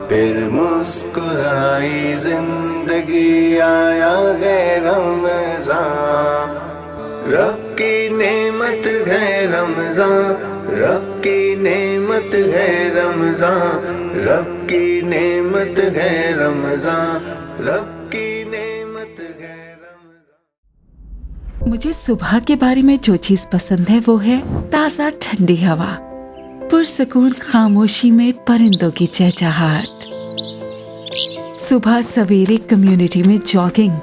फिर मुस्कुराई जिंदगी, आया है रमज़ान। रब की नेमत है रमज़ान, रब की नेमत है रमज़ान, रब की नेमत है रमज़ान, रब की नेमत है रमज़ान। मुझे सुबह के बारे में जो चीज पसंद है वो है ताज़ा ठंडी हवा, पुरसकून खामोशी में परिंदों की चहचहाट। सुबह सवेरे कम्युनिटी में जॉगिंग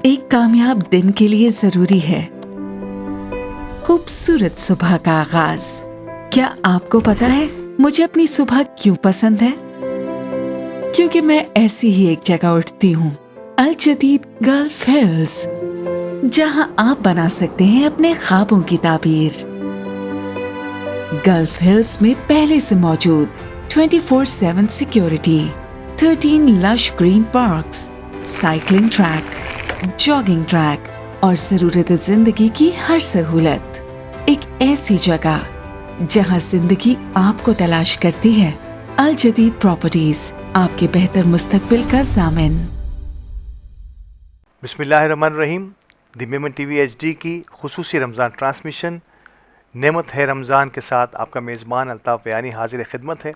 एक कामयाब दिन के लिए जरूरी है। खूबसूरत सुबह का आगाज। क्या आपको पता है मुझे अपनी सुबह क्यों पसंद है? क्योंकि मैं ऐसी ही एक जगह उठती हूँ, अल जदीद गल्फ हिल्स, जहाँ आप बना सकते हैं अपने ख्वाबों की ताबीर। गल्फ हिल्स में पहले से मौजूद 24/7 security, 13 lush green parks, cycling track, jogging track और जरूरत जिंदगी की हर सहूलत। एक ऐसी जगह जहां जिंदगी आपको तलाश करती है। अल जदीद प्रॉपर्टीज, आपके बेहतर मुस्तकबिल का ज़ामिन। बिस्मिल्लाहिर्रहमानिर्रहीम। दी मेमन टीवी HD की खुसूसी रमज़ान ट्रांसमिशन नेमत है रमज़ान के साथ आपका मेज़बान अल्ताफ़ बयानी हाजिर खिदमत है।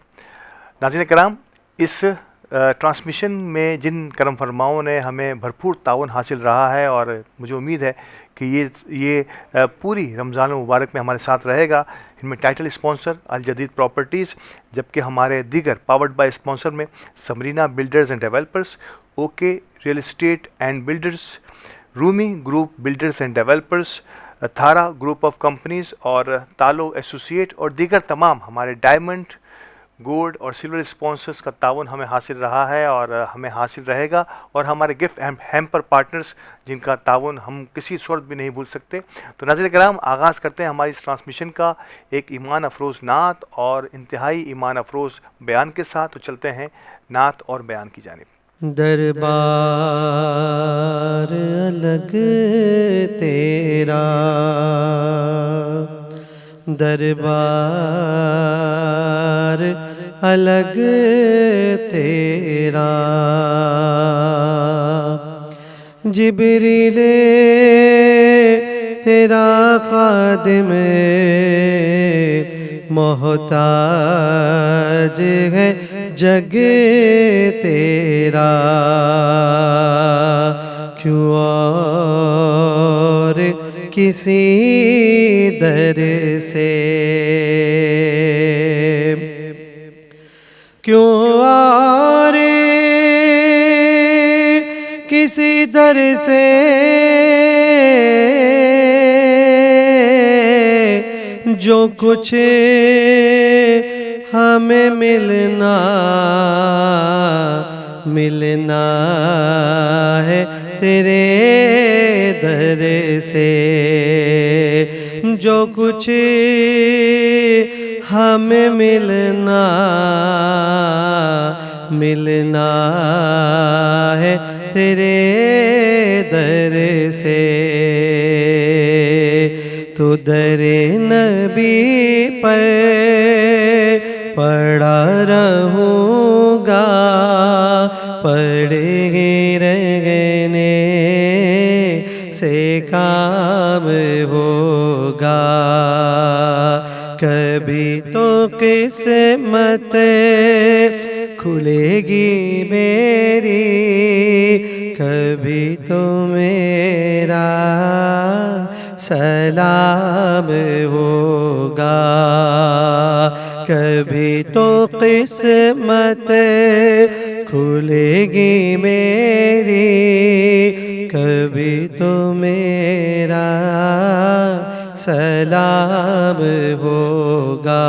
नाज़रीन कराम, इस ट्रांसमिशन में जिन करम फरमाओं ने हमें भरपूर ताउन हासिल रहा है और मुझे उम्मीद है कि ये पूरी रमज़ान मुबारक में हमारे साथ रहेगा। इनमें टाइटल स्पॉन्सर अल जदीद प्रॉपर्टीज़, जबकि हमारे दीगर पावर्ड बाय स्पॉन्सर में समरीना builders and developers, okay real estate and builders, Rumi group builders and developers, थारा ग्रुप ऑफ कंपनीज़ और तालो एसोसिएट और दीगर तमाम हमारे डायमंड, गोल्ड और सिल्वर स्पॉन्सर्स का ताउन हमें हासिल रहा है और हमें हासिल रहेगा। और हमारे गिफ्ट हैम्पर पार्टनर्स जिनका ताउन हम किसी सूरत भी नहीं भूल सकते। तो नाज़रीन कराम, आगाज़ करते हैं हमारी इस ट्रांसमिशन का एक ईमान अफरोज़ नात और इंतहाई ईमान अफरोज़ बयान के साथ। तो चलते हैं नात और बयान की जानिब। दरबार अलग तेरा, दरबार अलग तेरा, जिब्रील तेरा खादिम मोहताज है जग तेरा, क्यों और किसी दर से, क्यों और किसी दर से जो कुछ हमें मिलना मिलना है तेरे दर से, जो कुछ हमें मिलना मिलना है तेरे दर से। तो दरे नबी पर पड़ा रहूँगा, पड़े रहने से काम होगा। कभी तो किस्मत खुलेगी मेरी, कभी तो मेरा सलाम होगा। कभी तो किस्मत खुलेगी मेरी, कभी तो मेरा सलाम होगा।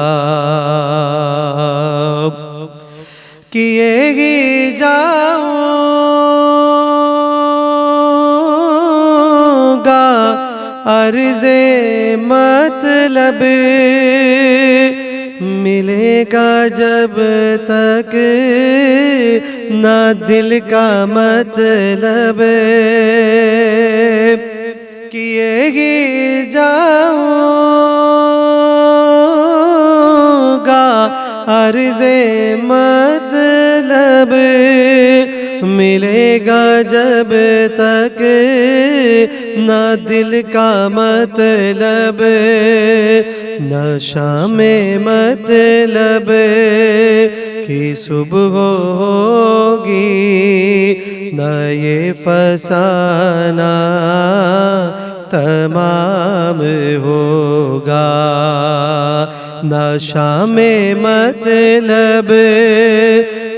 किए ही जाऊंगा अर्ज़े मतलब, मिलेगा जब तक ना दिल का मतलब, किए ही जाऊंगा अर्ज़े मतलब, मतलब मिलेगा जब तक ना दिल का मतलब, नशा में मतलब कि सुबह होगी, न ये फसाना तमाम होगा। नशा में मतलब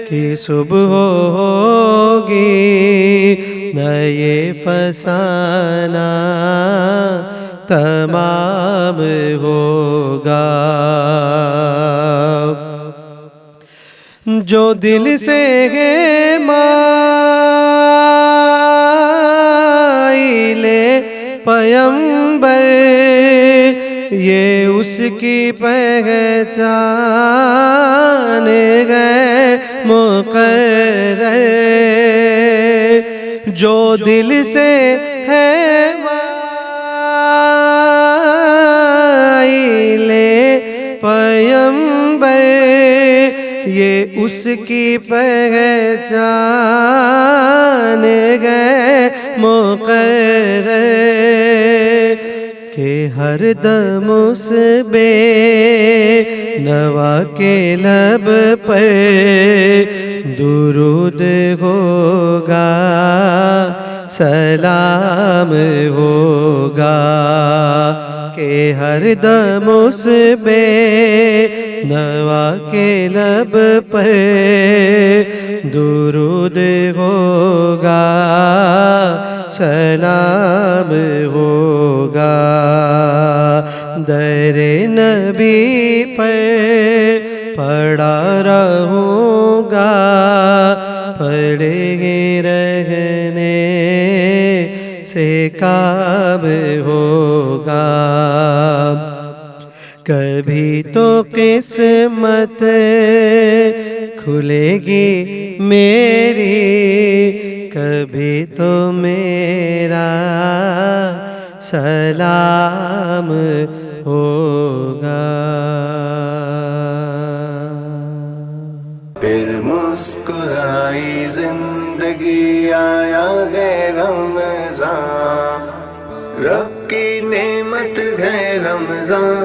कि सुबह होगी, न ये फसाना तमाम होगा। जो दिल से है माइले पैगंबर, ये उसकी पहचान है मुकर्रर। जो दिल से है माइले पैगंबर, ये उसकी पहचान है मुकर्रर के हर दम उस बेनवा के लब पर दुरूद होगा, सलाम होगा। के हर दम उस बेनवा के लब पर दुरूद होगा, सलाम होगा। दरे नबी पर पड़ा रहूँगा, पड़े रहने से काम होगा। कभी तो किस्मत खुलेगी मेरी, कभी तो मेरा सलाम होगा। फिर मुस्कुराई जिंदगी, आया है रमज़ान। रब की नेमत है रमज़ान,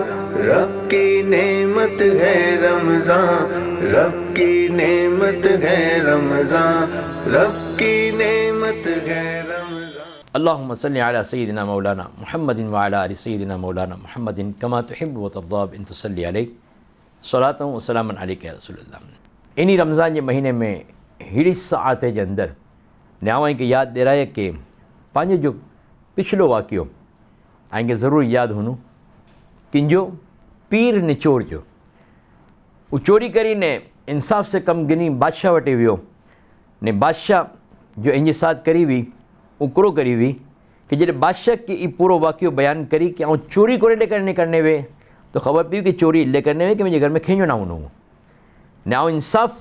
रब की नेमत है रमज़ान, रब की नेमत है रमज़ान, रब की नेमत है रमज़ान। अल्लाहुम्मा सल्लि अला सय्यिदिना मौलाना मुहम्मदिन व अला आलि सय्यिदिना मौलाना मुहम्मदिन कमा तुहिब्बु व तर्दा इन तुसल्ली अलैहि सलातन व सलामन अलैका या रसूलल्लाह। इन्हीं रमज़ान जे महीने में हिड़ी सात जे अंदरि न्यावाई खे यादि ॾियाराए कि पंहिंजो जो पिछलो वाक़ियो ऐं ज़रूरु यादि हुनु किंजो पीर निचोड़ जो वो चोरी करी ने इंसाफ़ से कम गिनी बादशाह वटि वियो ने बादशाह जो इन साथ करी हुई उकड़ो करी हुई कि जॾहिं बादशाह के ये पूरो वाक़ियो बयान करी कि आउं चोरी को करने वे तो ख़बर पी कि चोरी इले करने वे कि मुंहिंजे घर में खींजो ना हुनो ने आउं इंसाफ़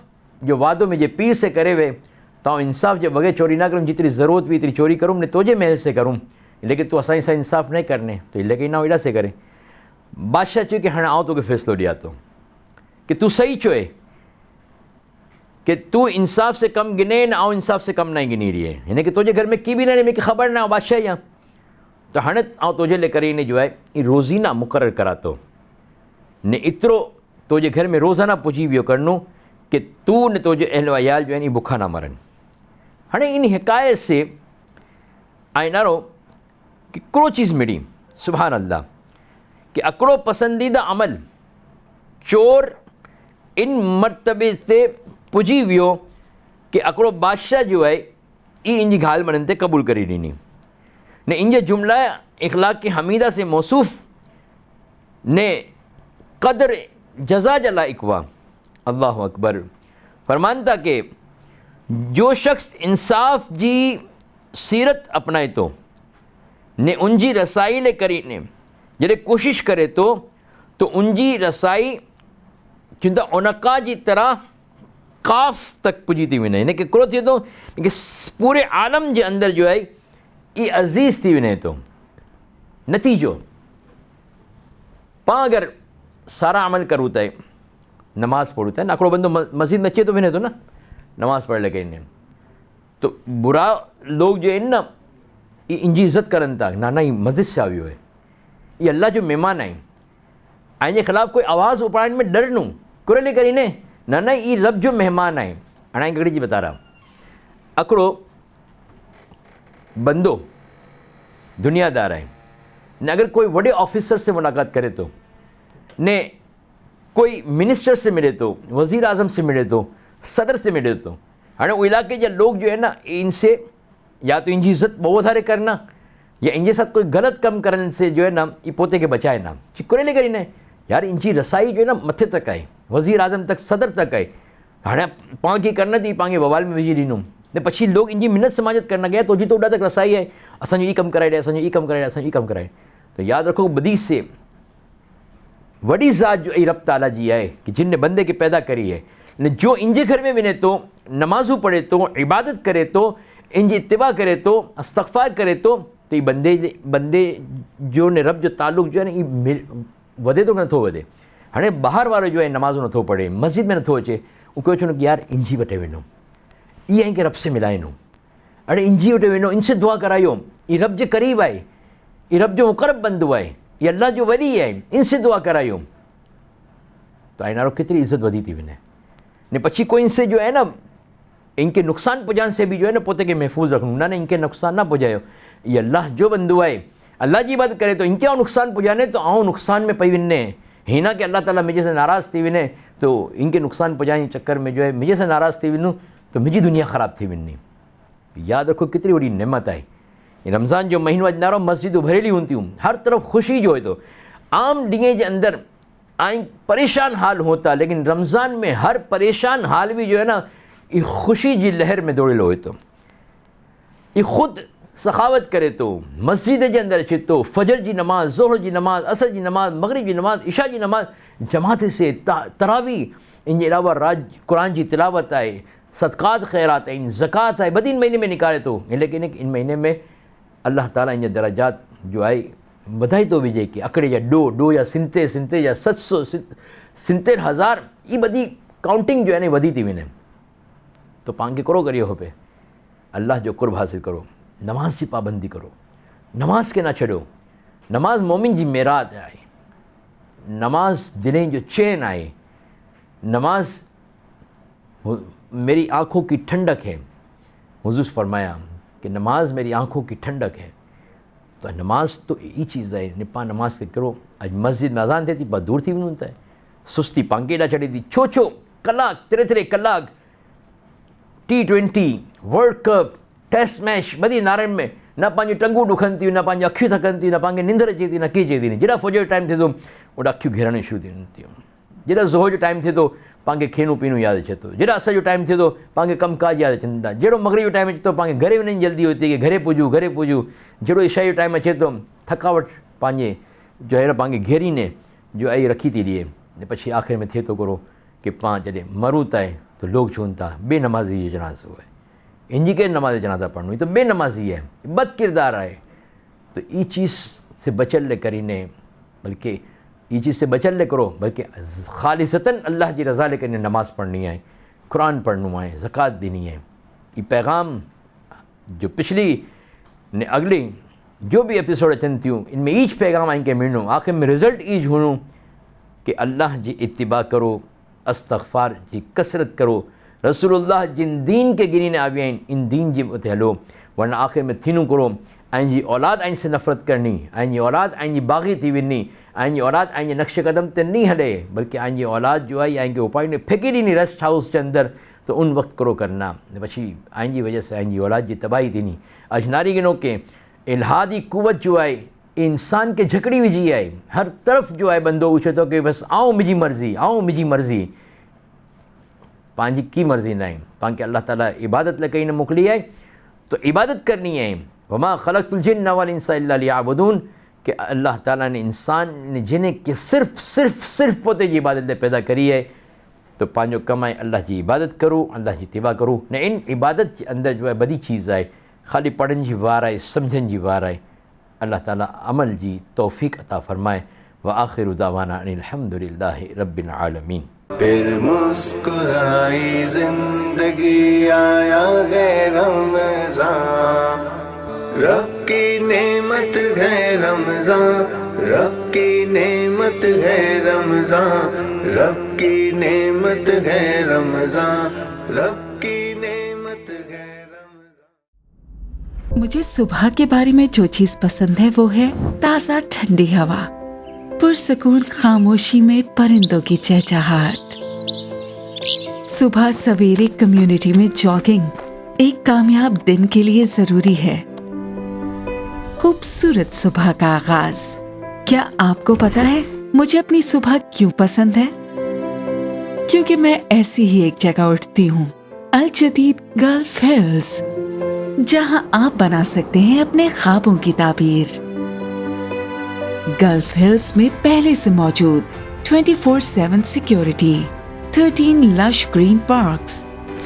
जो वादो मुंहिंजे पीर से करे वे तो आउं इंसाफ़ जे बग़ैर चोरी ना करूँ, जितनी ज़रूरत हुई इतनी चोरी करूँ ने तुझे महल से करूँ, लेकिन तू असांजे सां इंसाफ़ नहीं करने तो इले कहीं ना एॾा से करे। बादशाह चयो कि हाँ आउं तोखे फ़ैसिलो ॾियां थो कि तू सही चोए कि तू इंसाफ़ से कम गिने न आउं इंसाफ़ से कम नहीं गिनी रही है, हिन के तुझे घर में की भी न मूंखे ख़बर न बादशाह या तो हाणे आउं तुझे लिए करे इन जो है रोज़ीना मुक़ररु करा थो ने एतिरो तुझे घर में रोज़ाना पुॼी वियो करणो कि तू न तुझे अहल अयाल जो आहिनि बुखा ना मरनि। हाणे इन हिकायत से आइनारो कि हिकिड़ो चीज़ मिली सुभान अल्लाह कि हिकिड़ो पसंदीदा अमल चोर इन मर्तबे ते पुॼी वियो कि हिकिड़ो बादशाह जो आहे इन ॻाल्हि मञनि ते क़बूल करे ॾिनी ने इन जुमला इख़लाक़ की हमीदा से मौसूफ़ ने क़दर जज़ा जा लाइक़ हुआ। अल्लाह अकबर फरमान था कि जो शख़्स इंसाफ़ जी सीरत अपनाए थो ने उनजी रसाई ले करी ने जॾहिं कोशिश करे तो उनजी रसाई चिंता उनका जी तरह काफ़ तक पुॼी थी वञे, हिनखे हिकिड़ो थिए थो कि पूरे आलम जे अंदरि जो आहे ये अज़ीज़ थी वञे थो। नतीजो पाण अगरि सारा अमल करूं था, नमाज़ पढ़ूं था न, हिकिड़ो बंदो मस्जिद में अचे थो वञे थो न नमाज़ पढ़ ले कहीं तो बुरा लोग जो है ना इनकी इज्जत करन था ना ही मस्जिद से आवियो है ये अल्लाह जो मेहमान आए आइने खिलाफ कोई आवाज़ उपाड़ने में डर नूँ कुरले करीने ना ये रब जो मेहमान आए अणाई गड़ी जी बता रहा अकड़ो बंदो दुनियादार है ने अगर कोई बड़े ऑफिसर से मुलाकात करे तो ने कोई मिनिस्टर से मिले तो वज़ीर आज़म से मिले तो सदर से मिले तो हाँ वो इलाके जो लोग जो है ना इनसे या तो इनकी इज्जत बहुत सारे करना या इनके साथ कोई गलत कम करने से जो है ना ये पोते के बचाए ना चिक्कोरे ले करी ने यार इनकी रसाई जो है ना मथे तक आए वज़ीर आज़म तक सदर तक आए हाँ पाँगी करना तो ये पाँगे बवाल में विझी ॾिनो ने पछी लोग इनकी मिन्नत समाजत करना गया तो जी तो उड़ा तक रसाई है असांजो ई कम कराए असांजो ई कम कराए असांजो ई कम कराए तो याद रखो बदी से वड़ी ज़ात जो रब ताला जी है कि जिनने बंदे के पैदा करी है ने जो इंजे घर में विने तो नमाज़ू पढ़े तो इबादत करे तो इंजी इत्तिबा करे तो इस्तग़फ़ार करे तो ये बंदे जो ने रब जो ताल्लुक़ जो है ना ये वधे तो नथो वधे हाँ बाहर वालो जो है नमाज़ू नथो पढ़े मस्जिद में नथो अचे उनको चवंदो कि यार इंजी वटे विनो ये आई के रब से मिलाइनो अरे इंजी वटे विनो इनसे दुआ करायो ये रब जे करीब आए ये रब जो मुक़र्रब बंदो है ये अल्लाह जो वली है इनसे दुआ करायो तो आइनारो कितनी इज्जत वधी थी विने ने पछी कोई इनसे जो है ना इनके नुकसान पुजान से भी जो है ना पोते के महफूज रखूँ ना इनके नुकसान ना पुजायो ये अल्लाह जो बंदो है अल्लाह जी बात करे तो इनके आओ नुकसान पुजाने तो आओ नुकसान में पई विने हिना कि अल्लाह ताला मुझे से नाराज़ थी विने तो इनके नुकसान पुजाने चक्कर में जो है मुझे से नाराज़ थी विनूँ तो मुझी दुनिया ख़राब थी विनी याद रखो कितनी बड़ी नेमत है रमज़ान जो महीनो अजनारो मस्जिद भरेली होती हूँ हर तरफ खुशी जो है तो आम ॾींहं जे अंदर आई परेशान हाल होता लेकिन रमज़ान में हर परेशान हाल भी जो है ना ये खुशी जी लहर में दौड़ेलो हो तो ये ख़ुद सखावत करे तो मस्जिद के अंदर अचे तो फजर की नमाज ज़ोहर की नमाज असर की नमाज मगरिब की नमाज इशा की नमाज जमात से तरावी इन अलावा कुरान की तिलावत है सदक़ात खैरात है ज़कात है बदी इन महीने में निकाले तो लेकिन इन महीने में अल्लाह ताला इन दराजात जो है वधाई तो विझे कि अकड़े या डो या सिंते या 770,000 ये बदी काउंटिंग जो है ना वधी थी वञे तो पाण खे करो करियो खपे अल्लाह जो कुर्ब हासिल करो नमाज की पाबंदी करो नमाज के ना छड़ो नमाज मोमिन जी मेराज है नमाज दिलें जो चैन आए नमाज मेरी आँखों की ठंडक है हुजूर फरमाया कि नमाज मेरी आँखों की ठंडक है तो नमाज तो ये चीज़ है निपा नमाज के करो अज मस्जिद में अजान थे थी बहुत दूर थी वञूं था सुस्ती पांकेडा चढ़ी थी छो कलाक तेरे कलाक T20 world cup test match बदी नारन में न पंहिंजी टंगूं ॾुखनि थियूं न पंहिंजी अखियूं थकनि थियूं न पंहिंखे निंदर अचे थी न की अचे थी जॾहिं फौज जो टाइम थिए थो ओॾा अखियूं घेरणु शुरू थियनि थियूं जॾहिं ज़ोहर जो टाइम थिए थो पाण खेनू पीनू यादि अचे थो जॾहिं असर जो टाइम थिए थो पाण कमकाज यादि अचनि था जहिड़ो मगरिब जो टाइम अचे थो पाण घरे वञनि जल्दी होती कि घरे पुॼूं जहिड़ो इशा जो टाइम अचे थो थकावट पंहिंजे जो है पाण घेरीने जो आई रखी थी ॾिए पछी आख़िर में थिए थो करो कि पाण जॾहिं मरूं था तो लोग चवन था बेनमाजी जो जनाज़ो है इनकी के नमाज जनाजा पढ़नी हुई तो बेनमाजी है बद किरदार है तो ये चीज़ से बचल ले करीने बल्कि ये चीज़ से बचल ले करो बल्कि खालिसतन अल्लाह की रज़ा ले करीने नमाज़ पढ़नी है कुरान पढ़ना है ज़कात देनी है ये पैगाम जो पिछली ने अगली जो भी एपिसोड अचन थियूं इनमें ईच पैगाम आइन के मिलनो आख़िर में रिज़ल्ट ईच होनो कि अल्लाह जी इत्तिबा करो इस्तग़फ़ार जी कसरत करो रसूलुल्लाह जिन दीन के गिनी ने आवी आहिनि इन दीन जे उते हलो वरना आख़िर में थीनू करो ऐं जी औलाद आइन से नफ़रत करनी ऐं जी औलाद ऐं जी बाग़ी थी वञी ऐं जी औलाद ऐं जे नक्श कदम ते नहीं हले बल्कि ऐं जी औलाद जो आई ऐं के उपाय ने फेंकी ॾिनी रेस्ट हाउस के अंदर तो उन वक्त करो करना पछी ऐं जी वजह से ऐं जी औलाद जी तबाही थीनी अजनारी गिनो के इल्हादी कुवत जो है इंसान के झकड़ी विझी है हर तरफ जो है बंदो पूछे तो कि बस आऊँ मुझी मर्ज़ी पंहिंजी की मर्ज़ी न आहे पाण खे अल्लाह ताला इबादत लाइ कई न मोकिली आहे तो इबादत करनी है वमा ख़लक़तुल जिन्न वल इंसा इल्ला लियअबुदून कि अल्लाह ताला ने इंसान ने जिन्हें कि सिर्फ पोते जी इबादत लाइ पैदा करी है तो पंहिंजो कम आहे अल्लाह जी इबादत करो अल्लाह जी इत्तिबा करो न इन इबादत जे अंदरि जो आहे वॾी चीज़ आहे ख़ाली पढ़नि जी वार आहे सम्झनि जी वार आहे अल्लाह ताला अमल जी तौफ़ीक़ अता फ़रमाए व आख़िरु दावाना अनिल हम्दुलिल्लाहि रब्बिल आलमीन। फिर मुस्कुराई जिंदगी, आया है रमज़ान। रब की नेमत है रमज़ान, रब की नेमत है रमज़ान, रब की नेमत है रमज़ान, रब की नेमत है रमज़ान। मुझे सुबह के बारे में जो चीज पसंद है वो है ताज़ा ठंडी हवा, पुरसकून खामोशी में परिंदों की चहचहाट। सुबह सवेरे कम्युनिटी में जॉगिंग एक कामयाब दिन के लिए जरूरी है। खूबसूरत सुबह का आगाज। क्या आपको पता है मुझे अपनी सुबह क्यों पसंद है? क्योंकि मैं ऐसी ही एक जगह उठती हूँ, अल जदीद गल्फ हिल्स, जहां आप बना सकते हैं अपने ख्वाबों की ताबीर। गल्फ हिल्स में पहले से मौजूद 24/7 security, 13 lush green parks,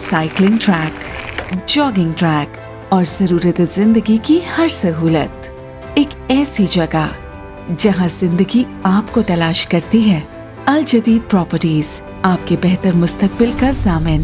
cycling track, jogging track और जरूरत जिंदगी की हर सहूलत। एक ऐसी जगह जहां जिंदगी आपको तलाश करती है। अल जदीद प्रॉपर्टीज, आपके बेहतर मुस्तकबिल का ज़ामिन।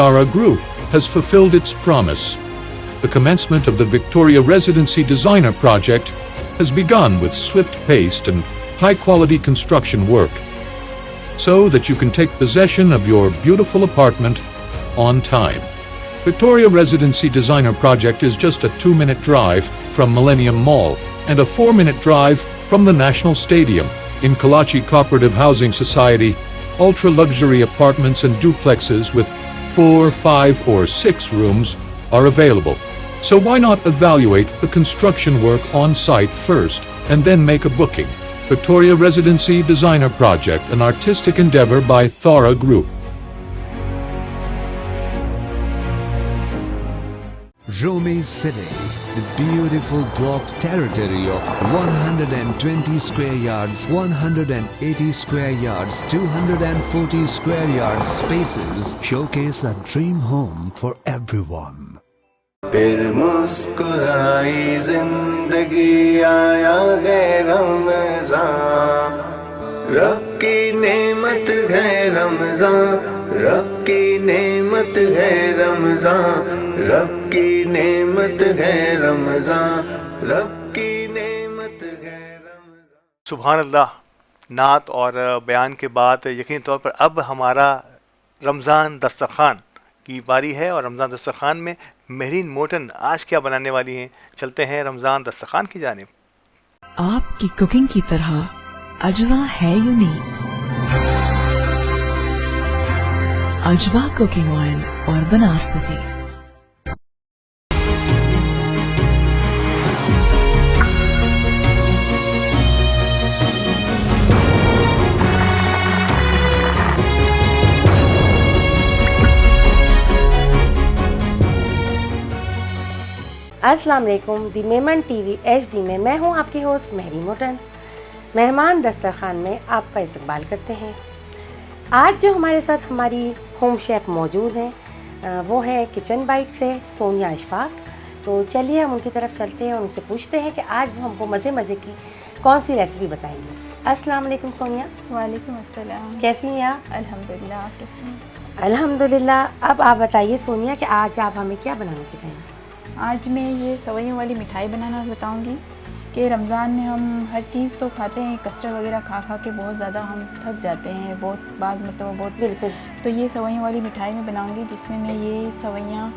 Thara Group has fulfilled its promise. The commencement of the Victoria Residency Designer Project has begun with swift-paced and high-quality construction work, so that you can take possession of your beautiful apartment on time. Victoria Residency Designer Project is just a 2-minute drive from Millennium Mall and a 4-minute drive from the National Stadium. In Kalachi Cooperative Housing Society, ultra-luxury apartments and duplexes with 4, 5, or 6 rooms are available. So why not evaluate the construction work on site first and then make a booking? Victoria Residency Designer Project, an artistic endeavor by Thara Group. Rome City, the beautiful blocked territory of 120 square yards, 180 square yards, 240 square yards spaces showcase a dream home for everyone. फिर मुस्कुराई जिंदगी, आया है रमज़ान। रब की नेमत है रमज़ान, रब की नेमत है रमज़ान, रब की नेमत है रमज़ान, रब की नेमत है रमज़ान। सुभान अल्लाह। नात और बयान के बाद यकीनी तौर पर अब हमारा रमज़ान दस्तरखान की बारी है, और रमज़ान दस्तरखान में मेहरीन मोटन आज क्या बनाने वाली हैं। चलते हैं रमज़ान दस्तरखान की जानिब। आपकी कुकिंग की तरह अजवा है यूनिक। अजवा कुकिंग ऑयल और बनस्पति। अस्सलाम वालेकुम। दी मेमन टीवी HD में मैं हूं आपकी होस्ट महरी मोटन। मेहमान दस्तरखान में आपका इस्तकबाल करते हैं। आज जो हमारे साथ हमारी होम शेफ़ मौजूद हैं वो है किचन बाइट से सोनिया इशफाक। तो चलिए हम उनकी तरफ चलते हैं और उनसे पूछते हैं कि आज वो हमको मज़े मज़े की कौन सी रेसिपी बताएंगे। अस्सलाम वालेकुम सोनिया। वालेकुम अस्सलाम। कैसी हैं आप? अल्हम्दुलिल्लाह, आप कैसे हैं? अल्हम्दुलिल्लाह। अब आप बताइए सोनिया कि आज आप हमें क्या बनाना सिखाएंगे? आज मैं ये सवैयों वाली मिठाई बनाना बताऊंगी कि रमज़ान में हम हर चीज़ तो खाते हैं, कस्टर्ड वगैरह खा खा के बहुत ज़्यादा हम थक जाते हैं, बहुत बाज़ मतलब बहुत। बिल्कुल। तो ये सवैयों वाली मिठाई मैं बनाऊंगी जिसमें मैं ये सवैयाँ,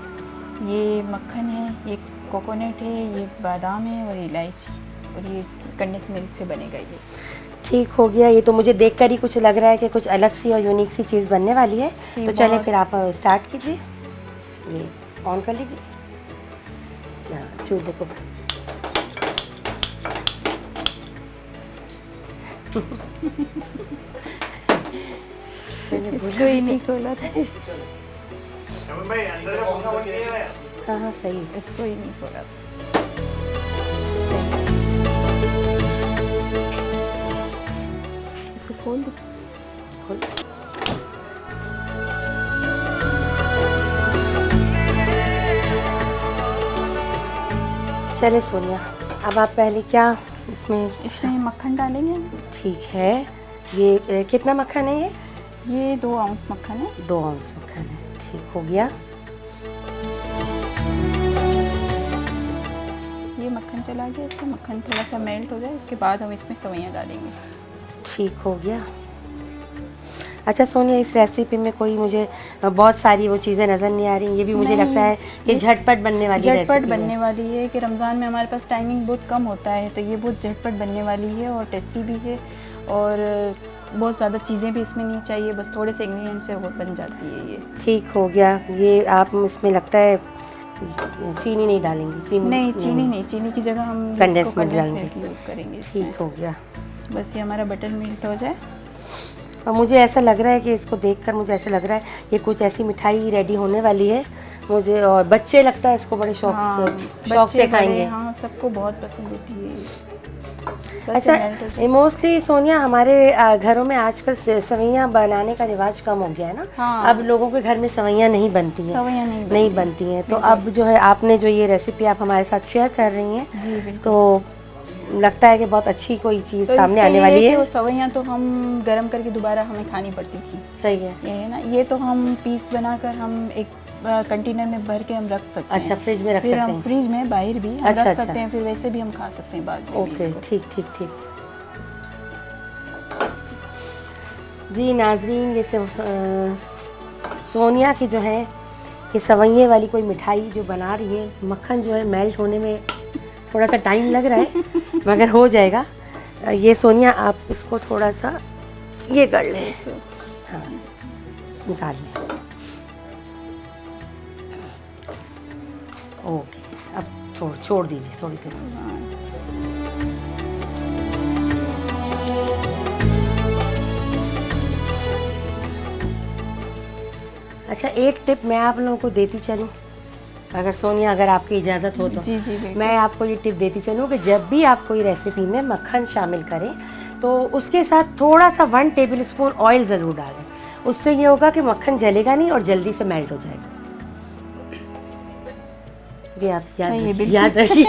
ये मक्खन है, ये कोकोनट है, ये बादाम है और इलायची और ये कंडेंस मिल्क से बनेगा ये। ठीक हो गया। ये तो मुझे देखकर ही कुछ लग रहा है कि कुछ अलग सी और यूनिक सी चीज़ बनने वाली है। तो चलें फिर आप स्टार्ट कीजिए। ये ऑन कर लीजिए। अच्छा, चूल्हे को इसको ही नहीं खोला था। हाँ हाँ सही है। इसको ही नहीं खोला था। इसको खोल दो। खोल। चले सोनिया, अब आप पहले क्या इसमें मक्खन डालेंगे। ठीक है। ये कितना मक्खन है? ये 2 आउंस मक्खन है। 2 आउंस मक्खन है। ठीक हो गया। ये मक्खन चला गया, इसमें मक्खन थोड़ा सा मेल्ट हो जाए, इसके बाद हम इसमें सवैयाँ डालेंगे। ठीक हो गया। अच्छा सोनिया, इस रेसिपी में कोई मुझे बहुत सारी वो चीज़ें नज़र नहीं आ रही। ये भी मुझे लगता है कि झटपट बनने वाली झटपट बनने वाली है कि रमज़ान में हमारे पास टाइमिंग बहुत कम होता है, तो ये बहुत झटपट बनने वाली है और टेस्टी भी है और बहुत ज़्यादा चीज़ें भी इसमें नहीं चाहिए, बस थोड़े से इंग्रेडिएंट से वो बन जाती है ये। ठीक हो गया। ये आप इसमें लगता है चीनी नहीं डालेंगी? चीनी नहीं, चीनी की जगह हम कंडेंस मिल्क यूज़ करेंगे। ठीक हो गया। बस ये हमारा बटर मिल्ट हो जाए। और मुझे ऐसा लग रहा है कि इसको देखकर मुझे ऐसा लग रहा है ये कुछ ऐसी मिठाई रेडी होने वाली है मुझे, और बच्चे लगता है इसको बड़े शौक से खाएंगे। हाँ, सबको बहुत पसंद होती है। अच्छा, मोस्टली सोनिया हमारे घरों में आजकल सवैयाँ बनाने का रिवाज कम हो गया है ना। हाँ। अब लोगों के घर में सवैयाँ नहीं बनती हैं। सवैयाँ नहीं बनती हैं। तो अब जो है आपने जो ये रेसिपी आप हमारे साथ शेयर कर रही हैं, जी बिल्कुल, तो लगता है कि बहुत अच्छी कोई चीज़ तो सामने आने वाली है। वो सवैयाँ तो हम गरम करके दोबारा हमें खानी पड़ती थी। सही है। ये है ना, ये तो हम पीस बनाकर हम एक कंटेनर में भर के हम रख सकते हैं। अच्छा, फ्रिज में रख सकते हैं? फ्रिज में बाहर भी हम रख सकते हैं, फिर वैसे भी हम खा सकते हैं बाद में। ओके, ठीक ठीक ठीक। जी नाजरीन, ये सोनिया की जो है ये सवैये वाली कोई मिठाई जो बना रही है, मक्खन जो है मेल्ट होने में थोड़ा सा टाइम लग रहा है मगर हो जाएगा। ये सोनिया आप इसको थोड़ा सा ये कर लें। हाँ, निकाल लें। ओके, अब छोड़ दीजिए थोड़ी देर। अच्छा, एक टिप मैं आप लोगों को देती चलूँ, अगर सोनिया अगर आपकी इजाज़त हो तो। जी जी बिल्कुल। मैं आपको ये टिप देती चलूँ कि जब भी आप कोई रेसिपी में मक्खन शामिल करें तो उसके साथ थोड़ा सा 1 टेबल स्पून ऑयल ज़रूर डालें। उससे ये होगा कि मक्खन जलेगा नहीं और जल्दी से मेल्ट हो जाएगा। ये आप याद रखिए।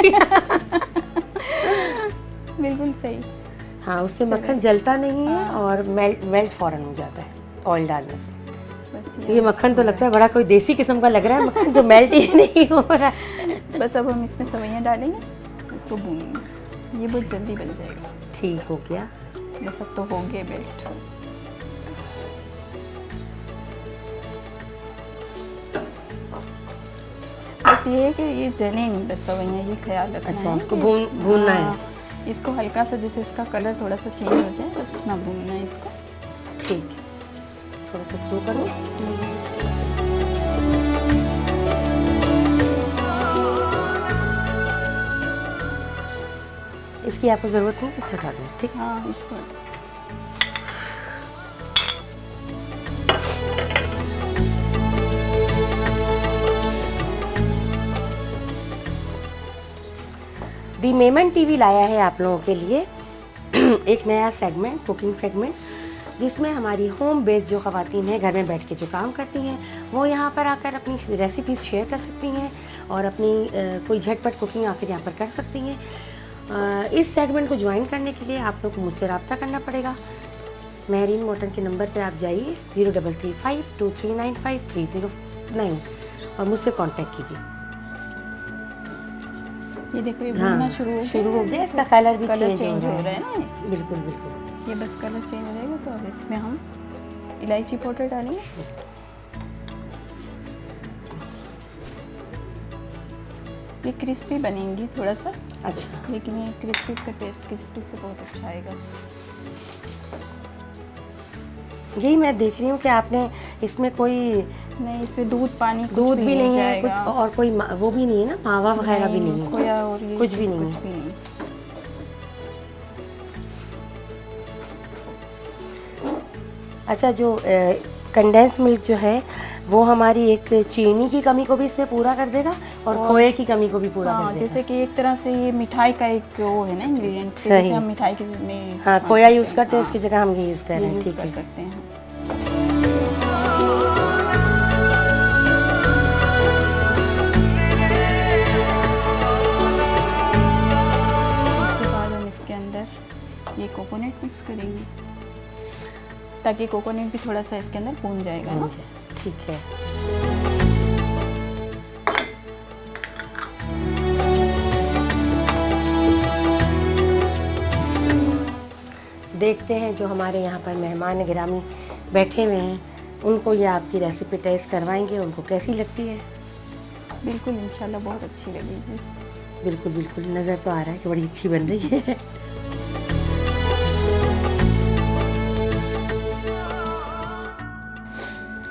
बिल्कुल सही। हाँ, उससे मक्खन जलता नहीं है और मेल्ट फ़ौरन हो जाता है ऑयल डालने से। ये मक्खन तो लगता है बड़ा कोई देसी किस्म का लग रहा है मक्खन, जो मेल्ट ही नहीं हो रहा है। बस अब हम इसमें सवैयाँ डालेंगे, इसको भूनेंगे, ये बहुत जल्दी बन जाएगा। ठीक हो गया। बस अब तो हो गया मेल्ट। बस ये है कि ये जले नहीं, बस सवैयाँ, ये ख्याल रखना है। अच्छा, इसको भूनना है। इसको हल्का सा जैसे इसका कलर थोड़ा सा चेंज हो जाए, बस इतना भूनना है इसको। ठीक, थोड़ा सा स्लो करो। इसकी आपको ज़रूरत नहीं, इसे हटा दो। ठीक। हाँ, इसको दी मेमन टीवी लाया है आप लोगों के लिए एक नया सेगमेंट, कुकिंग सेगमेंट, जिसमें हमारी होम बेस्ड जो ख़वातीन हैं, घर में बैठ के जो काम करती हैं, वो यहाँ पर आकर अपनी रेसिपीज़ शेयर कर सकती हैं और अपनी कोई झटपट कुकिंग आकर यहाँ पर कर सकती हैं। इस सेगमेंट को ज्वाइन करने के लिए आप लोग को मुझसे रब्ता करना पड़ेगा। महरीन मोटन के नंबर पे आप जाइए 03352395 और मुझसे कांटेक्ट कीजिए। ये देखो ये भुनना शुरू हो गया, इसका कलर भी चेंज हो रहा है ना। बिल्कुल बिल्कुल, ये बस कलर चेंज हो जाएगा तो अब इसमें हम इलायची पाउडर डालेंगे। ये क्रिस्पी बनेंगी थोड़ा सा, अच्छा, लेकिन ये क्रिस्पी, इसका टेस्ट क्रिस्पी से बहुत अच्छा आएगा। यही मैं देख रही हूँ कि आपने इसमें कोई नहीं, इसमें दूध पानी दूध भी नहीं है कुछ, और कोई वो भी नहीं है ना, मावा वगैरह भी नहीं है, खोया और ये कुछ भी नहीं है। अच्छा, जो कंडेंस मिल्क जो है वो हमारी एक चीनी की कमी को भी इसमें पूरा कर देगा और खोए की कमी को भी पूरा कर देगा। जैसे कि एक तरह से ये मिठाई का एक वो है ना इंग्रेडिएंट, जैसे हम मिठाई के में हाँ खोया यूज़ करते हैं, उसकी जगह हम ये यूज़ कर रहे हैं। ठीक कर सकते हैं। इसके बाद हम इसके अंदर ये कोकोनट मिक्स करेंगे ताकि कोकोनट भी थोड़ा सा इसके अंदर भून जाएगा ना। ठीक है, देखते हैं जो हमारे यहाँ पर मेहमान गिरामी बैठे हुए हैं, उनको ये आपकी रेसिपी टेस्ट करवाएंगे, उनको कैसी लगती है। बिल्कुल इंशाल्लाह बहुत अच्छी लगेगी। बिल्कुल बिल्कुल, नज़र तो आ रहा है कि बड़ी अच्छी बन रही है।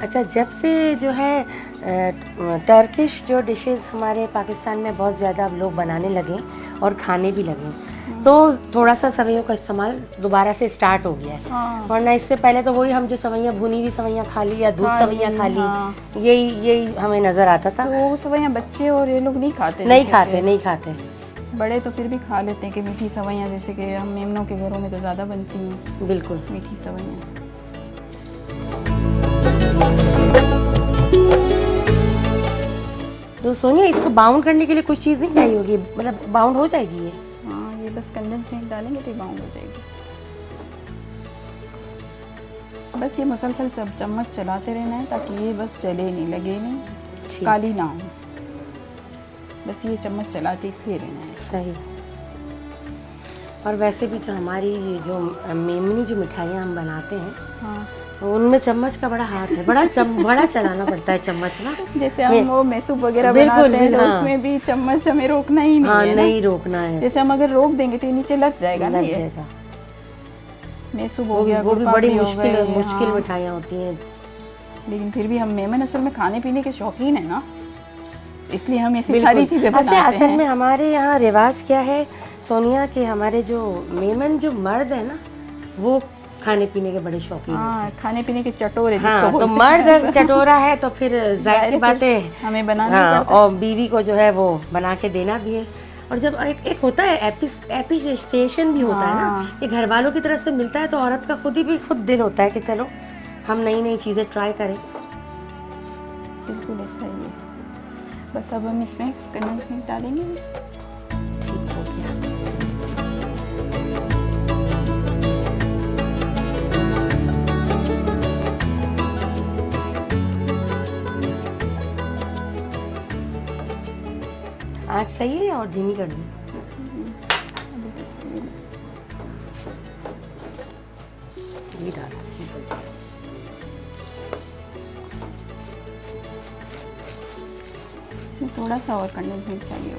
अच्छा, जब से जो है टर्किश जो डिशेस हमारे पाकिस्तान में बहुत ज़्यादा लोग बनाने लगे और खाने भी लगे, तो थोड़ा सा सवैयों का इस्तेमाल दोबारा से स्टार्ट हो गया है। वरना इससे पहले तो वही हम जो सवैयाँ, भुनी हुई सवैयाँ खा ली या दूध सवैयाँ खा ली, यही हमें नज़र आता था। तो वो सवैयाँ बच्चे और ये लोग नहीं खाते। नहीं खाते। बड़े तो फिर भी खा लेते हैं कि मीठी सवैयाँ, जैसे कि हम मेमनों के घरों में तो ज़्यादा बनती हैं। बिल्कुल, मीठी सवैयाँ। तो सोनिया, इसको बाउंड करने के लिए कुछ चीज़ नहीं चाहिए होगी, मतलब बाउंड हो जाएगी ये? हाँ, ये बस कंडेंस मिल्क डालेंगे तो ये बाउंड हो जाएगी। बस ये मुसलसल चम्मच चलाते रहना है ताकि ये बस जले नहीं, लगे नहीं, काली ना हो। बस ये चम्मच चलाते इसलिए रहना है। सही। और वैसे भी जो हमारी जो मेमनी जो मिठाइयाँ हम बनाते हैं, हाँ, उनमें चम्मच का बड़ा हाथ है, बड़ा चलाना पड़ता है चम्मच ना। जैसे हम वो मैसूब वगैरह बनाते हैं तो उसमें भी चम्मच हमें रोकना ही नहीं है। नहीं रोकना है। जैसे हम अगर रोक देंगे तो नीचे लग जाएगा ना। ये मैसूब हो गया, वो भी बड़ी मुश्किल मिठाइयाँ होती हैं। लेकिन फिर भी हम मेमन असल में खाने पीने के शौकीन है ना, इसलिए हम ऐसी सारी चीज़ें बनाते हैं। असल में हमारे यहाँ रिवाज क्या है सोनिया, कि हमारे जो मेमन जो मर्द है ना, वो खाने पीने के बड़े शौकीन हैं, खाने पीने के चटोरे। हाँ, तो मर्द चटोरा है तो फिर जाहिर सी बात है हमें बनाना पड़ता है। और बीवी को जो है वो बना के देना भी है। और जब एक होता है एप्रिसिएशन भी होता है ना, कि घर वालों की तरफ से मिलता है, तो औरत का खुद दिल होता है कि चलो हम नई चीज़ें ट्राई करें। बिल्कुल ऐसा ही है। बस अब हम इसमें कंडेंस मिल्क डालेंगे। ठीक हो गया। आँच सही है और धीमी कर दूँ? घी डाल। इसमें थोड़ा सा और कंडेंस मिल्क चाहिए।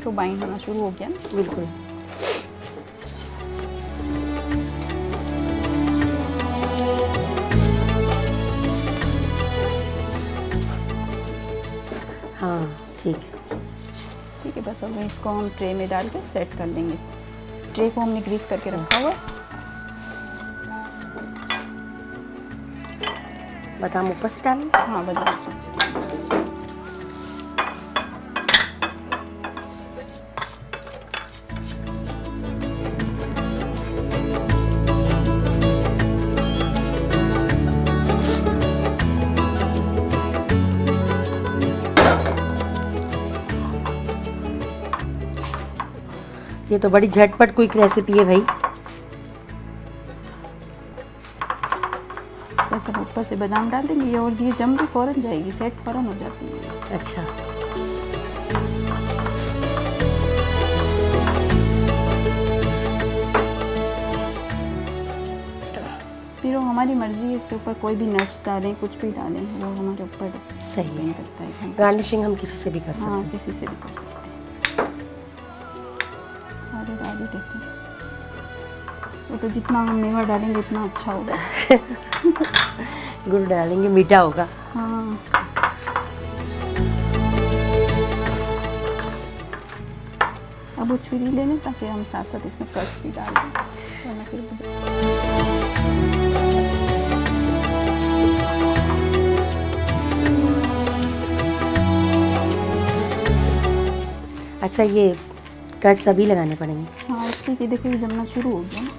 तो बाइंड होना शुरू हो गया ना। बिल्कुल। हाँ ठीक है। ठीक है, बस अब इसको हम ट्रे में डाल के सेट कर लेंगे। ट्रे को हमने ग्रीस करके रखा हुआ है। बादाम ऊपर से डालेंगे? हाँ, बादाम ऊपर से डालेंगे। ये तो बड़ी झटपट क्विक रेसिपी है भाई। बस अब ऊपर से बादाम डाल देंगे और ये जम के फ़ौरन जाएगी, सेट फ़ौरन हो जाती है। अच्छा। फिर वो हमारी मर्ज़ी है, इसके ऊपर कोई भी नट्स डालें, कुछ भी डालें, वो हमारे ऊपर सही डिपेंड करता है। गार्निशिंग हम किसी से भी कर सकते हैं। हाँ, किसी से भी कर सकते हैं। सारे डाल ही देते हैं। वो तो जितना हम मेवा डालेंगे उतना अच्छा होगा। गुड़ डालेंगे मीठा होगा। हाँ। अब वो छुरी ले लें ताकि हम साथ साथ इसमें कट्स भी डाल दें, वरना फिर अच्छा, ये कट्स अभी लगाने पड़ेंगे? हाँ, इसलिए देखो ये जमना शुरू हो गया ना,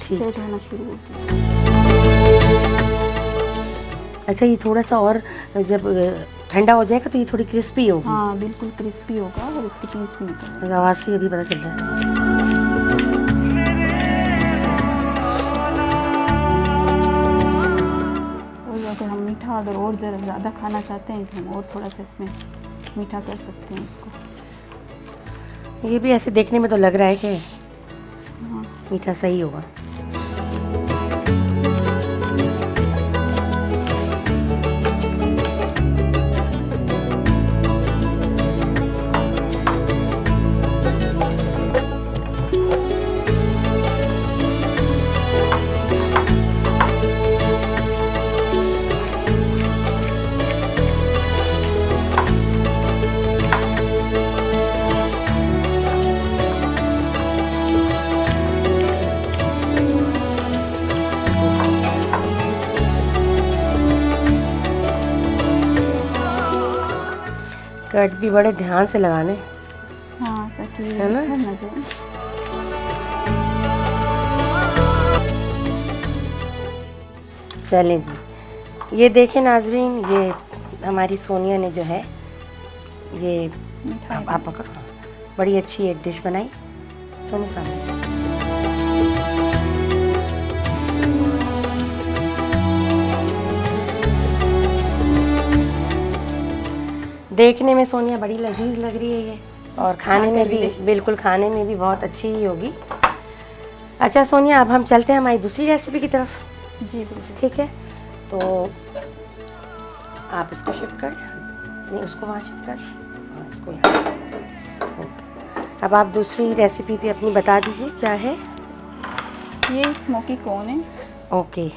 सेट होना शुरू हो गया। अच्छा, ये थोड़ा सा और जब ठंडा हो जाएगा तो ये थोड़ी क्रिस्पी होगी? हाँ, बिल्कुल क्रिस्पी होगा और इसके पीस भी निकलेंगे। आवाज़ से अभी पता चल रहा है। और अगर हम मीठा और ज़्यादा खाना चाहते हैं तो हम और थोड़ा सा इसमें मीठा कर सकते हैं इसको। ये भी ऐसे देखने में तो लग रहा है कि हाँ, मीठा सही होगा। कट भी बड़े ध्यान से लगाने। हाँ, ताकि है ना? ना जाए। चलें जी, ये देखें नाजरीन, ये हमारी सोनिया ने जो है ये आप पकड़ो, बड़ी अच्छी एक डिश बनाई सोनिया साहब। देखने में सोनिया बड़ी लजीज लग रही है ये, और खाने में भी बिल्कुल, खाने में भी बहुत अच्छी ही होगी। अच्छा सोनिया, अब हम चलते हैं हमारी दूसरी रेसिपी की तरफ। जी बिल्कुल। ठीक है, तो आप इसको शिफ्ट कर, नहीं उसको वहाँ शिफ्ट कर, हाँ इसको यहाँ। ओके, अब आप दूसरी रेसिपी भी अपनी बता दीजिए क्या है। ये स्मोकी कॉर्न है। ओके,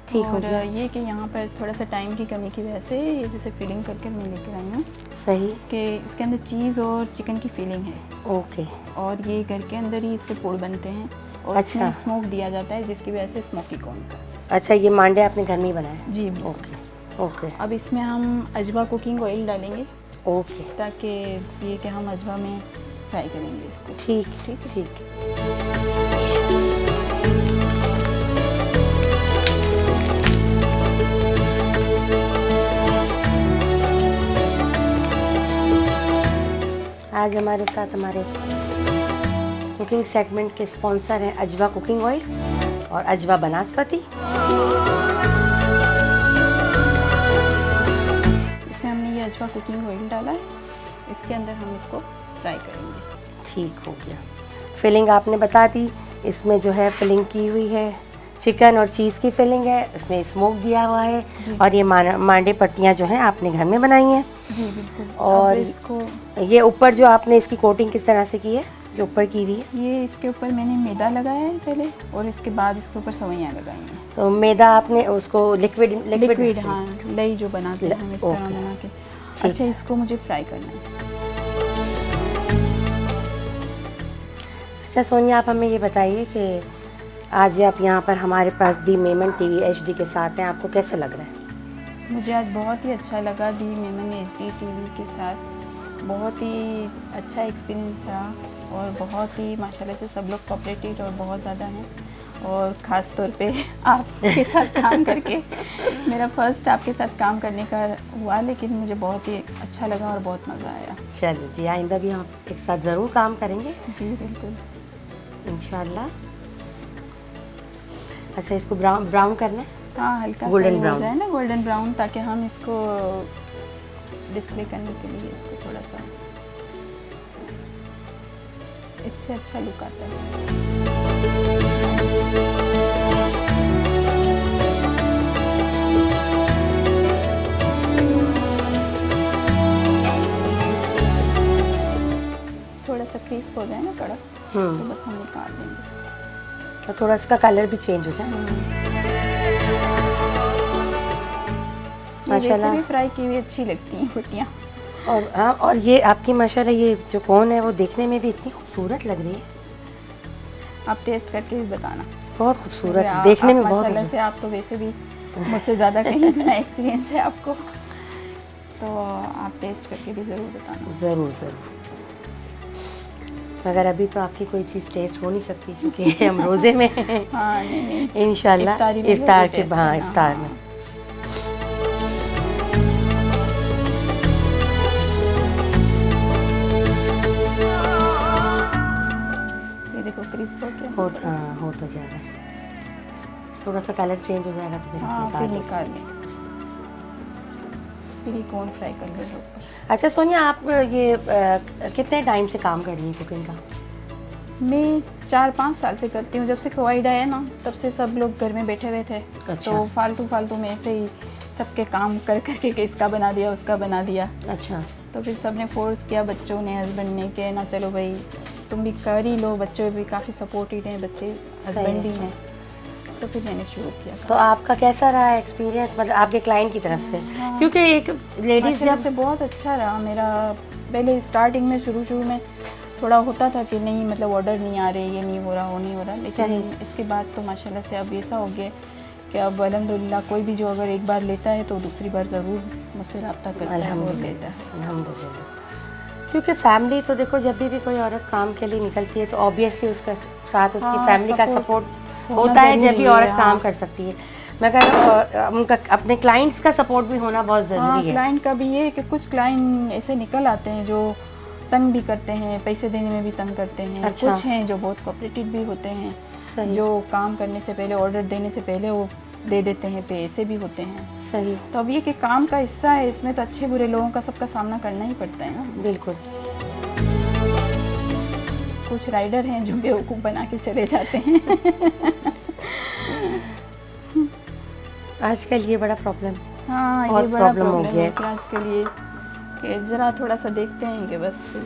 ठीक हो और गया। ये कि यहाँ पर थोड़ा सा टाइम की कमी की वजह से ये जैसे फिलिंग करके मैं लेकर आई हूँ। सही। कि इसके अंदर चीज़ और चिकन की फिलिंग है। ओके। और ये घर के अंदर ही इसके पोड़ बनते हैं और अच्छा। इसमें स्मोक दिया जाता है जिसकी वजह से स्मोकी कॉर्न का। अच्छा, ये मांडे आपने घर में ही बनाया? जी। Okay okay. अब इसमें हम अजवा कुकिंग ऑयल डालेंगे। ओके। ताकि ये कि हम अजवा में फ्राई करेंगे इसको। ठीक ठीक ठीक। आज हमारे साथ हमारे कुकिंग सेगमेंट के स्पॉन्सर हैं अजवा कुकिंग ऑयल और अजवा बनास्पति। इसमें हमने ये अजवा कुकिंग ऑयल डाला है, इसके अंदर हम इसको फ्राई करेंगे। ठीक हो गया। फिलिंग आपने बता दी, इसमें जो है फिलिंग की हुई है चिकन और चीज़ की फिलिंग है, इसमें स्मोक दिया हुआ है और ये मांडे पट्टियाँ जो हैं आपने घर में बनाई हैं। जी बिल्कुल। और इसको ये ऊपर जो आपने इसकी कोटिंग किस तरह से की है, जो ऊपर की हुई है? ये इसके ऊपर मैंने मैदा लगाया है पहले और इसके बाद इसके ऊपर सवैयाँ लगाई हैं। तो मैदा आपने उसको लिक्विड हाँ, लई जो बनाते हैं हम इस तरह बना के। अच्छा, इसको मुझे फ्राई करना है। अच्छा सोनिया, आप हमें ये बताइए कि आज आप यहाँ पर हमारे पास दी मेमन टीवी एचडी के साथ हैं, आपको कैसे लग रहा है? मुझे आज बहुत ही अच्छा लगा दी मेमन एचडी टीवी के साथ। बहुत ही अच्छा एक्सपीरियंस रहा और बहुत ही माशाल्लाह से सब लोग कोऑपरेटिव और बहुत ज़्यादा हैं। और ख़ास तौर पे आपके साथ काम करके मेरा फर्स्ट आपके साथ काम करने का हुआ, लेकिन मुझे बहुत ही अच्छा लगा और बहुत मज़ा आया। चलो जी, आइंदा भी हम एक साथ ज़रूर काम करेंगे। जी बिल्कुल, इंशाल्लाह। अच्छा, इसको ब्राउन करना है? हाँ, हल्का गोल्डन सा ब्राउन हो जाए ना, गोल्डन ब्राउन, ताकि हम इसको डिस्प्ले करने के लिए इसको थोड़ा सा, इससे अच्छा लुक आता है। थोड़ा सा क्रिस्प हो जाए ना कड़क, तो बस हम निकाल देंगे इसको। तो थोड़ा इसका कलर भी चेंज हो जाए। माशाल्लाह भी फ्राई की हुई अच्छी लगती हैं पट्टियाँ। और हाँ, और ये आपकी माशाल्लाह ये जो कोन है वो देखने में भी इतनी खूबसूरत लग रही है। आप टेस्ट करके भी बताना। बहुत खूबसूरत, देखने में बहुत माशाल्लाह से। आप तो वैसे भी मुझसे ज़्यादा कहीं ना एक्सपीरियंस है आपको, तो आप टेस्ट करके भी ज़रूर बताना। ज़रूर ज़रूर। मगर अभी तो आपकी कोई चीज़ टेस्ट हो नहीं सकती क्योंकि हम रोज़े में हैं। हाँ, नहीं इंशाल्लाह इफ्तार के बाद, इफ्तार में। ये देखो क्रिस्प हो गया। हो तो जाएगा, थोड़ा सा कलर चेंज हो जाएगा तो फिर निकाल लें। फिर ये कौन फ्राई कर लो। अच्छा सोनिया, आप ये कितने टाइम से काम कर रही हैं कुकिंग का? मैं 4-5 साल से करती हूँ। जब से कोविड आया ना, तब से सब लोग घर में बैठे हुए थे। अच्छा। तो फालतू में ऐसे ही सबके काम कर करके कि इसका बना दिया, उसका बना दिया। अच्छा। तो फिर सबने फोर्स किया, बच्चों ने, हस्बैंड ने, कि ना चलो भाई तुम भी कर ही लो। बच्चों भी काफ़ी सपोर्टिव हैं, बच्चे, हस्बैंड भी हैं। तो फिर मैंने शुरू किया। तो आपका कैसा रहा एक्सपीरियंस, मतलब आपके क्लाइंट की तरफ से? हाँ, क्योंकि एक लेडीज से बहुत अच्छा रहा मेरा। पहले स्टार्टिंग में शुरू में थोड़ा होता था कि नहीं, मतलब ऑर्डर नहीं आ रहे, ये नहीं हो रहा, वो नहीं हो रहा, लेकिन इसके बाद तो माशाल्लाह से अब ऐसा हो गया कि अब अल्हम्दुलिल्लाह कोई भी जो अगर एक बार लेता है तो दूसरी बार ज़रूर मुझसे रब्ता करता है और लेता है। अल्हम्दुलिल्लाह। क्योंकि फैमिली तो देखो, जब भी कोई औरत काम के लिए निकलती है तो ऑब्वियसली उसका साथ उसकी फैमिली का सपोर्ट होता है, जब भी औरत काम कर सकती है। मगर उनका अपने क्लाइंट्स का सपोर्ट भी होना बहुत ज़रूरी है। क्लाइंट का भी ये कि कुछ क्लाइंट ऐसे निकल आते हैं जो तंग भी करते हैं, पैसे देने में भी तंग करते हैं। अच्छा। कुछ हैं जो बहुत कोऑपरेटिव भी होते हैं, जो काम करने से पहले, ऑर्डर देने से पहले वो दे देते हैं, पैसे भी होते हैं। सही। तो अब ये कि काम का हिस्सा है, इसमें तो अच्छे बुरे लोगों का सबका सामना करना ही पड़ता है ना। बिल्कुल। कुछ राइडर हैं जो बेवकूफ़ बना के चले जाते हैं। आजकल ये बड़ा प्रॉब्लम, हाँ, ये बड़ा प्रॉब्लम हो गया है आजकल ये, कि ज़रा थोड़ा सा देखते हैं कि बस फिर।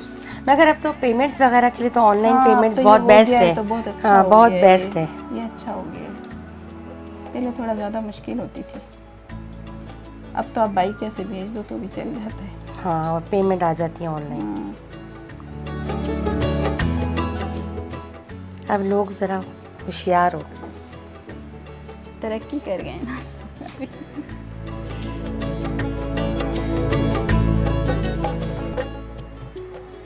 मगर अब तो पेमेंट्स वगैरह के लिए तो ऑनलाइन पेमेंट्स तो बहुत बेस्ट है। तो बहुत अच्छा, हाँ, बहुत बेस्ट है। ये अच्छा हो गया। पहले थोड़ा ज़्यादा मुश्किल होती थी, अब तो आप बाइक कैसे भेज दो तो भी चल जाता है। हाँ, और पेमेंट आ जाती है ऑनलाइन। अब लोग ज़रा होशियार हो, तरक्की कर गए ना।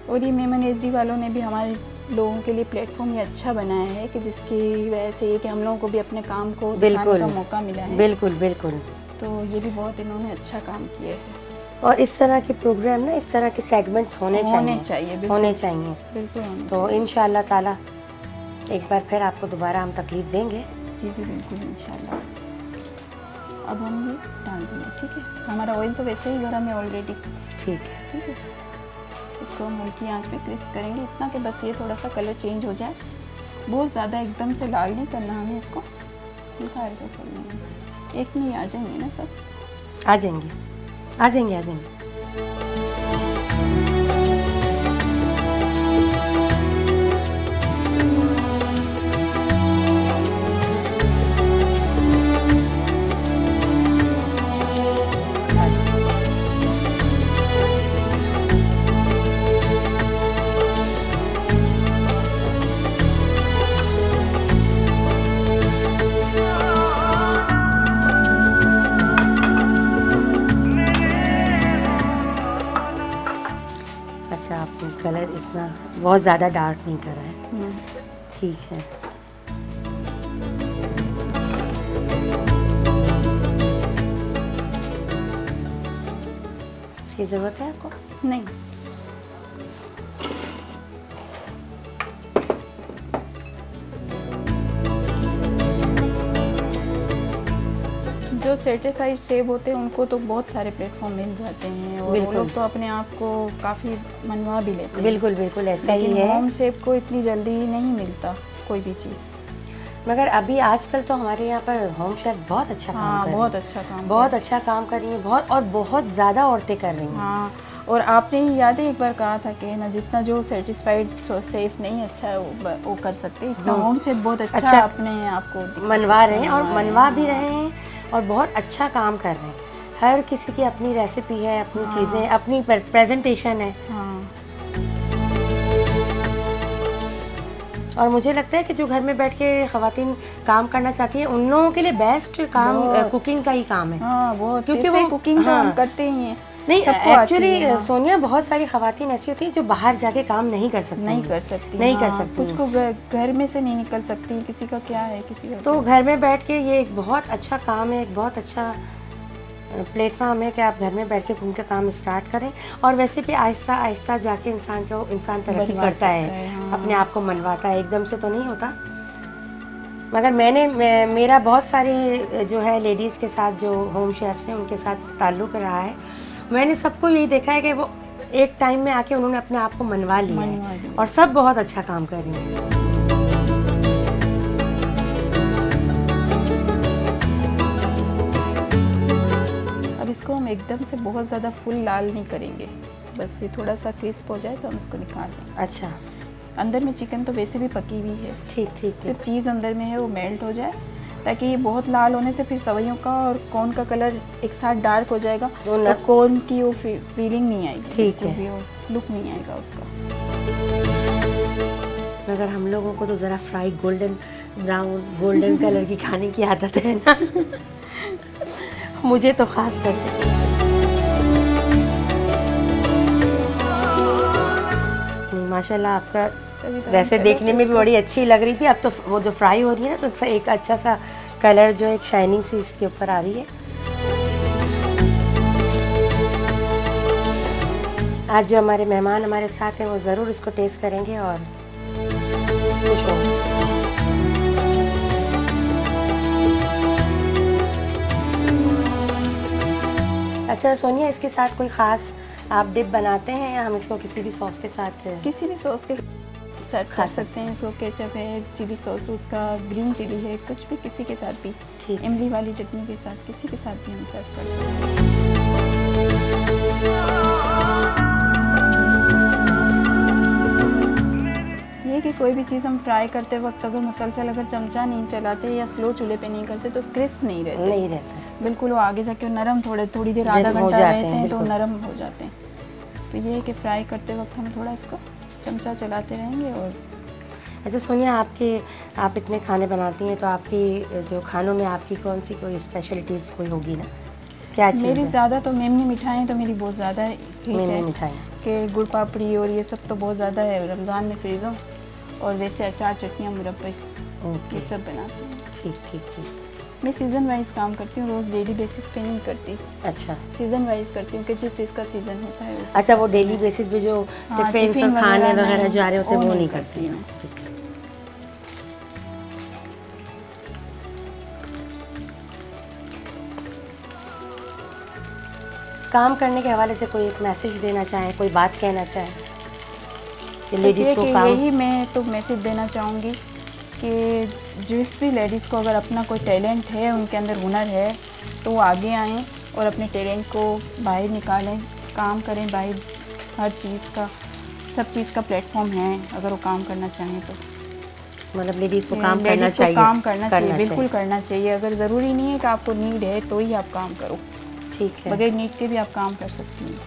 और ये मेमन एचडी वालों ने भी हमारे लोगों के लिए प्लेटफॉर्म ये अच्छा बनाया है कि जिसकी वजह से ये कि हम लोगों को भी अपने काम को दिखाने का मौका मिला है। बिल्कुल बिल्कुल। तो ये भी बहुत इन्होंने अच्छा काम किया है। और इस तरह के प्रोग्राम ना, इस तरह के सेगमेंट्स होने चाहिए। बिल्कुल। तो इंशाअल्लाह ताला एक बार फिर आपको दोबारा हम तकलीफ देंगे। जी बिल्कुल, इंशाअल्लाह। अब हम ये डाल देंगे, ठीक है। हमारा ऑयल तो वैसे ही गर्म है ऑलरेडी। ठीक है। इसको हम हल्की आंच पे क्रिस्प करेंगे, इतना कि बस ये थोड़ा सा कलर चेंज हो जाए। बहुत ज़्यादा एकदम से लाल नहीं करना हमें इसको। बाहर तो खोलनी है, एक में ही आ जाएंगे ना सब? आ जाएंगे, आ जाएंगे, आ जाएंगे। अच्छा, आपने कलर इतना बहुत ज़्यादा डार्क नहीं करा है, ठीक है। इसकी ज़रूरत है आपको? नहीं, जो सर्टिफाइड सेब होते हैं उनको तो बहुत सारे प्लेटफॉर्म मिल जाते हैं और वो बिल्कुल। लोग तो अपने आप को काफ़ी मनवा भी लेते हैं। बिल्कुल बिल्कुल ऐसा ही लेकिन है। होम सेब को इतनी जल्दी नहीं मिलता कोई भी चीज़। मगर अभी आजकल तो हमारे यहाँ पर होम शेफ्स बहुत अच्छा काम कर रही हैं। बहुत अच्छा काम बहुत अच्छा काम कर रही हैं, बहुत और बहुत ज़्यादा औरतें कर रही हैं। हाँ, और आपने ही याद है एक बार कहा था कि ना जितना जो सर्टिफाइड सेफ नहीं अच्छा है वो कर सकते हैं, इतना होम सेफ बहुत अच्छा अपने आप को मनवा रहे हैं और मनवा भी रहे हैं और बहुत अच्छा काम कर रहे हैं। हर किसी की अपनी रेसिपी है, अपनी चीज़ें, अपनी प्रेजेंटेशन है। और मुझे लगता है कि जो घर में बैठ के ख़वातीन काम करना चाहती हैं उन लोगों के लिए बेस्ट काम कुकिंग का ही काम है। क्योंकि वो कुकिंग तो हम करते ही हैं। नहीं, एक्चुअली सोनिया बहुत सारी ख़वातीन ऐसी होती हैं जो बाहर जाके काम नहीं कर सकती, नहीं कर सकती, नहीं कर सकती, कुछ को घर में से नहीं निकल सकती, किसी का क्या है, किसी का तो घर में बैठ के ये एक बहुत अच्छा काम है, एक बहुत अच्छा प्लेटफॉर्म है कि आप घर में बैठ के कुकिंग का काम स्टार्ट करें। और वैसे भी आहिस्ता आहिस्ता जाके इंसान तरक्की करता है, अपने आप को मनवाता है, एकदम से तो नहीं होता। मगर मेरा बहुत सारी जो है लेडीज़ के साथ जो होम शेफ्स हैं उनके साथ ताल्लुक़ रहा है। मैंने सबको यही देखा है कि वो एक टाइम में आके उन्होंने अपने आप को मनवा लिया है और सब बहुत अच्छा काम कर रही हैं। अब इसको हम एकदम से बहुत ज़्यादा फुल लाल नहीं करेंगे, बस ये थोड़ा सा क्रिस्प हो जाए तो हम इसको निकाल लेंगे। अच्छा, अंदर में चिकन तो वैसे भी पकी हुई है, ठीक ठीक, सिर्फ चीज़ अंदर में है वो मेल्ट हो जाए, ताकि ये बहुत लाल होने से फिर सवैयों का और कॉर्न का कलर एक साथ डार्क हो जाएगा तो कॉर्न की वो फीलिंग नहीं आएगी, ठीक है, वो लुक नहीं आएगा उसका। मगर हम लोगों को तो ज़रा फ्राई गोल्डन कलर की खाने की आदत है ना मुझे तो खास करके। माशाल्लाह आपका वैसे देखने में भी बड़ी अच्छी लग रही थी। अब तो वो जो फ्राई हो रही है ना तो एक अच्छा सा कलर जो एक शाइनिंग सी इसके ऊपर आ रही है। आज जो हमारे मेहमान हमारे साथ हैं वो ज़रूर इसको टेस्ट करेंगे और खुश होंगे। अच्छा सोनिया, इसके साथ कोई ख़ास आप डिप बनाते हैं या हम इसको किसी भी सॉस के साथ? किसी भी सॉस के सर्व कर सकते हैं इसको। केचप है, चिली सॉस, उसका ग्रीन चिली है, कुछ भी किसी के साथ भी, इमली वाली चटनी के साथ, किसी के साथ भी हम सर्व कर सकते हैं। ये कि कोई भी चीज़ हम फ्राई करते वक्त अगर मुसलसल अगर चमचा नहीं चलाते या स्लो चूल्हे पे नहीं करते तो क्रिस्प नहीं रहते, बिल्कुल वो आगे जाके नरम थोड़ी देर आधा घंटा रहते हैं तो नरम हो जाते हैं। तो ये है कि फ्राई करते वक्त हम थोड़ा इसको चमचा चलाते रहेंगे। और अच्छा सोनिया, आप इतने खाने बनाती हैं तो आपकी जो खानों में आपकी कौन सी कोई स्पेशलिटीज़ कोई होगी ना? क्या चीज़? मेरी ज़्यादा तो मेमनी मिठाई तो मेरी बहुत ज़्यादा है मिठाई कि गुड़ पापड़ी और ये सब तो बहुत ज़्यादा है रमज़ान में फ्रीज़ों, और वैसे अचार, चटनियाँ, मुरब्बे ये सब बनाती हूँ। ठीक ठीक ठीक। मैं सीज़न वाइज काम करती हूँ, रोज़ डेली बेसिस पे नहीं करती। अच्छा, सीज़न वाइज करती हूँ कि जिस चीज़ का सीज़न होता है। अच्छा, वो डेली बेसिस पे जो टिफिन खाने वगैरह जा रहे होते हैं वो नहीं करती हूँ। काम करने के हवाले से कोई एक मैसेज देना चाहें, कोई बात कहना चाहें लेडीज़ को? काम यही मैं तो मैसेज देना चाहूँगी कि जिस भी लेडीज़ को अगर अपना कोई टैलेंट है, उनके अंदर हुनर है, तो वो आगे आएँ और अपने टैलेंट को बाहर निकालें, काम करें बाहर। हर चीज़ का, सब चीज़ का प्लेटफॉर्म है अगर वो काम करना चाहें तो। मतलब लेडीज़ को काम करना चाहिए, काम करना चाहिए, बिल्कुल करना चाहिए। अगर ज़रूरी नहीं है कि आपको नीड है तो ही आप काम करो, ठीक है, बगैर नीड के भी आप काम कर सकती हैं।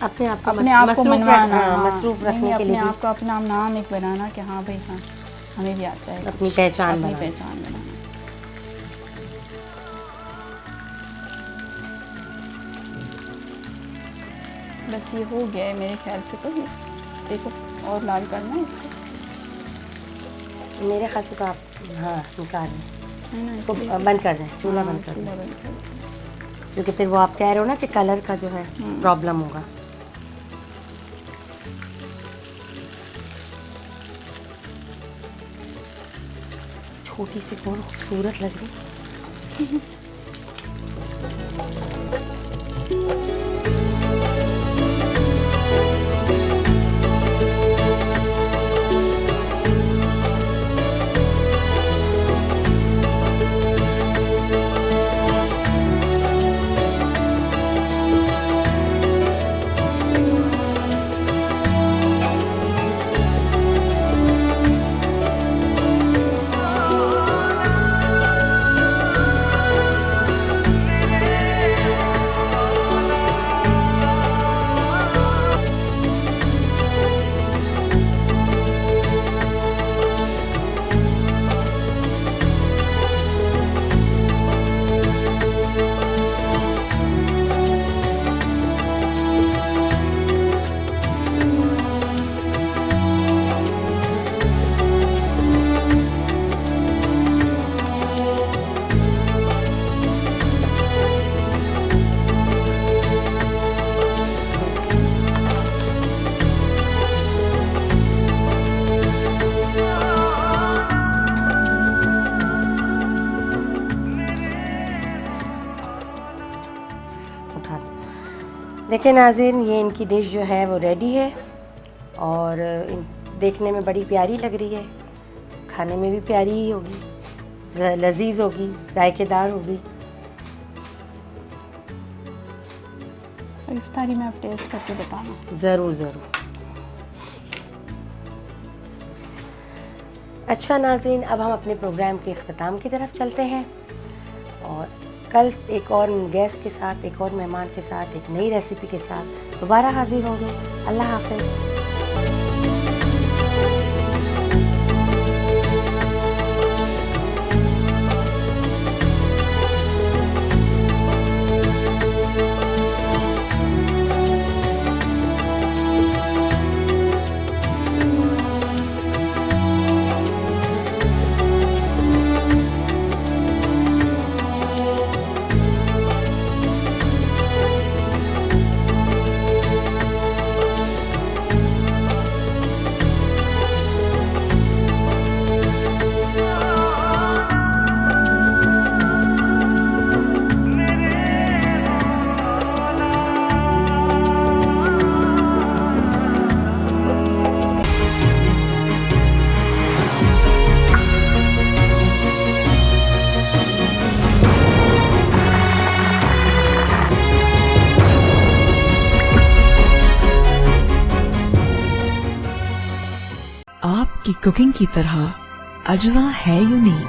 अपने आप को मनवाना, मसरूफ रखने के लिए, अपने आप का अपना नाम एक बनाना कि हाँ भाई हाँ हमें भी आता है, अपनी पहचान बनाना। बस ये हो गया है मेरे ख्याल से। तो ये देखो और लाल करना है इसको, मेरे ख्याल से तो आप हाँ निकाल है ना, इसको बंद कर दें, चूल्हा बंद कर दें, क्योंकि फिर वो आप कह रहे हो ना कि कलर का जो है प्रॉब्लम होगा। छोटी सी बहुत खूबसूरत लग रही। देखिए नाज़रीन, ये इनकी डिश जो है वो रेडी है और देखने में बड़ी प्यारी लग रही है, खाने में भी प्यारी ही होगी, लजीज होगी, जायकेदार होगी। इफ्तारी में आप टेस्ट करके बताना। ज़रूर ज़रूर। अच्छा नाज़रीन, अब हम अपने प्रोग्राम के अख्ताम की तरफ चलते हैं और कल एक और गेस्ट के साथ, एक और मेहमान के साथ, एक नई रेसिपी के साथ दोबारा हाजिर होंगे। अल्लाह हाफ़िज़। आपकी कुकिंग की तरह अजवा है यूनिक।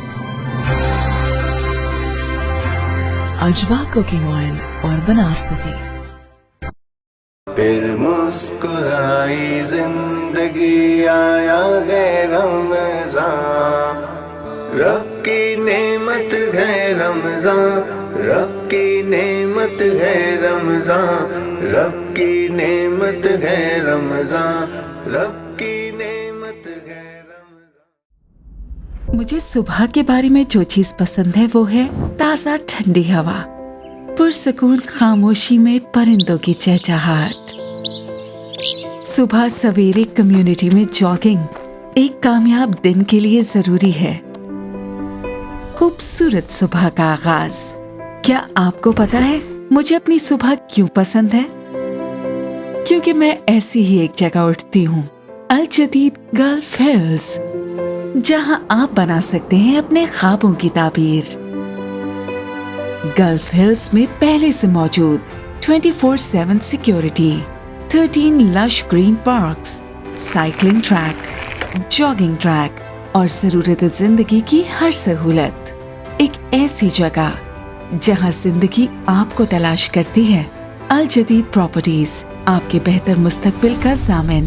अजवा कुकिंग ऑयल और बनस्पति। फिर मुस्कुराई जिंदगी, आया है रमज़ान, रब की नेमत है रमज़ान, रब की नेमत है रमज़ान, रब की नेमत है रमज़ान, रब की नेमत है रमज़ान। मुझे सुबह के बारे में जो चीज पसंद है वो है ताज़ा ठंडी हवा, पुरसकून खामोशी में परिंदों की चहचहाट। सुबह सवेरे कम्युनिटी में जॉगिंग एक कामयाब दिन के लिए जरूरी है। खूबसूरत सुबह का आगाज। क्या आपको पता है मुझे अपनी सुबह क्यों पसंद है? क्योंकि मैं ऐसी ही एक जगह उठती हूँ, अल जदीद गल्फ हिल्स। जहां आप बना सकते हैं अपने ख्वाबों की ताबीर। गल्फ हिल्स में पहले से मौजूद 24/7 security, 13 lush green parks, cycling track, jogging track और जरूरत जिंदगी की हर सहूलत। एक ऐसी जगह जहां जिंदगी आपको तलाश करती है। अल जदीद प्रॉपर्टीज, आपके बेहतर मुस्तकबिल का ज़ामिन।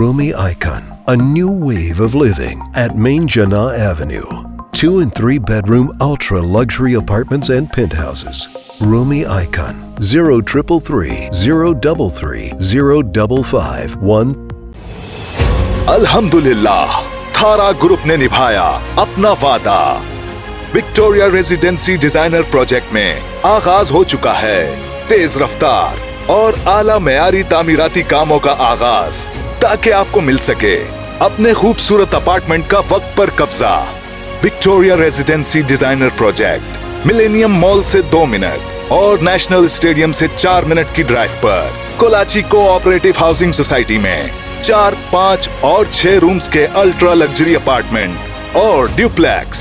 Rumi Icon, a new wave of living at Main Jannah Avenue. 2 and 3 bedroom ultra luxury apartments and penthouses. Rumi Icon 0333 033 055 1. अल्हम्दुलिल्लाह, थारा ग्रुप ने निभाया अपना वादा। विक्टोरिया रेजिडेंसी डिजाइनर प्रोजेक्ट में आगाज हो चुका है तेज रफ्तार और आला मेयारी तामीराती कामों का आगाज, ताकि आपको मिल सके अपने खूबसूरत अपार्टमेंट का वक्त पर कब्जा। Victoria residency designer project millennium mall से 2 मिनट और नेशनल स्टेडियम से 4 मिनट की ड्राइव पर कोलाची कोऑपरेटिव हाउसिंग सोसाइटी में 4, 5 और 6 रूम्स के अल्ट्रा लग्जरी अपार्टमेंट और ड्यूप्लेक्स।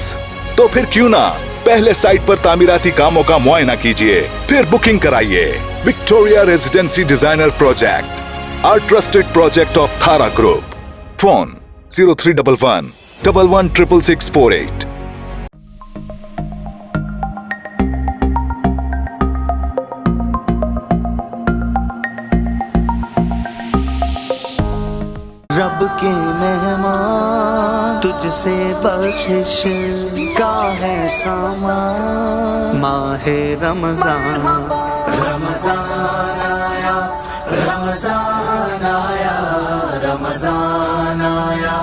तो फिर क्यों ना पहले साइट पर तामीराती कामों का मुआयना कीजिए, फिर बुकिंग कराइए। Victoria residency designer project, our trusted project of Thara Group. Phone 0311 116648. रब के मेहमान, तुझसे बख्शिश का है सामान। माहे रमजान, रमजान आया, रमजान आया, रमजान आया,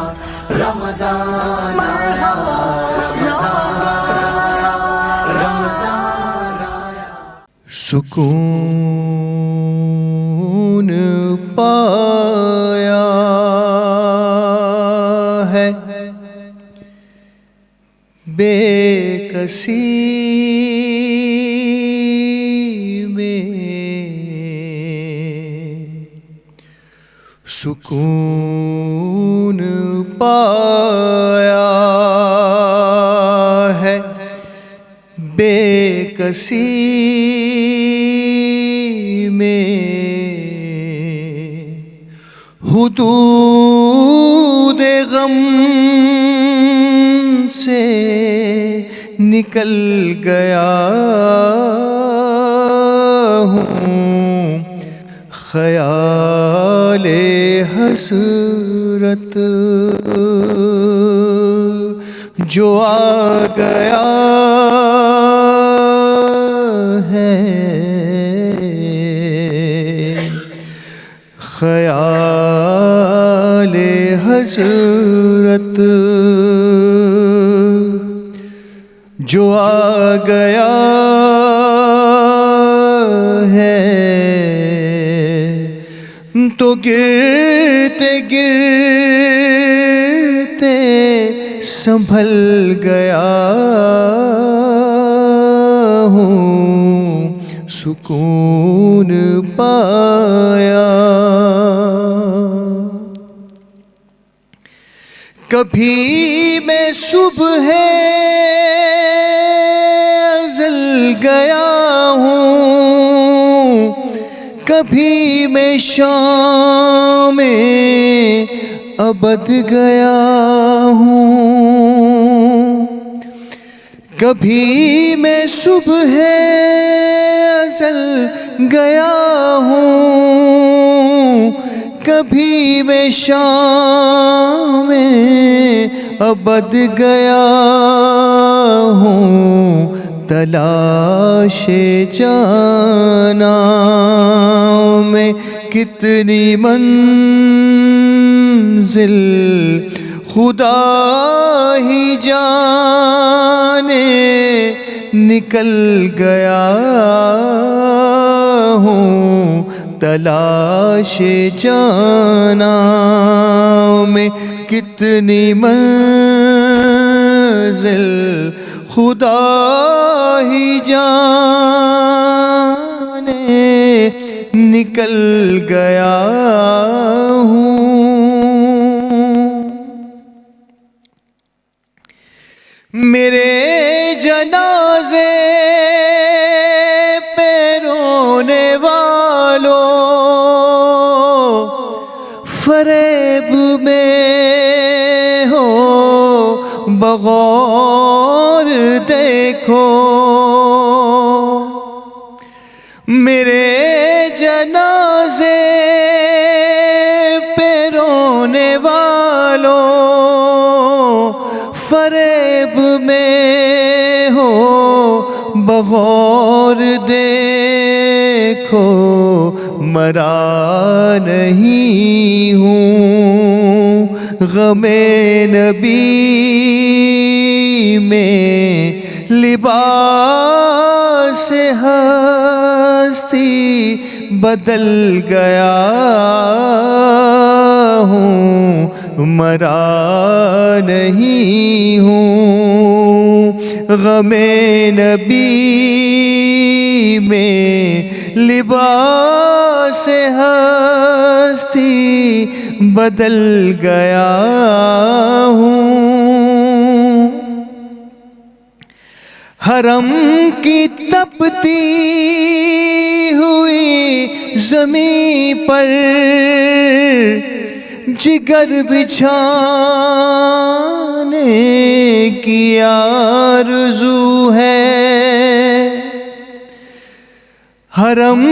रमजान आया, रमजान आया, रमजान आया। सुकून पाया है बेकसी सुकून पाया है बेकसी में, हुदूद गम से निकल गया हूँ, ख्याले हसरत जो आ गया है, ख्याले हसरत जो आ गया है, तो गिरते गिरते संभल गया हूँ, सुकून पाया। कभी मैं सुबह जल गया हूँ, कभी मैं शाम में अबद गया हूँ। कभी मैं सुबह अज़ल गया हूँ, कभी मैं शाम में अबद गया हूँ। तलाशे जाना में कितनी मंजिल खुदा ही जाने, निकल गया हूँ। तलाशे जाना में कितनी मंजिल खुदा ही जाने, निकल गया हूँ। मेरे जनाजे पे रोने वालों, फरेब में हो बगौर देखो। मेरे जनाजे पे रोने वालों, फरेब में हो बगौर देखो। मरा नहीं हूँ गमे नबी में, लिबास हस्ती बदल गया हूँ। मरा नहीं हूँ गमे नबी में, लिबास हस्ती बदल गया हूँ। हरम की तपती हुई ज़मीं पर जिगर बिछाने की आरज़ू है। हरम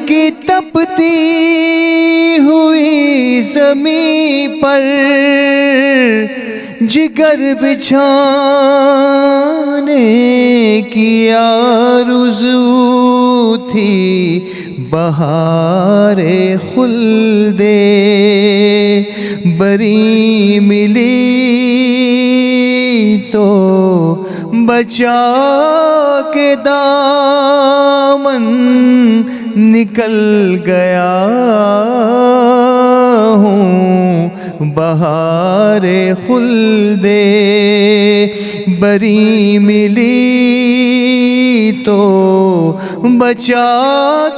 की तपती हुई ज़मीं पर जिगर बिछाने की आरज़ू थी। बहारे खुल्दे बरी मिली तो बचा के दामन निकल गया हूँ। बहारे खुल्दे बरी मिली तो बचा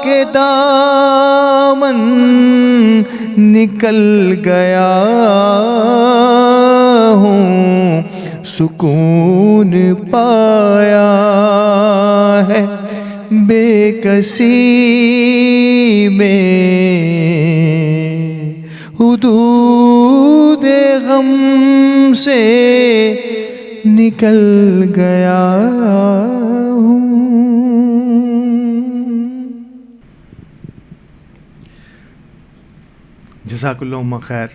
के दामन निकल गया हूँ। सुकून पाया है बेकसी में, हुदूद गम से निकल गया हूँ। जज़ाकुल्लाह खैर।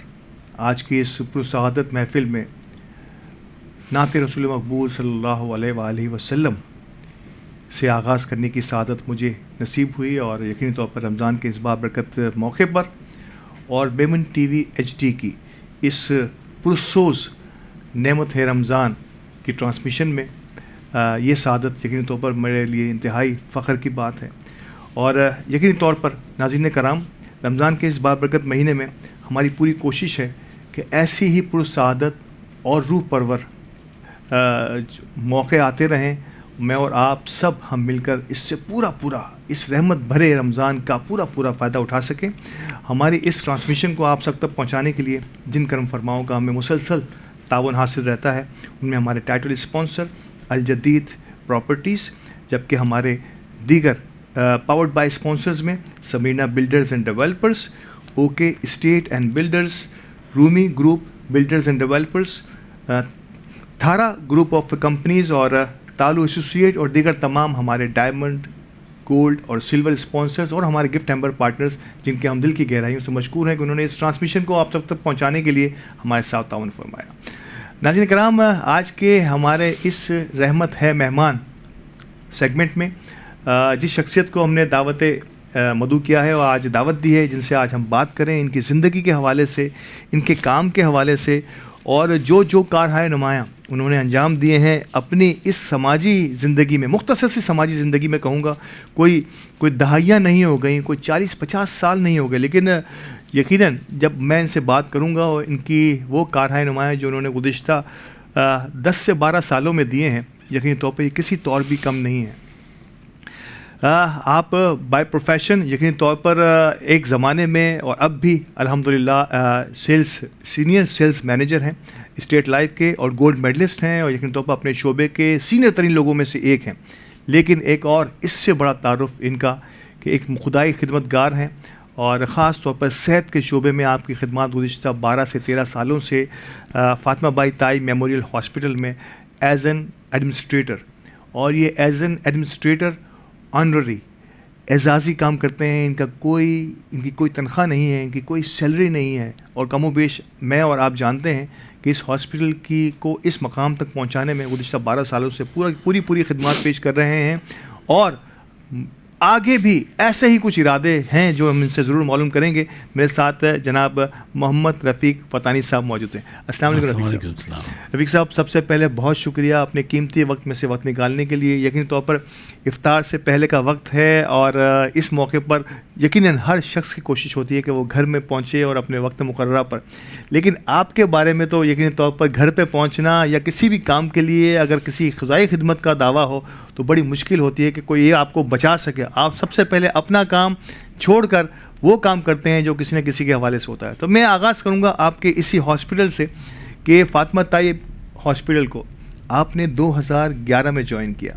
आज की इस पुरसआदत महफ़िल में नात रसूल मकबूल सल्लल्लाहु अलैहि वसल्लम से आगाज़ करने की सआदत मुझे नसीब हुई, और यकीनी तौर पर रमज़ान के इस बाबरकत मौके पर और बेमन टीवी HD की इस पुरसोज़ नेमत है रमज़ान की ट्रांसमिशन में ये सआदत यकीनी तौर पर मेरे लिए इंतहाई फ़ख्र की बात है। और यकीनी तौर पर नाज़रीन कराम, रमज़ान के इस बाबरकत महीने में हमारी पूरी कोशिश है कि ऐसी ही पुरसआदत और रूह परवर मौके आते रहें, मैं और आप सब हम मिलकर इससे पूरा इस रहमत भरे रमज़ान का पूरा फ़ायदा उठा सकें। हमारी इस ट्रांसमिशन को आप सब तक पहुंचाने के लिए जिन करम फरमाओं का हमें मुसलसल तावन हासिल रहता है, उनमें हमारे टाइटल स्पॉन्सर अल जदीद प्रॉपर्टीज़, जबकि हमारे दीगर पावर्ड बाय स्पॉन्सर्स में Sameena builders and developers, okay state and builders, Rumi group builders and developers, थारा ग्रुप ऑफ कंपनीज़ और तालू एसोसिएट और दीगर तमाम हमारे डायमंड, गोल्ड और सिल्वर स्पॉन्सर्स और हमारे गिफ्ट हैम्पर पार्टनर्स, जिनके हम दिल की गहराइयों से मशकूर हैं कि उन्होंने इस ट्रांसमिशन को आप तक पहुंचाने के लिए हमारे साथ ताउन फरमाया। नाज़रीन कराम, आज के हमारे इस रहमत है मेहमान सेगमेंट में जिस शख्सियत को हमने दावत मदू किया है और आज दावत दी है, जिनसे आज हम बात करें इनकी ज़िंदगी के हवाले से, इनके काम के हवाले से और जो कारहाय नुमायाँ उन्होंने अंजाम दिए हैं अपनी इस समाजी ज़िंदगी में, मुख्तसर सी समाजी ज़िंदगी में कहूँगा, कोई दहाइयाँ नहीं हो गई, कोई 40-50 साल नहीं हो गए, लेकिन यकीनन जब मैं इनसे बात करूँगा और इनकी वो कारहाय नुमायाँ जो उन्होंने गुज़िश्ता 10 से 12 सालों में दिए हैं, यकीनी तौर पर ये किसी तौर भी कम नहीं है। आप बाय प्रोफेशन यकीनी तौर पर एक ज़माने में और अब भी अल्हम्दुलिल्लाह सीनियर सेल्स मैनेजर हैं स्टेट लाइफ के और गोल्ड मेडलिस्ट हैं और यकीनी तौर पर अपने शोबे के सीनियर तरीन लोगों में से एक हैं। लेकिन एक और इससे बड़ा तारुफ इनका कि एक खुदाई खिदमतगार हैं और ख़ास तौर पर सेहत के शोबे में आपकी खिदमत गुज़िश्ता 12 से 13 सालों से फ़ातिमा बाई ताई मेमोरियल हॉस्पिटल में एज एन एडमिनिस्ट्रेटर, और ये एज एन एडमिनिस्ट्रेटर ऑनररी एजाज़ी काम करते हैं। इनकी कोई तनख्वाह नहीं है, इनकी कोई सैलरी नहीं है और कमोबेश मैं और आप जानते हैं कि इस हॉस्पिटल को इस मकाम तक पहुंचाने में गुज़िश्ता 12 सालों से पूरी खिदमत पेश कर रहे हैं और आगे भी ऐसे ही कुछ इरादे हैं जो हम इनसे ज़रूर मालूम करेंगे। मेरे साथ जनाब मोहम्मद रफ़ीक फ़तानी साहब मौजूद हैं। अस्सलाम वालेकुम रफ़ीक साहब, सबसे पहले बहुत शुक्रिया अपने कीमती वक्त में से वक्त निकालने के लिए। यकीनी तौर पर इफ्तार से पहले का वक्त है और इस मौके पर यकीनन हर शख्स की कोशिश होती है कि वो घर में पहुँचे और अपने वक्त मुकर्ररा पर, लेकिन आपके बारे में तो यकीनी तौर पर घर पर पहुँचना या किसी भी काम के लिए अगर किसी ख़ुदाई खिदमत का दावा हो तो बड़ी मुश्किल होती है कि कोई ये आपको बचा सके। आप सबसे पहले अपना काम छोड़कर वो काम करते हैं जो किसी न किसी के हवाले से होता है। तो मैं आगाज़ करूँगा आपके इसी हॉस्पिटल से कि फ़ातिमा ताई हॉस्पिटल को आपने 2011 में ज्वाइन किया।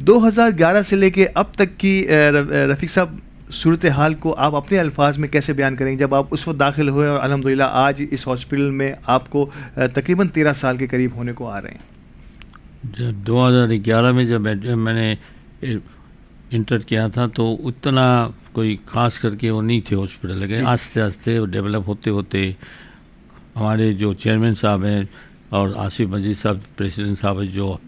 2011 से लेके अब तक की रफ़ीक साहब सूरत हाल को आप अपने अल्फाज में कैसे बयान करेंगे जब आप उस वक्त दाखिल हुए और अल्हम्दुलिल्लाह आज इस हॉस्पिटल में आपको तकरीबन 13 साल के करीब होने को आ रहे हैं। जब 2011 में जब मैंने इंटर किया था तो उतना कोई ख़ास करके वो नहीं थे हॉस्पिटल लगे। आस्ते आस्ते डेवलप होते होते हमारे जो चेयरमैन साहब हैं और आसिफ मजीद साहब प्रेसिडेंट साहब हैं, जो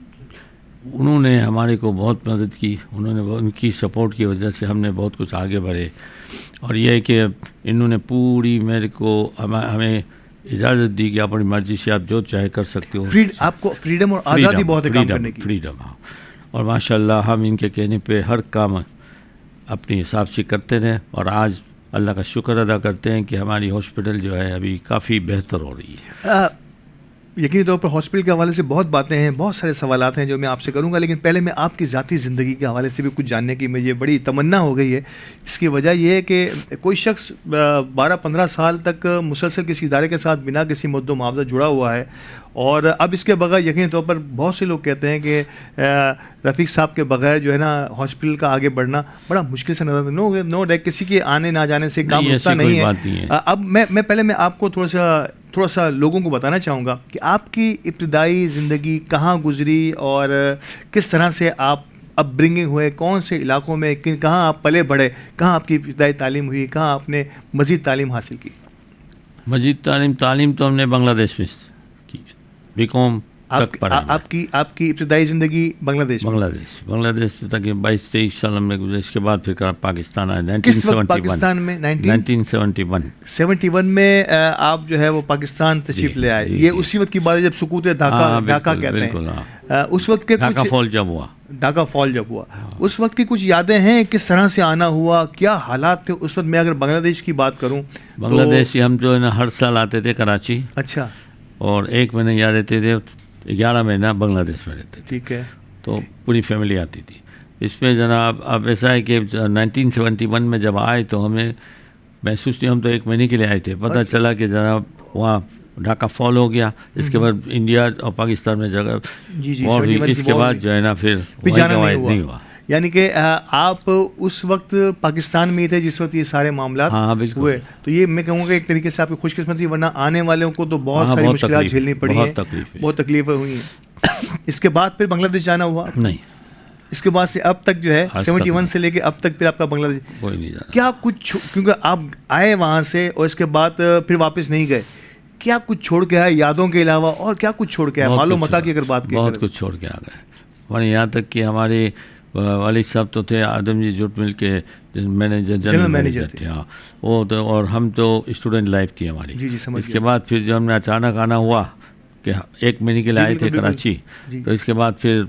उन्होंने हमारे को बहुत मदद की, उनकी सपोर्ट की वजह से हमने बहुत कुछ आगे बढ़े। और यह है कि इन्होंने पूरी मेरे को हमें इजाज़त दी कि अपनी मर्ज़ी से आप जो चाहे कर सकते हो। आपको फ्रीडम और आज़ादी बहुत है काम करने की। फ्रीडम, हाँ। और माशाल्लाह हम इनके कहने पे हर काम अपने हिसाब से करते रहे और आज अल्लाह का शुक्र अदा करते हैं कि हमारी हॉस्पिटल जो है अभी काफ़ी बेहतर हो रही है। यकीनी तौर पर हॉस्पिटल के हवाले से बहुत बातें हैं, बहुत सारे सवालात हैं जो मैं आपसे करूंगा, लेकिन पहले मैं आपकी ज़ाती ज़िंदगी के हवाले से भी कुछ जानने की मुझे बड़ी तमन्ना हो गई है। इसकी वजह यह है कि कोई शख्स 12-15 साल तक मुसलसल किसी इदारे के साथ बिना किसी मुद्दों मुआवजा जुड़ा हुआ है और अब इसके बगैर यकीनी तौर पर बहुत से लोग कहते हैं कि रफ़ीक साहब के बगैर जो है ना हॉस्पिटल का आगे बढ़ना बड़ा मुश्किल से नजर नो डाउट किसी के आने ना जाने से काम रुकता नहीं है। अब मैं पहले आपको थोड़ा सा लोगों को बताना चाहूँगा कि आपकी इब्तिदाई ज़िंदगी कहाँ गुजरी और किस तरह से आप अपब्रिंगिंग हुए, कौन से इलाकों में, कहाँ आप पले बढ़े, कहाँ आपकी इब्तिदाई तालीम हुई, कहाँ आपने मज़ीद तालीम हासिल की? मज़ीद तालीम तो हमने बांग्लादेश में की, बीकॉम तक पढ़ा। आपकी इब्तिदाई ज़िंदगी बांग्लादेश तक 22-23 साल में गुजरे। इसके बाद फिर पाकिस्तान आए 1971। पाकिस्तान में 1971 में आप जो है वो पाकिस्तान तशरीफ ले आए। ये उसी वक्त की बात है जब सुकूत ढाका कहते हैं। उस वक्त के ढाका फॉल जब हुआ उस वक्त की कुछ यादें हैं, किस तरह से आना हुआ, क्या हालात थे उस वक्त? मैं अगर बांग्लादेश की बात करूँ, बांग्लादेश हम जो है ना हर साल आते थे कराची। अच्छा। और एक महीने यहाँ रहते थे, 11 महीना बांग्लादेश में रहते थे। ठीक है। तो पूरी फैमिली आती थी। इसमें जनाब अब ऐसा है कि 1971 में जब आए तो हमें महसूस नहीं, हम तो 1 महीने के लिए आए थे, पता चला कि जनाब वहाँ ढाका फॉल हो गया, इसके बाद इंडिया और पाकिस्तान में जगह और हुई, इसके बाद जो है ना फिर नहीं हुआ। यानी कि आप उस वक्त पाकिस्तान में ही थे जिस वक्त ये सारे मामला हुए, तो ये मैं कहूँगा एक तरीके से आपकी खुशकिस्मती, वरना आने वालों को तो बहुत सारी मुश्किलात झेलनी पड़ी है, बहुत तकलीफें हुई हैं। इसके बाद फिर बांग्लादेश जाना हुआ? नहीं, इसके बाद से अब तक जो है 71 से लेके अब तक फिर आपका बांग्लादेश कोई नहीं जाना। क्या कुछ, क्योंकि आप आए वहाँ से और इसके बाद फिर वापस नहीं गए, क्या कुछ छोड़ के आए यादों के अलावा, और क्या कुछ छोड़ के आए? मालूम मता की अगर बात की, बहुत कुछ छोड़ के आ गए। वहीं यहाँ तक कि हमारे वालिद साहब तो थे आदम जी जूट मिल के जनरल मैनेजर थे। हाँ, वो तो, और हम तो स्टूडेंट लाइफ थी हमारी। जी, समझ इसके बाद फिर जब हमने अचानक आना हुआ कि 1 महीने के लिए आए थे कराची, तो इसके बाद फिर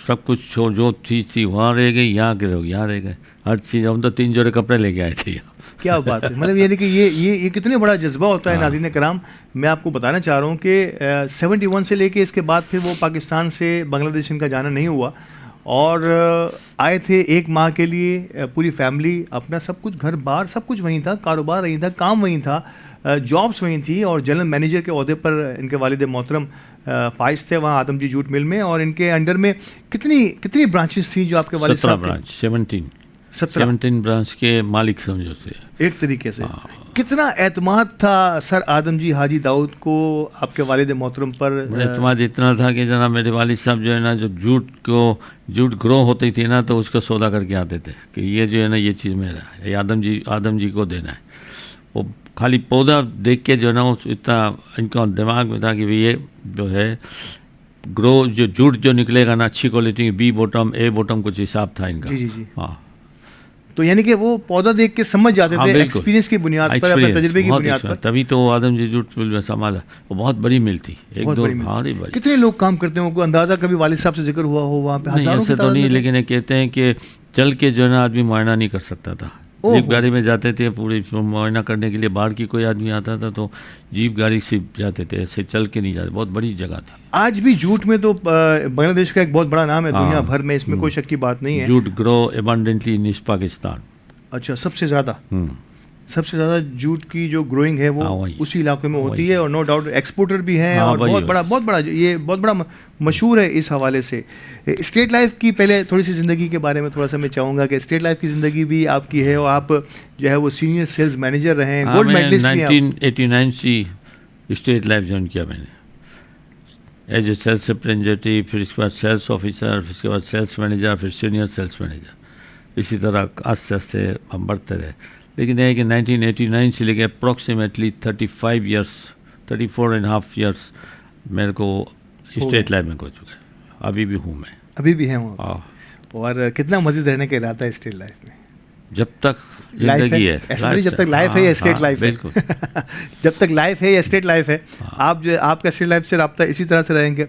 सब कुछ छोड़, जो चीज़ थी वहाँ रह गई, यहाँ के लोग यहाँ रह गए, हर चीज़। हम तो 3 जोड़े कपड़े लेके आए थे। क्या बात है, मतलब यानी कि ये कितने बड़ा जज्बा होता है। नाज़रीन कराम, मैं आपको बताना चाह रहा हूँ कि 71 से लेके इसके बाद फिर वो पाकिस्तान से बांग्लादेश इनका जाना नहीं हुआ, और आए थे 1 माह के लिए, पूरी फैमिली, अपना सब कुछ, घर बार सब कुछ वहीं था, कारोबार वहीं था, काम वहीं था, जॉब्स वहीं थी, और जनरल मैनेजर के ओहदे पर इनके वालिद मोहतरम फाइज थे वहाँ आदम जी जूट मिल में। और इनके अंडर में कितनी ब्रांचेस थी जो आपके वालिद साहब? 17 ब्रांच, 17 ब्रांच के मालिक समझो से एक तरीके से। कितना एतमाद था सर आदम जी हाजी दाऊद को आपके वालिद मोहतरम पर? एतमाद इतना था कि जना मेरे वालिद साहब जो है ना, जो जूट ग्रो होती थी ना, तो उसका सौदा करके आते थे कि ये जो है ना, ये चीज़ मेरा है, ये आदम जी को देना है। वो खाली पौधा देख के जो है ना, इतना इनका दिमाग में था कि भाई ये जो है ग्रो, जो जूट जो निकलेगा ना अच्छी quality, B bottom A bottom कुछ हिसाब था इनका। जी। हाँ, तो यानी कि वो पौधा देख के समझ जाते थे, एक्सपीरियंस की बुनियाद पर, अपने तजुर्बे की बुनियाद पर। तभी तो आदम जी जूट मिल में संभाला। वो बहुत बड़ी मिल थी, 1-2 बड़ी। कितने लोग काम करते हैं, उनको अंदाजा कभी वालिद साहब से जिक्र हुआ हो वहाँ पे? हज़ारों से तो नहीं, लेकिन कहते हैं कि चल के जो है ना आदमी मुआयना नहीं कर सकता था, जीप गाड़ी में जाते थे, पूरी मुआयना करने के लिए बाहर की कोई आदमी आता था तो जीप गाड़ी से जाते थे, ऐसे चल के नहीं जाते। बहुत बड़ी जगह थी। आज भी जूट में तो बांग्लादेश का एक बहुत बड़ा नाम है दुनिया भर में, इसमें कोई शक की बात नहीं है। जूट ग्रो एबंडेंटली इन पाकिस्तान। अच्छा, सबसे ज़्यादा जूट की जो ग्रोइंग है वो उसी इलाके में होती है, और नो डाउट एक्सपोर्टर भी हैं, और बहुत बड़ा मशहूर है इस हवाले से। स्टेट लाइफ की पहले थोड़ी सी ज़िंदगी के बारे में थोड़ा सा मैं चाहूँगा कि स्टेट लाइफ की ज़िंदगी भी आपकी है, और आप जो है वो सीनियर सेल्स मैनेजर रहे हैं, गोल्ड मेडलिस्ट भी हैं। 1989 से स्टेट लाइफ ज्वाइन किया मैंने एज ए सेल्स रिप्रेजेंटेटिव, फिर इसके बाद सेल्स ऑफिसर, फिर इसके बाद सेल्स मैनेजर, फिर सीनियर सेल्स मैनेजर। इसी तरह आस्ते आस्ते हम बढ़ते रहे। लेकिन यह है कि 1989 से लेकर अप्रॉक्सीमेटली 34.5 ईयर्स मेरे को स्टेट लाइफ में हो चुका है। अभी भी हूँ मैं, अभी भी हैं वो। और कितना मज़ीद रहने का इरादा है स्टेट लाइफ में? जब तक जिंदगी है, जब तक लाइफ है या स्टेट लाइफ है? जब तक लाइफ है या स्टेट लाइफ है, आप जो आपका स्टेट लाइफ से रब्ता इसी तरह से रहेंगे।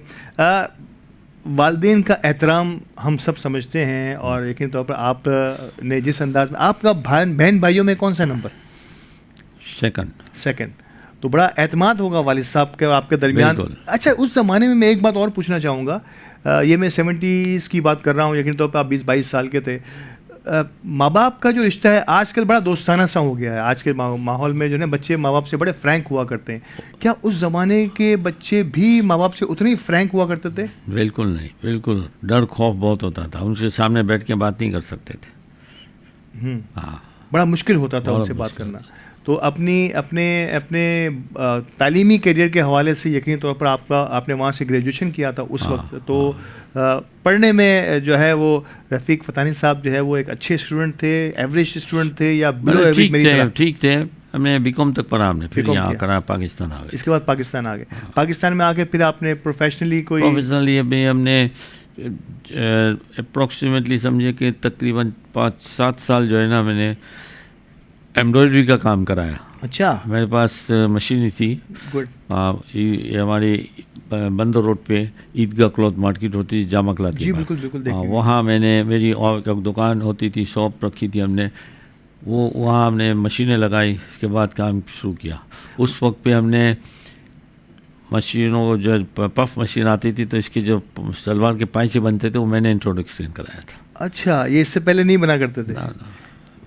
वालिदैन का एहतराम हम सब समझते हैं, और यकीन तौर पर आप ने जिस अंदाज में, आपका बहन भाइयों में कौन सा नंबर? सेकंड। तो बड़ा एतमाद होगा वालिद साहब के आपके दरमियान। अच्छा, उस ज़माने में मैं एक बात और पूछना चाहूँगा, ये मैं 70s की बात कर रहा हूँ, यकीन तौर पर आप 20-22 साल के थे। माँ बाप का जो रिश्ता है आजकल बड़ा दोस्ताना सा हो गया है। आज के माहौल में जो है बच्चे माँ बाप से बड़े फ्रैंक हुआ करते हैं। क्या उस ज़माने के बच्चे भी माँ बाप से उतने ही फ्रैंक हुआ करते थे? बिल्कुल नहीं, बिल्कुल डर खौफ बहुत होता था, उनसे सामने बैठ के बात नहीं कर सकते थे। हाँ, बड़ा मुश्किल होता था उनसे बात करना। तो अपने तालीमी करियर के हवाले से यकीन तौर पर आपने वहाँ से ग्रेजुएशन किया था उस वक्त, तो पढ़ने में जो है वो रफ़ीक फ़तानी साहब जो है वो एक अच्छे स्टूडेंट थे, एवरेज स्टूडेंट थे, या बिलो एवरेज? मेरी तरह ठीक थे। हमने बीकॉम तक पढ़ा, हमने फिर यहाँ करा, पाकिस्तान आ गए। इसके बाद पाकिस्तान आ गए। पाकिस्तान में आके फिर आपने प्रोफेशनली अभी हमने अप्रॉक्सीमेटली समझिए कि तकरीबन 5-7 साल जो है ना मैंने एम्ब्रॉयडरी का काम कराया। अच्छा, मेरे पास मशीन थी। गुड। ये हमारी बंदर रोड पे ईदगाह क्लॉथ मार्केट होती थी, जामा क्लॉथ। जी बिल्कुल। वहाँ मेरी और एक दुकान होती थी, शॉप रखी थी हमने, वो वहाँ हमने मशीनें लगाई, इसके बाद काम शुरू किया। उस वक्त पे हमने मशीनों जो पफ मशीन आती थी तो इसके जो सलवार के पाइचे बनते थे वो मैंने इंट्रोडक्शन कराया था। अच्छा, ये इससे पहले नहीं बना करते थे?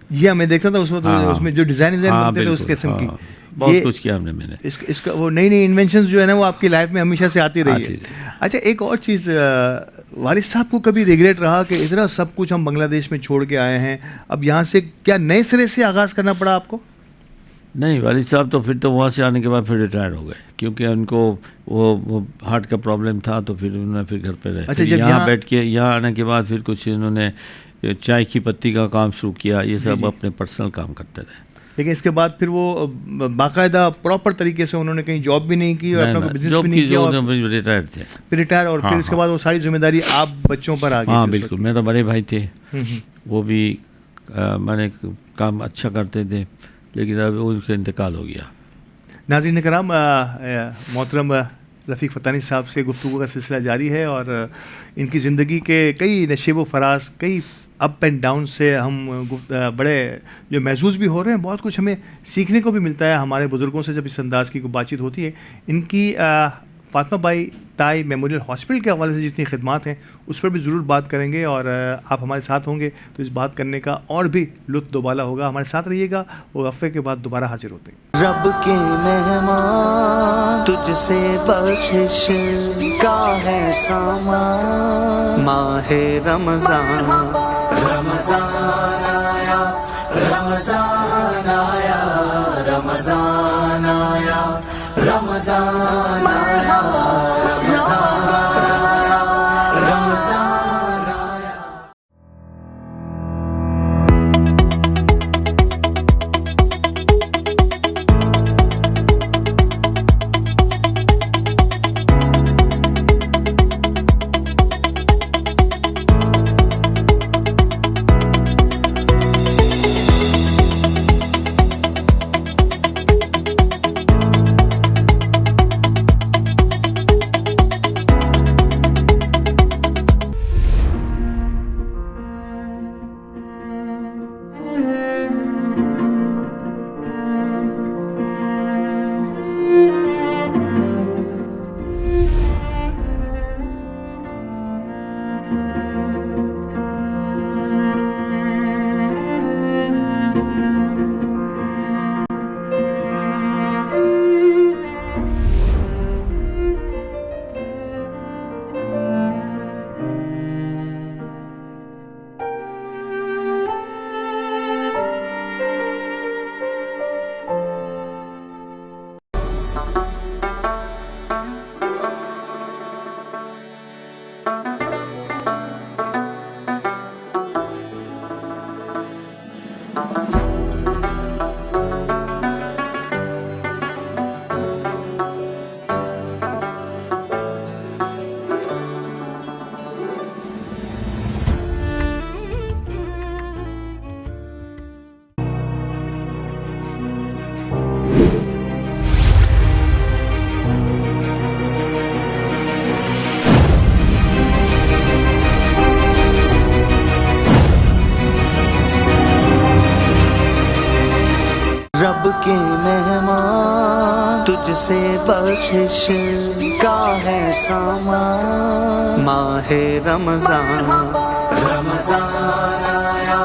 जी हाँ, मैं देखता था उसमें। हाँ, उसमें जो डिज़ाइन बनते थे उस किस्म की, बहुत कुछ किया हमने। मैंने इसका वो नई नई इन्वेंशंस जो है ना वो आपकी लाइफ में हमेशा से आती रही है। अच्छा, एक और चीज़, वालिद साहब को कभी रिग्रेट रहा कि इतना सब कुछ हम बांग्लादेश में छोड़ के आए हैं, अब यहाँ से क्या नए सिरे से आगाज़ करना पड़ा आपको? नहीं, वालिद साहब तो फिर तो वहाँ से आने के बाद फिर रिटायर हो गए, क्योंकि उनको वो हार्ट का प्रॉब्लम था, तो फिर उन्होंने फिर घर पे रहे। अच्छा, यहाँ बैठ के यहाँ आने के बाद फिर कुछ उन्होंने चाय की पत्ती का काम शुरू किया, ये सब अपने पर्सनल काम करते रहे। लेकिन इसके बाद फिर वो बाकायदा प्रॉपर तरीके से उन्होंने कहीं जॉब भी नहीं की और अपना कोई बिजनेस भी नहीं किया, रिटायर थे। फिर रिटायर, और फिर इसके बाद वो सारी जिम्मेदारी आप बच्चों पर आ गई। हाँ बिल्कुल, मेरे बड़े भाई थे, वो भी मैंने काम अच्छा करते थे, लेकिन अब उनका इंतकाल हो गया। नाज़रीन कराम, मोहतरम रफ़ीक फ़तानी साहब से गुफ्तगू का सिलसिला जारी है और इनकी ज़िंदगी के कई नशेब व फराज, कई अप एंड डाउन से हम बड़े जो महसूस भी हो रहे हैं। बहुत कुछ हमें सीखने को भी मिलता है हमारे बुज़ुर्गों से जब इस अंदाज़ की बातचीत होती है। इनकी फ़ातिमा बाई ताई मेमोरियल हॉस्पिटल के हवाले से जितनी खिदमात हैं उस पर भी ज़रूर बात करेंगे, और आप हमारे साथ होंगे तो इस बात करने का और भी लुत्फ़ दोबाला होगा। हमारे साथ रहिएगा, वो वक़्फ़े के बाद दोबारा हाजिर होते हैं। रब के मेहमान तुझसे बख्शिश का है सामान, माहे रमज़ान रमज़ान आया, रमज़ान आया, रमज़ान आया, रमज़ान आया, रमज़ान आया, रमज़ान आया। रब के मेहमान तुझसे बख्शिश का है सामान, माहे रमज़ान रमज़ान आया,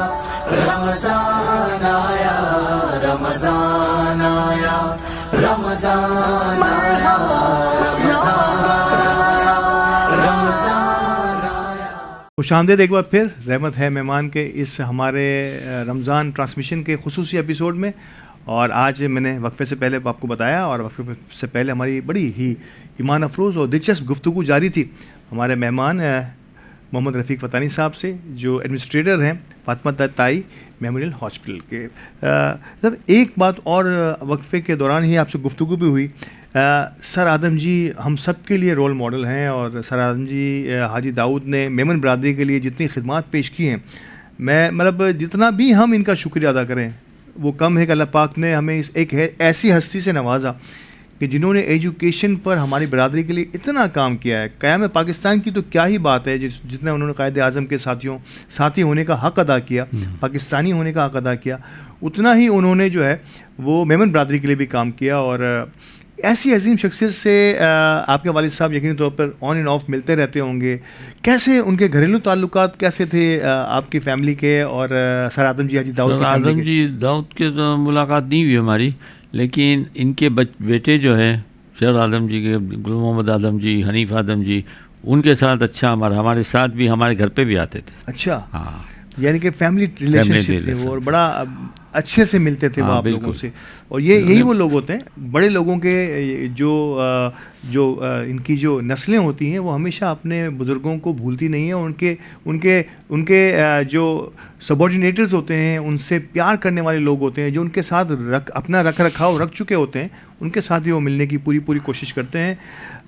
रमज़ान आया, रमज़ान आया, रमज़ान आया, रमज़ान आया, रमज़ान आया। खुशामदीद एक बार फिर, रहमत है मेहमान के इस हमारे रमज़ान ट्रांसमिशन के खुसूसी एपिसोड में। और आज मैंने वक्फे से पहले आपको बताया, और वक्फे से पहले हमारी बड़ी ही ईमान अफरोज़ और दिलचस्प गुफ्तगू जारी थी हमारे मेहमान मोहम्मद रफ़ीक फ़तानी साहब से, जो एडमिनिस्ट्रेटर हैं फ़ातिमा ताई मेमोरियल हॉस्पिटल के। जब एक बात और वक्फे के दौरान ही आपसे गुफ्तगू भी हुई, सर आदम जी हम सब के लिए रोल मॉडल हैं, और सर आदम जी हाजी दाऊद ने मेमन बरदरी के लिए जितनी खिदमात पेश की हैं, मैं मतलब जितना भी हम इनका शुक्रिया अदा करें वो कम है कि अल्लाह पाक ने हमें इस एक ऐसी हस्ती से नवाजा कि जिन्होंने एजुकेशन पर हमारी बरादरी के लिए इतना काम किया है। क़याम पाकिस्तान की तो क्या ही बात है, जितना उन्होंने कायदे आज़म के साथी होने का हक़ अदा किया, पाकिस्तानी होने का हक़ अदा किया, उतना ही उन्होंने जो है वो मेमन बरादरी के लिए भी काम किया। और ऐसी अजीम शख्सियत से आपके वालिद साहब यकीनी तौर पर ऑन एंड ऑफ मिलते रहते होंगे, कैसे उनके घरेलू ताल्लुकात कैसे थे आपकी फ़ैमिली के और सर आदम जी हाजी दाऊद की आदम जी दाऊद के तो मुलाकात नहीं हुई हमारी, लेकिन इनके बेटे जो है सर आदम जी के, गुल मोहम्मद आदम जी, हनीफ आदम जी, उनके साथ अच्छा हमारे साथ भी हमारे घर पे भी आते थे। अच्छा, हाँ, यानी कि फैमिली रिलेशनशिप थे वो, और बड़ा अच्छे से मिलते थे वो आप लोगों से। और यही वो लोग होते हैं बड़े लोगों के, जो इनकी जो नस्लें होती हैं वो हमेशा अपने बुज़ुर्गों को भूलती नहीं है। उनके जो सबॉर्डिनेटर्स होते हैं, उनसे प्यार करने वाले लोग होते हैं, जो उनके साथ अपना रख रखाव रख चुके होते हैं, उनके साथ ही वो मिलने की पूरी कोशिश करते हैं।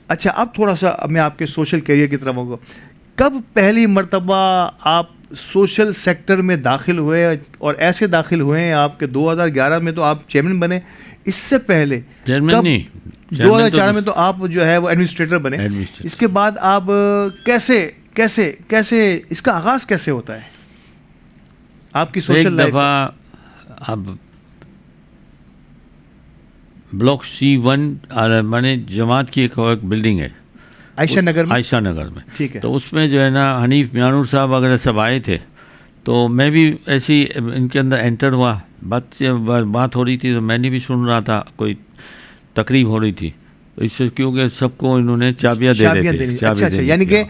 अच्छा, अब थोड़ा सा मैं आपके सोशल करियर की तरफ आऊँगा। कब पहली मर्तबा आप सोशल सेक्टर में दाखिल हुए, और ऐसे दाखिल हुए हैं आपके 2011 में तो आप चेयरमैन बने, इससे पहले चेयरमैन नहीं, 2004 में तो आप जो है वो एडमिनिस्ट्रेटर बने। इसके बाद आप कैसे इसका आगाज कैसे होता है आपकी सोशल लाइफ? एक दफ़ा अब ब्लॉक C1 माने जमात की एक बिल्डिंग है आयशा नगर में, ठीक है। तो उसमें जो है ना हनीफ मियानुर साहब वगैरह सब आए थे, तो मैं भी ऐसी इनके अंदर एंटर हुआ, बात हो रही थी, तो मैंने भी सुन रहा था, कोई तकरीब हो रही थी, तो इससे क्योंकि सबको इन्होंने चाबियाँ दे दी। अच्छा, यानी कि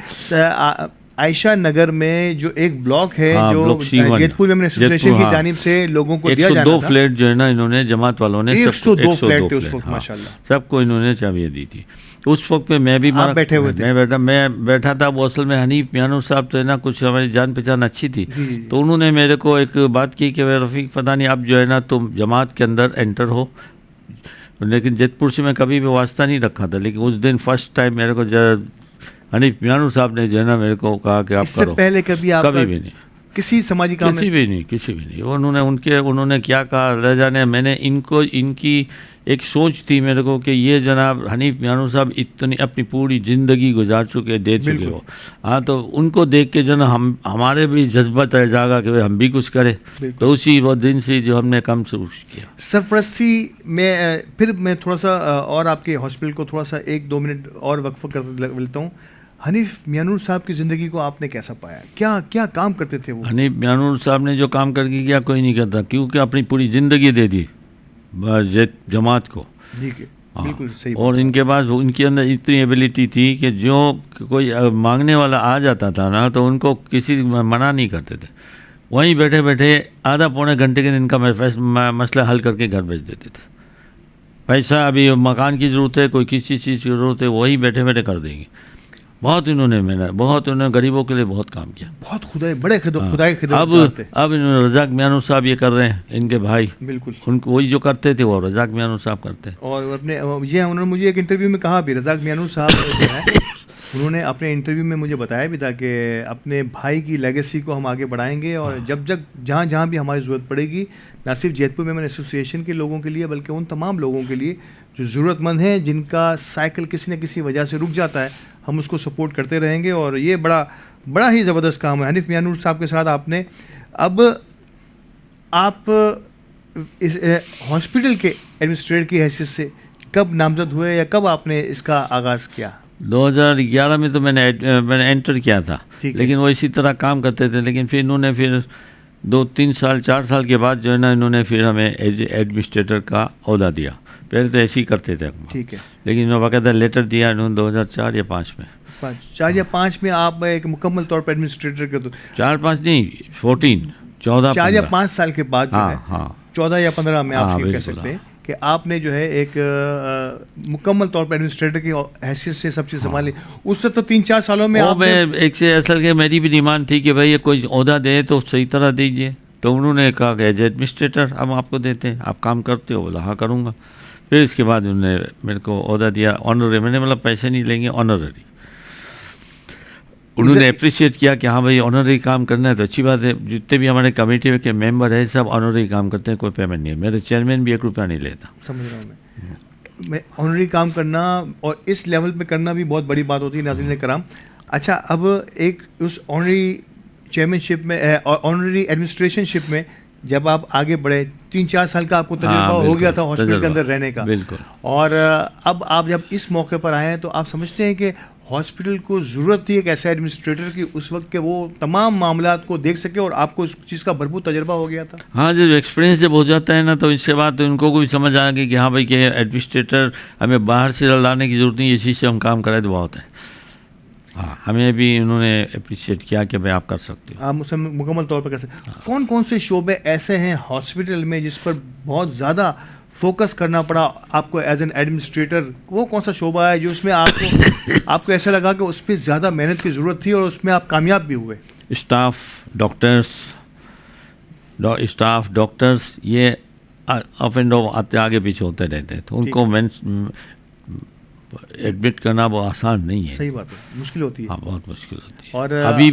आयशा नगर में जो एक ब्लॉक है, जो जेतपुर में एसोसिएशन की जानिब से लोगों को दिया जाना था, 102 फ्लैट जो है ना इन्होंने जमात वालों ने 102 फ्लैट थे उस वक्त, माशाल्लाह सबको इन्होंने चाबियाँ दी थी। उस वक्त पे मैं भी बैठे हुए थे, मैं बैठा था। वो असल में हनीफ मियानुर साहब तो है ना, कुछ हमारी जान पहचान अच्छी थी, तो उन्होंने मेरे को एक बात की कि रफ़ीक पता नहीं अब जो है ना तुम जमात के अंदर एंटर हो, लेकिन जेतपुर से मैं कभी भी वास्ता नहीं रखा था, लेकिन उस दिन फर्स्ट टाइम मेरे को हनीफ मियानुर साहब ने जो है ना मेरे को कहा कि आप करो। पहले कभी भी नहीं किसी समाजी काम किसी भी नहीं। उन्होंने क्या कहा रह जाने, मैंने इनकी एक सोच थी मेरे को कि ये जनाब हनीफ मियानुर साहब इतनी अपनी पूरी ज़िंदगी गुजार चुके, दे चुके हो, हाँ, तो उनको देख के जो ना हमारे भी जज्बा तय जागा कि हम भी कुछ करें, तो उसी वो दिन से जो हमने काम शुरू किया। सरपरस्ती में फिर मैं थोड़ा सा और आपके हॉस्पिटल को थोड़ा सा 1-2 मिनट और वक्फ कर लेता हूँ। हनीफ मियानुर साहब की ज़िंदगी को आपने कैसा पाया, क्या काम करते थे वो? हनीफ मियानुर साहब ने जो काम करके किया कोई नहीं करता, क्योंकि अपनी पूरी ज़िंदगी दे दी जमात को। ठीक है, बिल्कुल सही। और इनके पास उनके अंदर इतनी एबिलिटी थी कि जो कोई मांगने वाला आ जाता था ना, तो उनको किसी मना नहीं करते थे, वहीं बैठे बैठे आधा पौने घंटे के दिन का मसला हल करके घर भेज देते थे। पैसा अभी मकान की ज़रूरत है, कोई किसी चीज़ की ज़रूरत है, वहीं बैठे बैठे कर देंगे। बहुत उन्होंने गरीबों के लिए बहुत काम किया, बहुत खुदाई खिदमत। अब इन्होंने रज़ाक मियानुर साहब ये कर रहे हैं, इनके भाई, बिल्कुल उनको वही जो करते थे वो रज़ाक मियानुर साहब करते हैं। और उन्होंने मुझे एक इंटरव्यू में कहा भी, रज़ाक मियानुर साहब जो है उन्होंने अपने इंटरव्यू में मुझे बताया भी था कि अपने भाई की लेगेसी को हम आगे बढ़ाएंगे, और जब जहाँ भी हमारी ज़रूरत पड़ेगी, ना सिर्फ जेतपुर मेमन एसोसिएशन के लोगों के लिए बल्कि उन तमाम लोगों के लिए जो ज़रूरतमंद हैं, जिनका साइकिल किसी न किसी वजह से रुक जाता है, हम उसको सपोर्ट करते रहेंगे। और ये बड़ा ही ज़बरदस्त काम है। हनीफ मियानुर साहब के साथ आपने, अब आप इस हॉस्पिटल के एडमिनिस्ट्रेटर की हैसियत से कब नामजद हुए, या कब आपने इसका आगाज़ किया? 2011 में तो मैंने एंटर किया था, लेकिन वो इसी तरह काम करते थे, लेकिन फिर इन्होंने 2-3 साल 4 साल के बाद जो है ना, इन्होंने फिर हमें एडमिनिस्ट्रेटर का ओहदा दिया। पहले तो ऐसे ही करते थे, ठीक है, लेकिन बाकायदा लेटर दिया इन्होंने 2004 या 5 में। 4 या 5 में आप एक मुकम्मल तौर पर एडमिनिस्ट्रेटर के, तो 4-5 नहीं, 14 4 या 5 साल के बाद जो है, 14 या 15 में आप कह सकते हैं कि आपने जो है एक मुकम्मल तौर पर एडमिनिस्ट्रेटर की हैसियत से सब चीज़ संभाली। उससे तो 3-4 सालों में आपने एक से असल के मेरी भी डिमांड थी कि भाई ये कोई ओहदा दे तो सही तरह दीजिए, तो उन्होंने कहा कि एज एडमिनिस्ट्रेटर हम आपको देते हैं, आप काम करते हो? बोला हाँ करूँगा। फिर इसके बाद उन्होंने मेरे को ओहदा दिया ऑनररी, मैंने मतलब पैसे नहीं लेंगे, ऑनररी। उन्होंने अप्रिशिएट किया कि हाँ भाई ऑनररी काम करना है तो अच्छी बात है। जितने भी हमारे कमेटी के मेंबर हैं सब ऑनररी काम करते हैं, कोई पेमेंट नहीं है। मेरे चेयरमैन भी 1 रुपया नहीं लेता। समझ रहा हूँ मैं ऑनररी काम करना, और इस लेवल पे करना भी बहुत बड़ी बात होती है नाज़रीन कराम। अच्छा, अब एक उस ऑनररी चेयरमैनशिप में, ऑनररी एडमिनिस्ट्रेशनशिप में जब आप आगे बढ़े 3-4 साल का आपको तजुर्बा हो गया था हॉस्पिटल के अंदर रहने का, बिल्कुल। और अब आप जब इस मौके पर आए हैं तो आप समझते हैं कि हॉस्पिटल को ज़रूरत थी एक ऐसे एडमिनिस्ट्रेटर की उस वक्त के वो तमाम मामलात को देख सके, और आपको इस चीज़ का भरपूर तजुर्बा हो गया था? हाँ, जब एक्सपीरियंस जब हो जाता है ना तो इसके बाद तो उनको भी समझ आ गई कि हाँ भाई कि एडमिनिस्ट्रेटर हमें बाहर से लाने की ज़रूरत नहीं, इसी से हम काम कराए तो बहुत है। हाँ, हमें भी उन्होंने अप्रिशिएट किया कि भाई आप कर सकते हो, आप मुझसे मुकम्मल तौर पर कर सकते। कौन कौन से शोबे ऐसे हैं हॉस्पिटल में जिस पर बहुत ज़्यादा फोकस करना पड़ा आपको एज एन एडमिनिस्ट्रेटर? वो कौन सा शोबा है जो उसमें आपको ऐसा लगा कि उस पर ज़्यादा मेहनत की ज़रूरत थी और उसमें आप कामयाब भी हुए? स्टाफ डॉक्टर्स ये अप एंड डाउन आते आगे पीछे होते रहते हैं, तो उनको एडमिट करना वो आसान नहीं है। सही बात है, मुश्किल होती है। हाँ, बहुत मुश्किल होती है। और अभी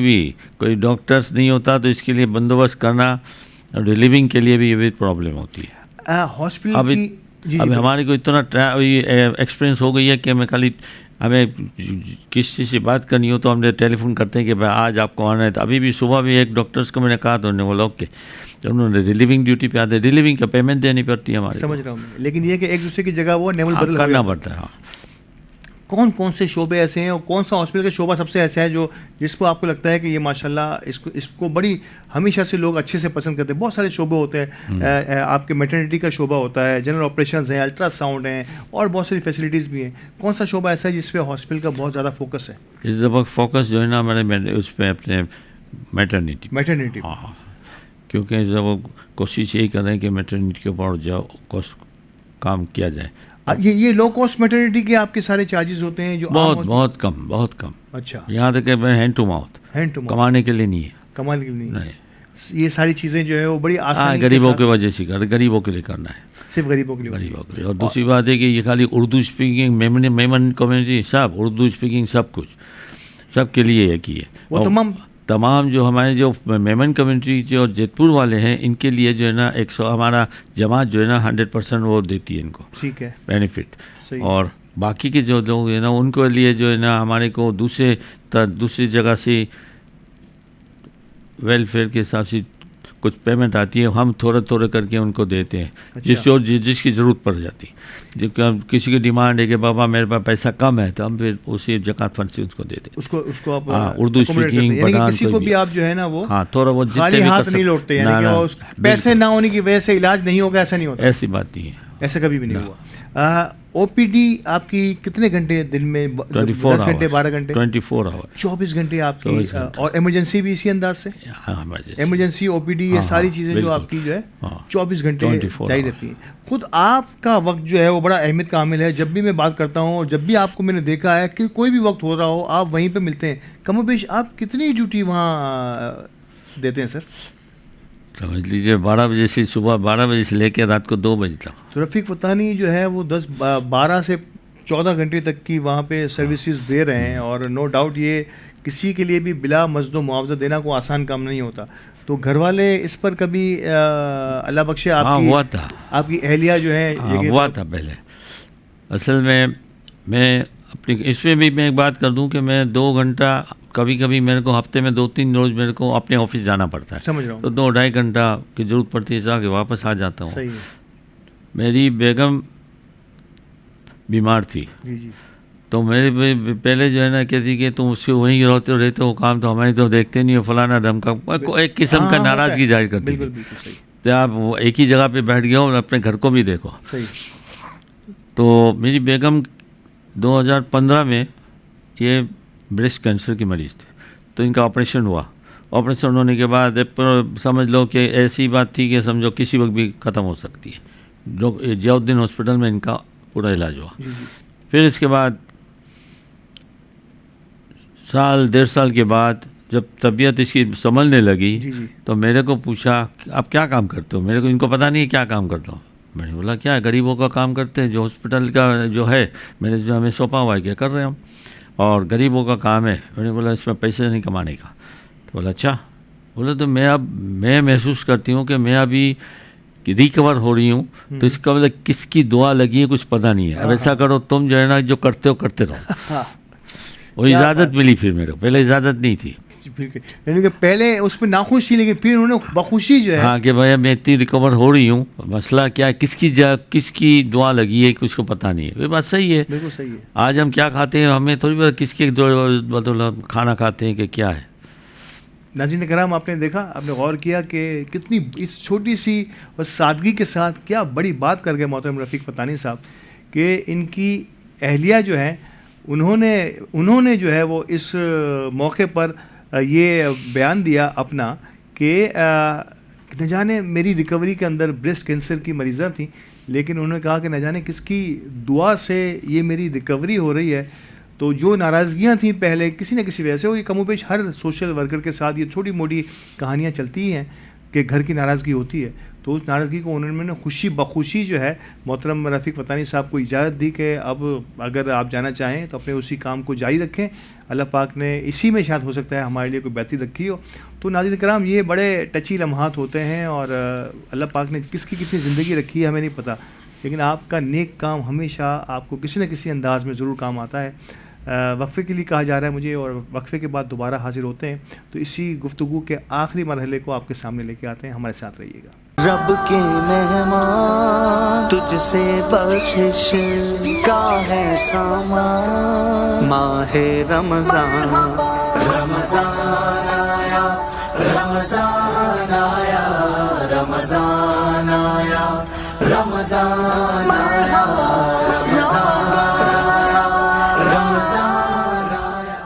भी कोई डॉक्टर्स नहीं होता तो इसके लिए बंदोबस्त करना, रिलीविंग के लिए भी ये प्रॉब्लम होती है। हॉस्पिटल अभी हमारे को इतना एक्सपीरियंस हो गई है कि हमें किसी से बात करनी हो तो हमने टेलीफोन करते हैं कि भाई आज आपको आना है। तो अभी भी सुबह भी एक डॉक्टर्स को मैंने कहा तो उन्होंने बोला ओके, तो उन्होंने रिलीविंग ड्यूटी पे आते, रिलीविंग का पेमेंट देनी पड़ती है हमारे। समझ रहा हूँ, लेकिन ये कि एक दूसरे की जगह वो नेवल बदल करना पड़ता है। हाँ, कौन कौन से शोबे ऐसे हैं और कौन सा हॉस्पिटल का शोबा सबसे ऐसा है जो जिसको आपको लगता है कि ये माशाल्लाह इसको बड़ी हमेशा से लोग अच्छे से पसंद करते हैं? बहुत सारे शोबे होते हैं, आपके मैटरनिटी का शोबा होता है, जनरल ऑपरेशंस हैं, अल्ट्रासाउंड हैं, और बहुत सारी फैसिलिटीज़ भी हैं। कौन सा शोबा ऐसा है जिस पे हॉस्पिटल का बहुत ज़्यादा फोकस है? इस दफ़ा फोकस जो है ना हमारे उस पर अपने मैटरनिटी। हाँ, क्योंकि जब वो कोशिश यही कर रहे हैं कि मैटरनिटी के ऊपर जाओ काम किया जाए। ये लो कॉस्ट मैटरनिटी के आपके सारे चार्जेस होते हैं जो बहुत कम। अच्छा, यहाँ तक हैंड टू माउथ, कमाने के लिए नहीं है, कमाने के लिए नहीं। ये सारी चीज़ें जो है वो बड़ी आसानी गरीबों की वजह से गरीबों के लिए करना है, सिर्फ गरीबों के लिए। और दूसरी बात है कि ये खाली उर्दू स्पीकिंग मेमन कम्युनिटी सब उर्दू स्पीकिंग सब कुछ सबके लिए एक ही है। वो तमाम जो हमारे जो मेमन कम्युनिटी जो जयपुर वाले हैं इनके लिए जो है ना 100 हमारा जमात जो है ना 100% वो देती है इनको, ठीक है, बेनिफिट। और बाकी के जो लोग हैं ना उनको लिए जो है ना हमारे को दूसरी जगह से वेलफेयर के हिसाब से कुछ पेमेंट आती है, हम थोड़ा करके उनको देते हैं। अच्छा। जिसकी ज़रूरत पड़ जाती है, किसी की डिमांड है कि बाबा मेरे पास पैसा कम है तो हम फिर उसी ज़कात फंड से उसको देते हैं। उसको आप उर्दू स्पीकिंग पठान किसी को भी आप जो है ना वो थोड़ा बहुत खाली हाथ नहीं लौटते, यानी पैसे ना होने की वजह से इलाज नहीं होगा, ऐसा नहीं होता। ऐसी बात नहीं है, ऐसा कभी भी नहीं हुआ। ओपीडी आपकी कितने घंटे दिन में? 10 घंटे 12 घंटे 24 आवर 24 घंटे आपकी। और इमरजेंसी भी इसी अंदाज से? इमरजेंसी ओपीडी ये सारी चीज़ें जो आपकी जो है 24 घंटे जारी रहती है। खुद आपका वक्त जो है वो बड़ा अहमियत का हामिल है। जब भी मैं बात करता हूँ और जब भी आपको मैंने देखा है कि कोई भी वक्त हो रहा हो आप वहीं पे मिलते हैं। कमोबेश आप कितनी ड्यूटी वहाँ देते हैं सर? समझ लीजिए 12 बजे से सुबह 12 बजे से लेकर रात को 2 बजे तक। तो रफ़ीक फ़तानी जो है वो 12 से 14 घंटे तक की वहाँ पे सर्विसेज दे रहे हैं, और नो डाउट ये किसी के लिए भी बिला मज़दो मुआवजा देना को आसान काम नहीं होता। तो घर वाले इस पर कभी अल्लाह बख्शे हुआ था, आपकी अहलिया जो है हुआ था पहले। असल में मैं अपनी इसमें भी मैं एक बात कर दूं कि मैं 2 घंटा कभी मेरे को हफ्ते में 2-3 रोज़ मेरे को अपने ऑफिस जाना पड़ता है। समझ रहा हूँ। तो 2-2.5 घंटा की ज़रूरत पड़ती है, जाके वापस आ जाता हूँ। सही है। मेरी बेगम बीमार थी जी। तो मेरे पहले जो है ना कहती कि तुम उससे वहीं रहते हो, काम तो हमारी तो देखते नहीं हो, फलाना धमका, एक किस्म का नाराज़गी जाहिर करती है। तो आप एक ही जगह पे बैठ गए हो और अपने घर को भी देखो। तो मेरी बेगम 2015 में ये ब्रेस्ट कैंसर की मरीज़ थे, तो इनका ऑपरेशन हुआ। ऑपरेशन होने के बाद समझ लो कि ऐसी बात थी कि समझो किसी वक्त भी ख़त्म हो सकती है। जियाउद्दीन हॉस्पिटल में इनका पूरा इलाज हुआ। फिर इसके बाद 1.5 साल के बाद जब तबीयत इसकी संभलने लगी तो मेरे को पूछा आप क्या काम करते हो? मेरे को इनको पता नहीं है क्या काम करता हूँ। मैंने बोला क्या है? गरीबों का काम करते हैं, जो हॉस्पिटल का जो है मैंने जो हमें सौंपा हुआ है क्या कर रहे हैं हम, और गरीबों का काम है। मैंने बोला इसमें पैसे नहीं कमाने का। तो बोला अच्छा। बोला तो मैं महसूस करती हूँ कि मैं अभी रिकवर हो रही हूँ, तो इसका मतलब किसकी दुआ लगी है कुछ पता नहीं है। अब ऐसा करो तुम जो है ना जो करते हो करते रहो। वो इजाज़त मिली फिर मेरे को, पहले इजाज़त नहीं थी। यानी कि पहले उसमें नाखुश थी लेकिन फिर उन्होंने बखुशी जो है, हाँ कि भैया मैं इतनी रिकवर हो रही हूँ, मसला क्या है, किसकी दुआ लगी है कुछ को पता नहीं है। ये बात सही है, बिल्कुल सही है। आज हम क्या खाते हैं हमें थोड़ी पता किसके बदौलत खाना खाते हैं कि क्या है। नाज़रीन कराम, आपने देखा, आपने गौर किया कि कितनी इस छोटी सी और सादगी के साथ क्या बड़ी बात कर गए मोहतरम रफ़ीक पतानी साहब कि इनकी अहलिया जो है उन्होंने जो है वो इस मौके पर ये बयान दिया अपना कि न जाने मेरी रिकवरी के अंदर ब्रेस्ट कैंसर की मरीज़ा थी, लेकिन उन्होंने कहा कि न जाने किसकी दुआ से ये मेरी रिकवरी हो रही है। तो जो नाराज़गियाँ थी पहले किसी न किसी वजह से, वो ये कमोबेश हर सोशल वर्कर के साथ ये छोटी मोटी कहानियाँ चलती हैं कि घर की नाराज़गी होती है, तो उस नाराज़गी को उन्होंने खुशी बखुशी जो है मोहतरम रफ़ीक पतानी साहब को इजाज़त दी कि अब अगर आप जाना चाहें तो अपने उसी काम को जारी रखें। अल्लाह पाक ने इसी में शायद हो सकता है हमारे लिए कोई बेहतरी रखी हो। तो नाज़रीन कराम, ये बड़े टची लम्हात होते हैं और अल्लाह पाक ने किसकी कितनी ज़िंदगी रखी है हमें नहीं पता, लेकिन आपका नेक काम हमेशा आपको किसी न किसी अंदाज़ में ज़रूर काम आता है। वक्फ़े के लिए कहा जा रहा है मुझे, और वक्फ़े के बाद दोबारा हाजिर होते हैं। तो इसी गुफ्तगू के आखिरी मरहले को आपके सामने लेके आते हैं, हमारे साथ रहिएगा। रब के मेहमान तुझसे बख्शिश का है सामान, माहे रमज़ान रमज़ान आया, रमज़ान आया, रमज़ान आया, रमज़ान आया, रमज़ान आया, रमज़ान आया।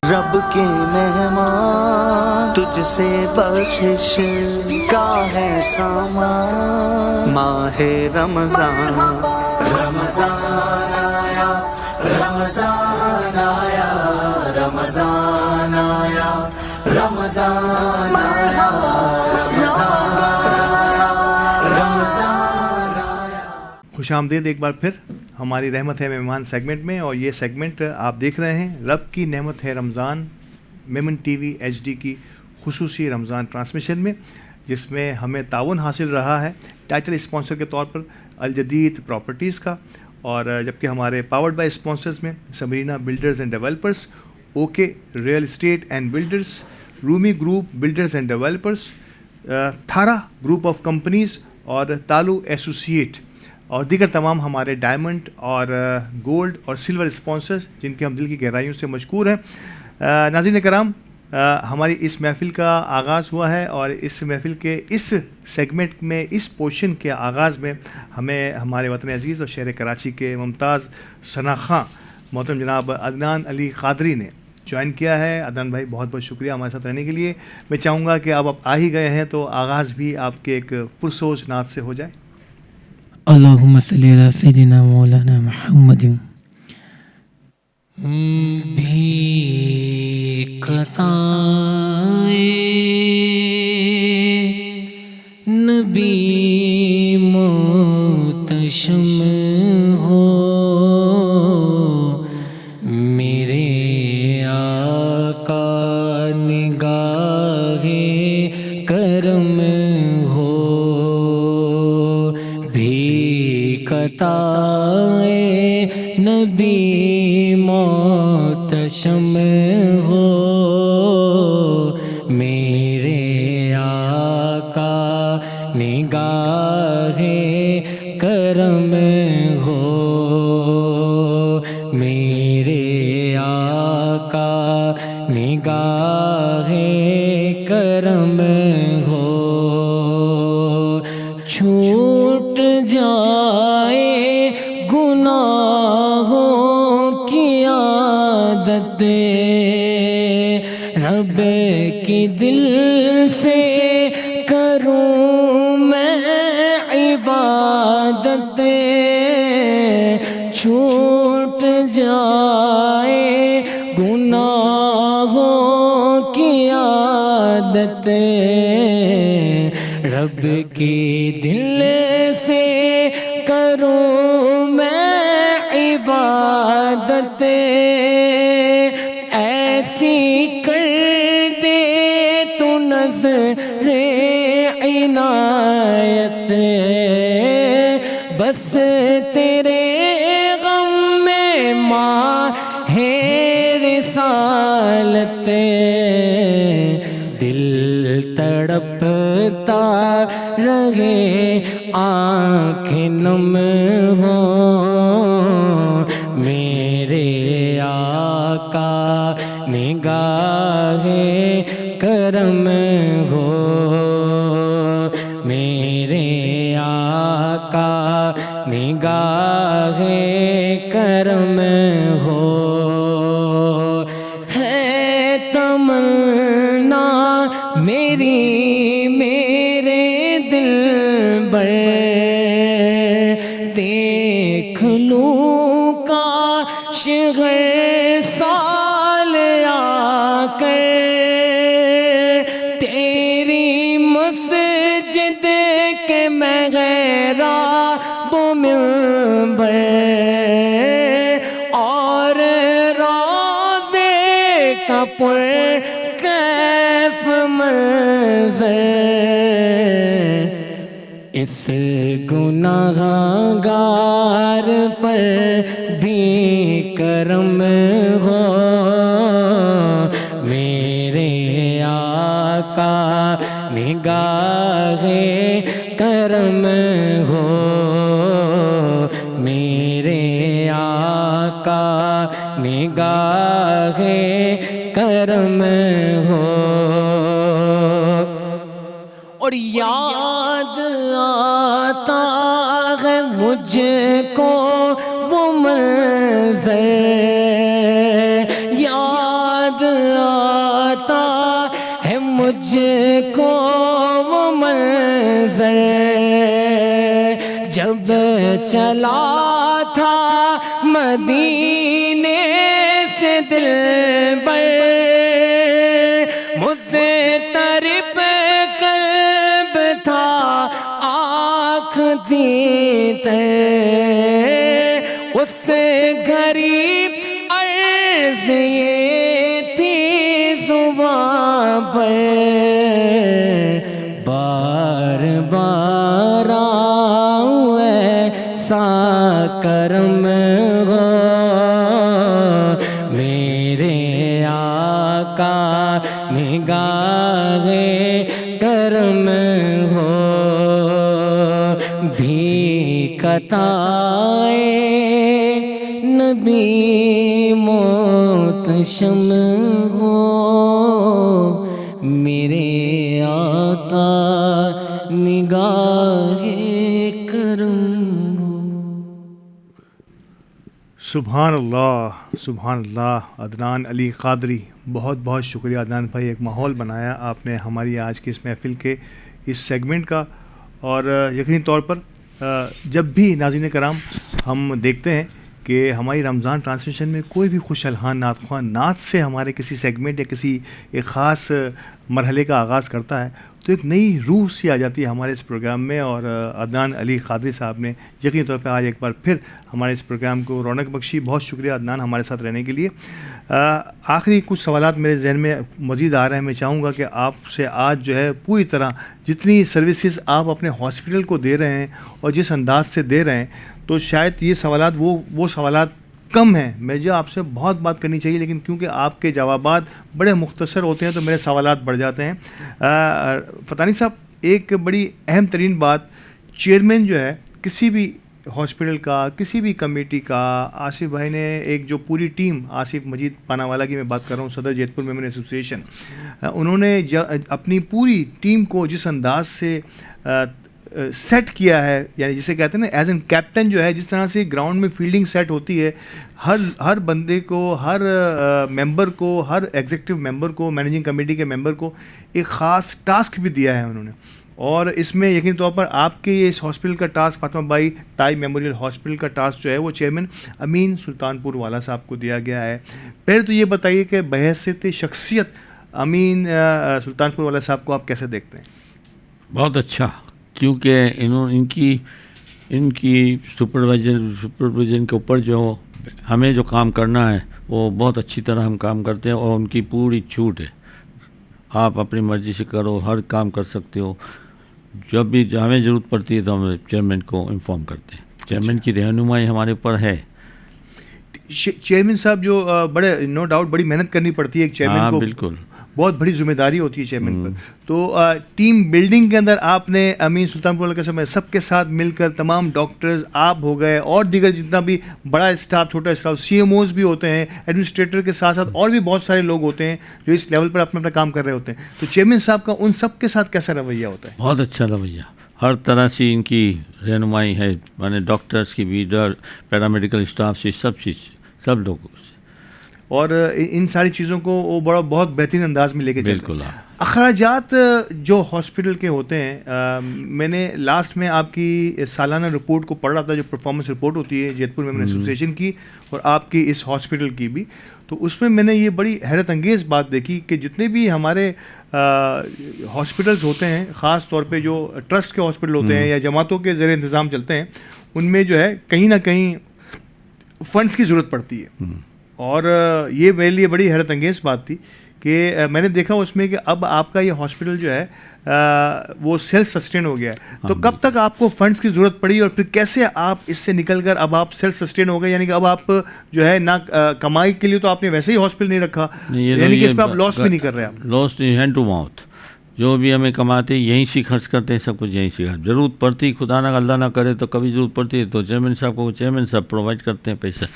रब के मेहमान तुझसे बख्शिश का है सामान, माहे रमज़ान रमज़ान आया, रमज़ान आया, रमज़ान आया, रमज़ान आया, रमज़ान आया, रमज़ान आया। खुशामदीद एक बार फिर हमारी रहमत है मेहमान सेगमेंट में, और ये सेगमेंट आप देख रहे हैं रब की नेमत है रमज़ान मेमन टीवी HD की खुसूसी रमज़ान ट्रांसमिशन में, जिसमें हमें ताउन हासिल रहा है टाइटल स्पॉन्सर के तौर पर अल जदीद प्रॉपर्टीज़ का, और जबकि हमारे पावर्ड बाय स्पॉन्सर्स में Sabrina builders and developers, okay real estate and builders, Rumi group builders and developers, थारा ग्रुप ऑफ कंपनीज़ और तालू एसोसिएट, और दीगर तमाम हमारे डायमंड और गोल्ड और सिल्वर स्पॉन्सर्स जिनके हम दिल की गहराइयों से मशकूर हैं। नाज़रीन कराम, हमारी इस महफ़िल का आगाज़ हुआ है, और इस महफ़िल के इस सेगमेंट में, इस पोर्शन के आगाज़ में हमें हमारे वतन अज़ीज़ और शहर कराची के मुमताज़ सना खां मोहतरम जनाब अदनान अली क़ादरी ने ज्वाइन किया है। अदनान भाई, बहुत बहुत शुक्रिया हमारे साथ रहने के लिए। मैं चाहूँगा कि अब आप आ ही गए हैं तो आगाज़ भी आपके एक पुरसोच नात से हो जाए। अल्लाहुम्मा सल्ली अला सय्यिदिना मौलाना मुहम्मदिन नबी मोहतशम हो मेरे आका निगाहे करम हो भी कताए नबी मोहतशम हो मेरे आका निगाहे करम हो मेरे आका निगाहे करम हो छूट जाए गुनाहों की आदत रब की दिल से करूं मैं इबादत छूट जाए गुनाहों की आदत रब के दिल से करूं मैं इबादत ऐसी कर दे तू नज़रे इनायत बस तेरे गम में माहे रिसालत दिल तड़पता रहे आँखें नम हो मेरे आका निगाहे करम हो मेरे आका निगाहे करम हो है तमन्ना मेरी मेरे दिल पर देख लूं काश हर साल आकर तेरी मस्जिद के मेहराब मिंबर और रोज़े का कैफ मंज़र इस गुनाहगार पर भी करम हो मेरे आका निगाहे करम हो मेरे आका निगाहे करम हो और याद आता है मुझको वो मंज़र याद आता है मुझको वो मंज़र जब चला था मदीने से दिलबर मुझसे तरफ कल्ब था आँख दीते उससे गरीब अर्ज़ ये थी ज़ुबां पर बार बार आऊं ऐसा करम हो मेरे आका निगाहे करम हो भी कताए नबी मोहतशम हो मेरे आका निगाहे करम हो। सुभान अल्लाह। अदनान अली कादरी, बहुत बहुत शुक्रिया अदनान भाई, एक माहौल बनाया आपने हमारी आज की इस महफ़िल के इस सेगमेंट का। और यकीनी तौर पर जब भी नाज़रीन कराम हम देखते हैं कि हमारी रमज़ान ट्रांसमिशन में कोई भी खुश अलहान नात ख्वाह नात से हमारे किसी सेगमेंट या किसी एक ख़ास मरहले का आगाज़ करता है तो एक नई रूह सी आ जाती है हमारे इस प्रोग्राम में। और अदनान अली क़ादरी साहब ने यकीनी तौर पे आज एक बार फिर हमारे इस प्रोग्राम को रौनक बख्शी। बहुत शुक्रिया अदनान हमारे साथ रहने के लिए। आखिरी कुछ सवालात मेरे जहन में मज़ीद आ रहे हैं। मैं चाहूँगा कि आपसे आज जो है पूरी तरह जितनी सर्विसेज आप अपने हॉस्पिटल को दे रहे हैं और जिस अंदाज से दे रहे हैं तो शायद ये सवालात वो सवालात कम हैं। मुझे आपसे बहुत बात करनी चाहिए लेकिन क्योंकि आपके जवाबात बड़े मुख्तसर होते हैं तो मेरे सवालात बढ़ जाते हैं। फ़तानी साहब, एक बड़ी अहम तरीन बात, चेयरमैन जो है किसी भी हॉस्पिटल का, किसी भी कमेटी का, आसिफ भाई ने एक जो पूरी टीम, आसिफ मजीद पानावाला की मैं बात कर रहा हूँ, सदर जैतपुर मेमन एसोसिएशन, उन्होंने अपनी पूरी टीम को जिस अंदाज से सेट किया है, यानी जिसे कहते हैं ना एज एन कैप्टन जो है, जिस तरह से ग्राउंड में फील्डिंग सेट होती है, हर बंदे को, हर मेंबर को, हर एग्जीक्यूटिव मेंबर को, मैनेजिंग कमेटी के मेंबर को एक ख़ास टास्क भी दिया है उन्होंने। और इसमें यकीनी तौर पर आपके ये इस हॉस्पिटल का टास्क, फातिमा बाई ताई मेमोरियल हॉस्पिटल का टास्क जो है वो चेयरमैन अमीन सुल्तानपुर वाला साहब को दिया गया है। पहले तो ये बताइए कि बहैसियत शख्सियत अमीन सुल्तानपुर वाला साहब को आप कैसे देखते हैं? बहुत अच्छा, क्योंकि इनकी सुपरविजन के ऊपर जो हमें जो काम करना है वो बहुत अच्छी तरह हम काम करते हैं और उनकी पूरी छूट है। आप अपनी मर्ज़ी से करो, हर काम कर सकते हो। जब भी हमें ज़रूरत पड़ती है तो हम चेयरमैन को इन्फॉर्म करते हैं। चेयरमैन की रहनुमाई हमारे ऊपर है। चेयरमैन साहब जो बड़े नो डाउट बड़ी मेहनत करनी पड़ती है एक चेयरमैन को, बिल्कुल बहुत बड़ी जिम्मेदारी होती है चेयरमैन पर। तो टीम बिल्डिंग के अंदर आपने अमीन सुल्तानपुर के समय सबके साथ मिलकर, तमाम डॉक्टर्स आप हो गए और दीगर जितना भी बड़ा स्टाफ, छोटा स्टाफ, CMOs भी होते हैं, एडमिनिस्ट्रेटर के साथ साथ और भी बहुत सारे लोग होते हैं जो इस लेवल पर अपना काम कर रहे होते हैं। तो चेयरमैन साहब का उन सब के साथ कैसा रवैया होता है? बहुत अच्छा रवैया, हर तरह से इनकी रहनुमाई है, माने डॉक्टर्स की भी, पैरामेडिकल स्टाफ से, सब चीज़, सब लोगों से, और इन सारी चीज़ों को वो बहुत बेहतरीन अंदाज में लेके चलते हैं। अखराजात जो हॉस्पिटल के होते हैं, मैंने लास्ट में आपकी सालाना रिपोर्ट को पढ़ रहा था, जो परफॉर्मेंस रिपोर्ट होती है जैतपुर मेमन एसोसिएशन की और आपकी इस हॉस्पिटल की भी, तो उसमें मैंने ये बड़ी हैरत अंगेज़ बात देखी कि जितने भी हमारे हॉस्पिटल्स होते हैं, ख़ास तौर पे जो ट्रस्ट के हॉस्पिटल होते हैं या जमातों के ज़रिए इंतज़ाम चलते हैं, उनमें जो है कहीं ना कहीं फ़ंड्स की ज़रूरत पड़ती है। और ये मेरे लिए बड़ी हैरत अंगेज़ बात थी कि मैंने देखा उसमें कि अब आपका ये हॉस्पिटल जो है वो सेल्फ सस्टेन हो गया है। तो कब तक आपको फंड्स की ज़रूरत पड़ी और फिर कैसे आप इससे निकलकर अब आप सेल्फ सस्टेन हो गए, यानी कि अब आप जो है ना कमाई के लिए तो आपने वैसे ही हॉस्पिटल नहीं रखा, यानी कि इस पर आप लॉस भी नहीं कर रहे? आप लॉस नहीं, हैंड टू माउथ, जो भी हमें कमाते यहीं से खर्च करते हैं, सब कुछ यहीं से। ज़रूरत पड़ती, खुदा ना अल्लाह ना करे तो कभी ज़रूरत पड़ती है तो चेयरमैन साहब को चेयरमैन साहब प्रोवाइड करते हैं पैसा,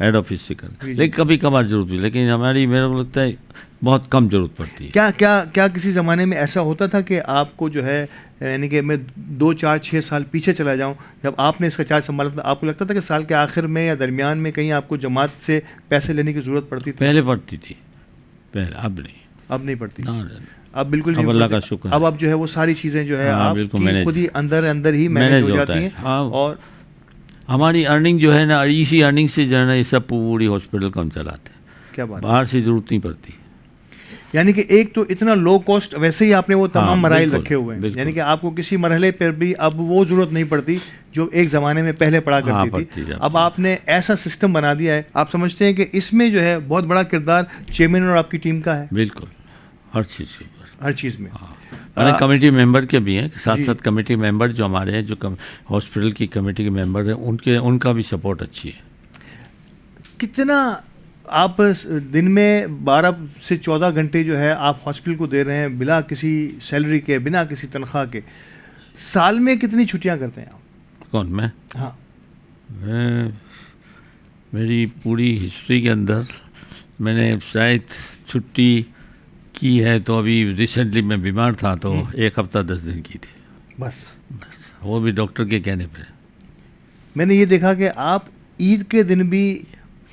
हेड ऑफिस से कर, लेकिन कभी कभार जरूरत भी, लेकिन हमारी, मेरे को लगता है बहुत कम जरूरत पड़ती है। क्या किसी ज़माने में ऐसा होता था कि आपको जो है, यानी कि मैं 2, 4, 6 साल पीछे चला जाऊं, जब आपने इसका चार्ज संभाला था, आपको लगता था कि साल के आखिर में या दरमियान में कहीं आपको जमात से पैसे लेने की ज़रूरत पड़ती थी? पहले पड़ती थी, पहले, अब नहीं, अब नहीं पड़ती, अब बिल्कुल नहीं, अल्लाह का शुक्र। अब जो है वो सारी चीज़ें जो है आप खुद ही अंदर ही मैनेज हो जाती हैं। और हमारी अर्निंग जो है ना, इसी अर्निंग से जो है ना, ये सब पूरी हॉस्पिटल को हम चलाते हैं। क्या बात, बाहर से ज़रूरत नहीं पड़ती। यानी कि एक तो इतना लो कॉस्ट, वैसे ही आपने वो तमाम मराइल रखे हुए हैं, यानी कि आपको किसी मरहले पर भी अब वो ज़रूरत नहीं पड़ती जो एक ज़माने में पहले पड़ा करती थी। अब आपने ऐसा सिस्टम बना दिया है। आप समझते हैं कि इसमें जो है बहुत बड़ा किरदार चेयरमैन और आपकी टीम का है? बिल्कुल, हर चीज़ के ऊपर, हर चीज़ में। कमेटी मेंबर के भी हैं, साथ साथ कमेटी मेंबर जो हमारे हैं, जो हॉस्पिटल की कमेटी के मेंबर हैं, उनका भी सपोर्ट अच्छी है। कितना आप दिन में 12 से 14 घंटे जो है आप हॉस्पिटल को दे रहे हैं, बिना किसी सैलरी के, बिना किसी तनख्वाह के, साल में कितनी छुट्टियां करते हैं आप? कौन, मैं? हाँ, मेरी पूरी हिस्ट्री के अंदर मैंने शायद छुट्टी की है तो अभी रिसेंटली मैं बीमार था तो 1 हफ्ता 10 दिन की थी, बस, वो भी डॉक्टर के कहने पे। मैंने ये देखा कि आप ईद के दिन भी,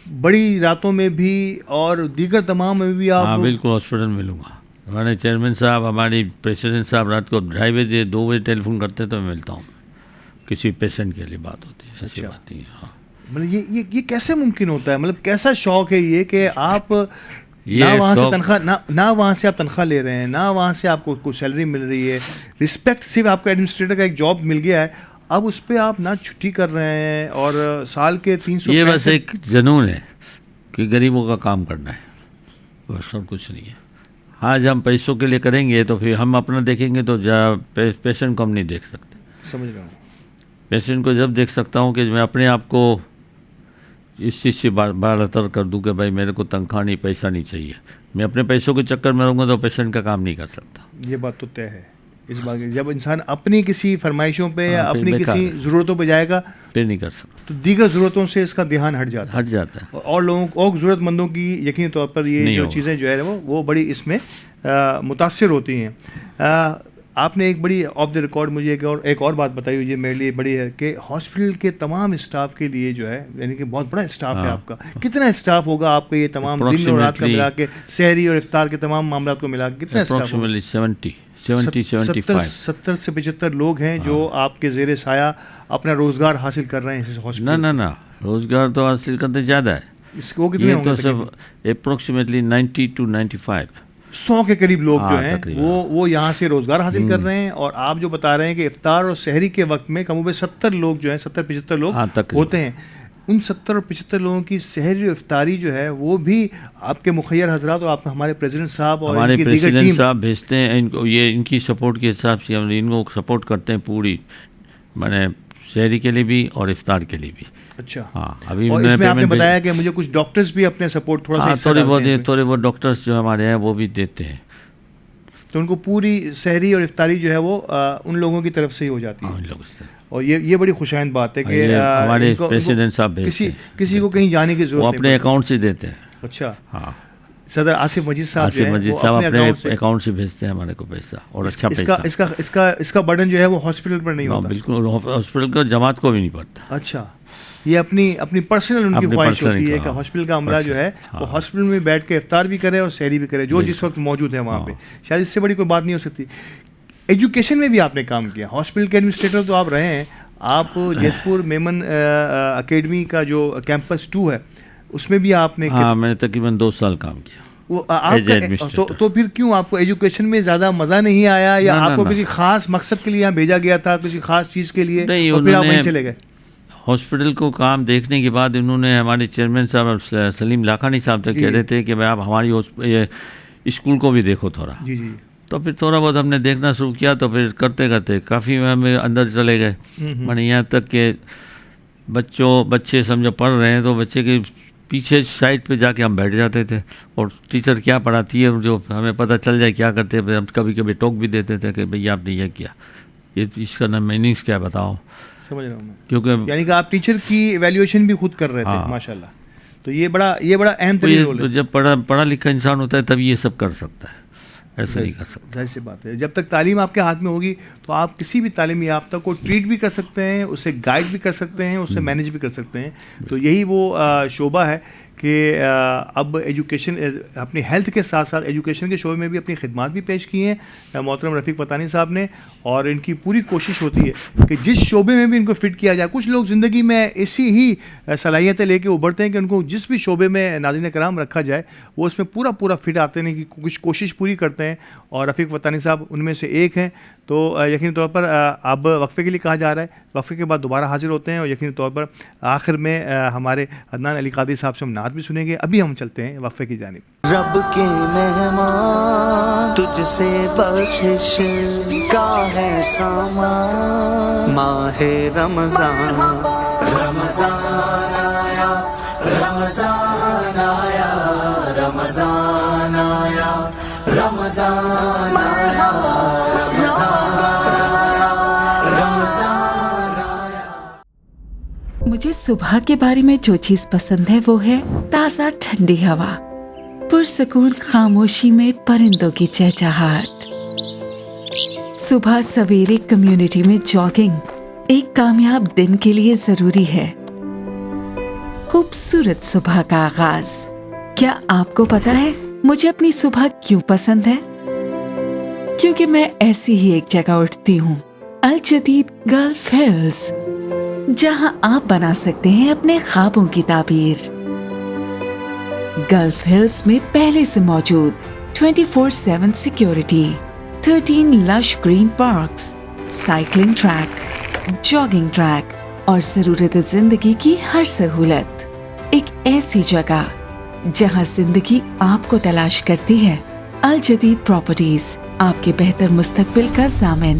बड़ी रातों में भी और दीगर तमाम में भी आप? हाँ, बिल्कुल, हॉस्पिटल मिलूँगा। हमारे चेयरमैन साहब, हमारी प्रेसिडेंट साहब रात को 2:30 बजे 2 बजे टेलीफोन करते तो मैं मिलता हूँ, किसी पेशेंट के लिए बात होती है, ऐसी बात नहीं है। हाँ, मतलब ये कैसे मुमकिन होता है? मतलब कैसा शौक है ये कि आप ये ना वहाँ से शौक- तनख्वाह ना वहाँ से आप तनख्वाह ले रहे हैं, ना वहाँ से आपको कोई सैलरी मिल रही है, रिस्पेक्ट सिर्फ आपको एडमिनिस्ट्रेटर का एक जॉब मिल गया है, अब उस पर आप ना छुट्टी कर रहे हैं और साल के 300 ये बस एक जुनून है कि गरीबों का काम करना है, बस और कुछ नहीं है। हाँ, जब हम पैसों के लिए करेंगे तो फिर हम अपना देखेंगे तो पेशेंट को हम नहीं देख सकते। समझ रहा हूँ। पेशेंट को जब देख सकता हूँ कि मैं अपने आप को इस चीज़ से बालतर कर दूँ कि भाई मेरे को तनख्वाह नहीं, पैसा नहीं चाहिए, मैं अपने पैसों के चक्कर में रहूँगा तो पेशेंट का काम नहीं कर सकता। ये बात तो तय है इस बात की, जब इंसान अपनी किसी फरमाइशों पे या हाँ, फिर अपनी बेकार किसी है। ज़रूरतों पे जाएगा फिर नहीं कर सकता। तो दीगर ज़रूरतों से इसका ध्यान हट जाता है और लोगों और ज़रूरतमंदों की यकीनी तौर पर ये नहीं जो होगा। चीज़ें जो है वो बड़ी इसमें मुतासिर होती हैं। आपने एक बड़ी ऑफ द रिकॉर्ड मुझे एक और बात बताई हुई है, मेरे लिए बड़ी है कि हॉस्पिटल के तमाम स्टाफ के लिए जो है, यानी कि बहुत बड़ा स्टाफ है हाँ। आपका, कितना स्टाफ होगा आपका ये तमाम दिन और रात का मिला के, सहरी और इफ्तार के तमाम मामला को मिला के कितना स्टाफ होगा? 70 से 75 लोग हैं जो आपके ज़ेरे साया अपना रोजगार हासिल कर रहे हैं इस हॉस्पिटल ना रोजगार तो हासिल करते ज़्यादा है। इसको कितने ये होंगे तो सब अप्रोक्सीमेटली 90 to 95 100 के करीब लोग जो हाँ, हैं तकरीबन। वो यहाँ से रोजगार हासिल कर रहे हैं। और आप जो बता रहे हैं कि इफ्तार और सहरी के वक्त में कम 70 लोग जो हैं, 70-75 लोग हाँ, तकरीबन। होते हैं। उन 70 और 75 लोगों की सहरी और इफ्तारी जो है वो भी आपके मुखैर हजरात और आप हमारे प्रेसिडेंट साहब और हमारे इनकी दीगर प्रेसिडेंट टीम साहब भेजते हैं इनको, ये इनकी सपोर्ट के हिसाब से हम इनको सपोर्ट करते हैं पूरी, मैंने शहरी के लिए भी और इफ्तार के लिए भी। अच्छा हाँ, अभी और मैं इसमें आपने पेमेंट बताया कि मुझे कुछ डॉक्टर्स भी अपने सपोर्ट थोड़ा सा हिस्सा थोड़े डालते हैं इसमें। बहुत डॉक्टर्स जो हमारे हैं वो भी देते हैं, तो उनको पूरी सहरी और इफ्तारी जो है वो उन लोगों की तरफ से ही हो जाती है। और ये बड़ी खुशाइंद बात है कि हमारे इनको प्रेसिडेंट साहब भेजते किसी को कहीं जाने की जरूरत वो नहीं अपने पड़ती। अकाउंट से देते हैं। अच्छा हाँ, सदर आसिफ मजीद साहब जो आसिफ हैं, मजीद वो साहब अपने account अकाउंट से भेजते हैं हमारे को पैसा, और अच्छा पैसा। इसका बर्डन जो है वो हॉस्पिटल पर नहीं होता। बिल्कुल, हॉस्पिटल का जमात को भी नहीं पड़ता। अच्छा, ये अपनी पर्सनल उनकी अपनी ख्वाहिश personal होती है कि हाँ, हॉस्पिटल का अमला जो है हाँ। वो हॉस्पिटल में बैठ के इफ्तार भी करे और सहरी भी करे, जो जिस वक्त मौजूद है वहाँ पे। शायद इससे बड़ी कोई बात नहीं हो सकती। एजुकेशन में भी आपने काम किया, हॉस्पिटल के एडमिनिस्ट्रेटर तो आप रहे हैं। आप जैतपुर मेमन अकेडमी का जो कैंपस 2 है उसमें भी आपने हाँ, मैंने तकरीबन 2 साल काम किया। वो आपका तो फिर क्यों आपको एजुकेशन में ज़्यादा मज़ा नहीं आया, या आपको किसी खास मकसद के लिए यहाँ भेजा गया था, किसी खास चीज़ के लिए, नहीं, और फिर आप वहीं चले गए? हॉस्पिटल को काम देखने के बाद उन्होंने हमारे चेयरमैन साहब सलीम लाखानी साहब तक कह रहे थे कि भाई आप हमारी स्कूल को भी देखो थोड़ा। जी जी। तो फिर थोड़ा बहुत हमने देखना शुरू किया, तो फिर करते करते काफ़ी हमें अंदर चले गए। मैंने यहाँ तक कि बच्चे समझो पढ़ रहे हैं तो बच्चे के पीछे साइड पे जाके हम बैठ जाते थे, और टीचर क्या पढ़ाती है जो हमें पता चल जाए क्या करते हैं, हम कभी कभी टोक भी देते थे कि भैया आपने ये किया, ये इसका ना मीनिंग्स क्या बताओ। समझ रहा हूँ मैं, क्योंकि यानी कि आप टीचर की एवेल्यूएशन भी खुद कर रहे थे। हाँ। माशाल्लाह, तो ये बड़ा अहम तरीन रोल है। जब पढ़ा लिखा इंसान होता है तभी ये सब कर सकता है, ऐसा नहीं कर सकता। जाहिर सी बात है, जब तक तालीम आपके हाथ में होगी तो आप किसी भी तालीमी याफ्ता को ट्रीट भी कर सकते हैं, उससे गाइड भी कर सकते हैं, उससे मैनेज भी कर सकते हैं। तो यही वो शोबा है कि अब एजुकेशन अपनी हेल्थ के साथ साथ एजुकेशन के शोबे में भी अपनी खिदमात भी पेश की हैं मोहतरम रफ़ीक पतानी साहब ने, और इनकी पूरी कोशिश होती है कि जिस शोबे में भी इनको फ़िट किया जाए। कुछ लोग ज़िंदगी में इसी ही सलाहियतें लेके उभरते हैं कि उनको जिस भी शोबे में नाज़रीन कराम रखा जाए वो उसमें पूरा फ़िट आते हैं, कि कुछ कोशिश पूरी करते हैं, और रफ़ीक पतानी साहब उनमें से एक हैं। तो यकीनी तौर पर अब वक्फे के लिए कहा जा रहा है, वक्फे के बाद दोबारा हाजिर होते हैं, और यकीनी तौर पर आखिर में हमारे अदनान अली कादरी साहब से हम नात भी सुनेंगे। अभी हम चलते हैं वक्फे की जानिब। रब के मेहमान तुझसे बख्शिश का है सामान, माहे रमजान रमजान आया रमजान आया रमजान आया रमजान आया मुझे सुबह के बारे में जो चीज पसंद है वो है ताज़ा ठंडी हवा, पुरसकून खामोशी में परिंदों की चहचहाहट। सुबह सवेरे कम्युनिटी में जॉगिंग एक कामयाब दिन के लिए जरूरी है। खूबसूरत सुबह का आगाज। क्या आपको पता है मुझे अपनी सुबह क्यों पसंद है? क्योंकि मैं ऐसी ही एक जगह उठती हूँ, अल जदीद गल्फ हिल्स। जहां आप बना सकते हैं अपने ख्वाबों की ताबीर। गल्फ हिल्स में पहले से मौजूद 24/7 security, 13 lush green parks, cycling track, jogging track और जरूरत जिंदगी की हर सहूलत। एक ऐसी जगह जहां जिंदगी आपको तलाश करती है। अल जदीद प्रॉपर्टीज, आपके बेहतर मुस्तकबिल का ज़ामिन।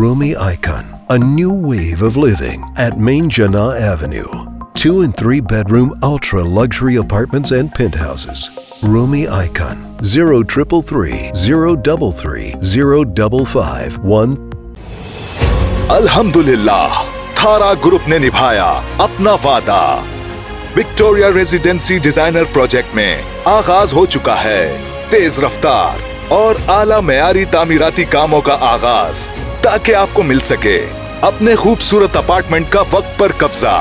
Rumi Icon, a new wave of living at Main Jannah Avenue. 2 and 3 bedroom ultra luxury apartments and penthouses. Rumi Icon 0333 033 055 1. अल्हम्दुलिल्लाह, थारा ग्रुप ने निभाया अपना वादा। विक्टोरिया रेजिडेंसी डिजाइनर प्रोजेक्ट में आगाज हो चुका है तेज रफ्तार और आला मेयारी तामीराती कामों का आगाज, ताकि आपको मिल सके अपने खूबसूरत अपार्टमेंट का वक्त पर कब्जा।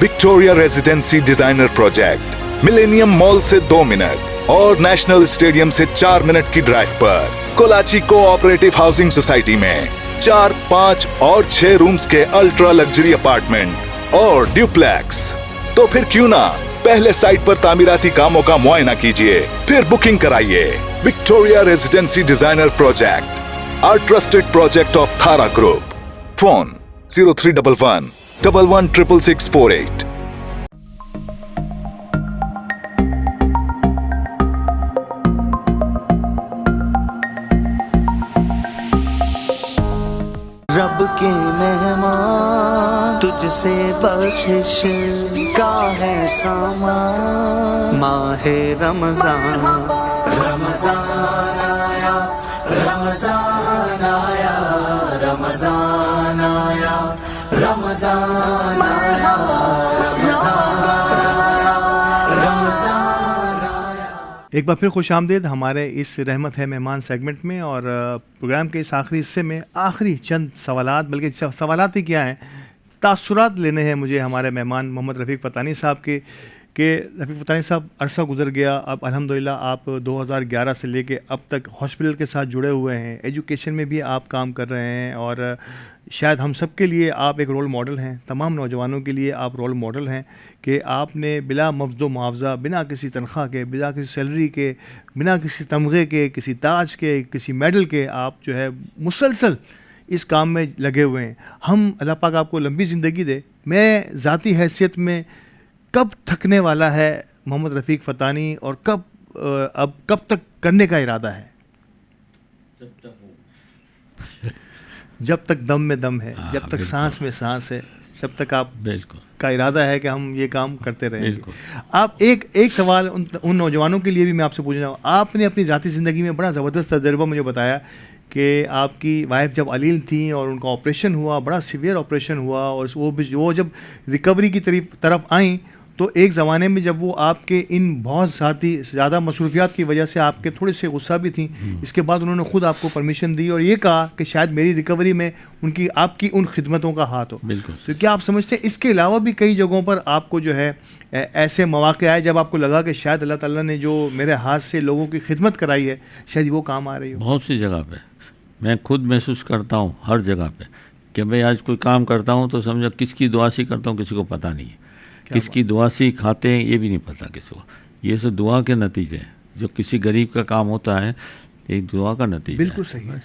Victoria residency designer project millennium mall से 2 मिनट और नेशनल स्टेडियम से 4 मिनट की ड्राइव पर कोलाची कोऑपरेटिव हाउसिंग सोसाइटी में 4, 5 और 6 रूम्स के अल्ट्रा लग्जरी अपार्टमेंट और ड्यूप्लेक्स। तो फिर क्यों ना पहले साइट पर तामीराती कामों का मुआयना कीजिए, फिर बुकिंग कराइए। Victoria residency designer project, our trusted project of Thara Group. Phone 0311 116648. रब के मेहमान, तुझसे बख्शिश का है सामान। माहे रमजान, रमजान आया, रमजान आया, रमजान आया, रमजान आया, रमजान आया। एक बार फिर खुश आमदीद हमारे इस रहमत है मेहमान सेगमेंट में। और प्रोग्राम के इस आखिरी हिस्से में आखिरी चंद सवालात, बल्कि सवालात ही क्या हैं, तासुरात लेने हैं मुझे हमारे मेहमान मोहम्मद रफ़ीक पतानी साहब के रफ़ीक पतानी साहब, अरसा गुजर गया, अब अल्हम्दुलिल्लाह आप 2011 से लेके अब तक हॉस्पिटल के साथ जुड़े हुए हैं, एजुकेशन में भी आप काम कर रहे हैं और शायद हम सब के लिए आप एक रोल मॉडल हैं, तमाम नौजवानों के लिए आप रोल मॉडल हैं कि आपने बिला मफ्ज़ो मुआवजा, बिना किसी तनख्वाह के, बिना किसी सैलरी के, बिना किसी तमगे के, किसी ताज के, किसी मेडल के, आप जो है मुसलसल इस काम में लगे हुए हैं। हम अल्लाह पाक आपको लंबी ज़िंदगी दे। मैं ज़ाती हैसियत में कब थकने वाला है मोहम्मद रफ़ीक फ़तानी और कब तक करने का इरादा है? जब तक दम में दम है, जब तक सांस में सांस है, जब तक आप बिल्कुल का इरादा है कि हम ये काम करते रहेंगे। आप एक सवाल उन नौजवानों के लिए भी मैं आपसे पूछना चाहूँ। आपने अपनी ज़ाती ज़िंदगी में बड़ा ज़बरदस्त तजर्बा मुझे बताया कि आपकी वाइफ जब अलील थी और उनका ऑपरेशन हुआ, बड़ा सीवियर ऑपरेशन हुआ, और वो जब रिकवरी की तरफ आई तो एक ज़माने में जब वो आपके इन बहुत ज़्यादा मसरूफियात की वजह से आपके थोड़े से गुस्सा भी थी, इसके बाद उन्होंने ख़ुद आपको परमिशन दी और ये कहा कि शायद मेरी रिकवरी में उनकी आपकी उन खिदमतों का हाथ हो। बिल्कुल। तो क्या आप समझते हैं इसके अलावा भी कई जगहों पर आपको जो है ऐसे मौक़े आए जब आपको लगा कि शायद अल्लाह ताला ने जो मेरे हाथ से लोगों की खिदमत कराई है शायद वो काम आ रही हो? बहुत सी जगह पे मैं खुद महसूस करता हूँ, हर जगह पे, कि भाई आज कोई काम करता हूँ तो समझो किसकी दुआ से करता हूँ किसी को पता नहीं है, किसकी दुआ से खाते हैं ये भी नहीं पता किसी को। ये सब दुआ के नतीजे हैं। जो किसी गरीब का काम होता है एक दुआ का नतीजा। बिल्कुल सही है।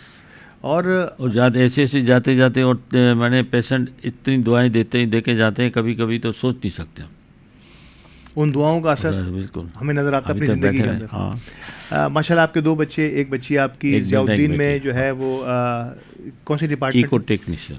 और जाते ऐसे जाते जाते और मैंने पेशेंट इतनी दुआएं दे के जाते हैं, कभी कभी तो सोच नहीं सकते उन दुआओं का असर बिल्कुल हमें नज़र आता है अपनी ज़िंदगी के अंदर। हाँ। माशाल्लाह आपके 2 बच्चे, एक बच्ची आपकी ज़ियाउद्दीन में जो है वो कौन सी डिपार्टमेंट?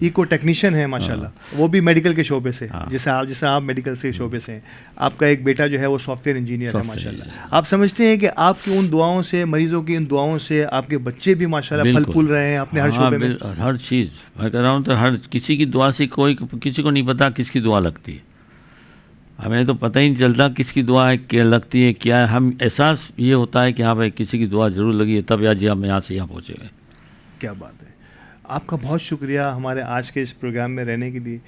इको टेक्नीशियन है माशाल्लाह। वो भी मेडिकल के शोबे से, जैसे आप मेडिकल से शोबे से हैं। आपका एक बेटा जो है वो सॉफ्टवेयर इंजीनियर है माशाल्लाह। आप समझते हैं कि आपकी उन दुआओं से, मरीजों की इन दुआओं से आपके बच्चे भी माशाल्लाह फल फूल रहे हैं अपने हर शोबे में? हर चीज़ मैं कह रहा हूँ, तो हर किसी की दुआ से किसी को नहीं पता किसकी दुआ लगती है। हमें तो पता ही नहीं चलता किसकी दुआ है, क्या लगती है, क्या है। हम एहसास ये होता है कि हाँ भाई किसी की दुआ ज़रूर लगी है, तब आज हम यहाँ से यहाँ पहुँचे गए। क्या बात है। आपका बहुत शुक्रिया हमारे आज के इस प्रोग्राम में रहने के लिए।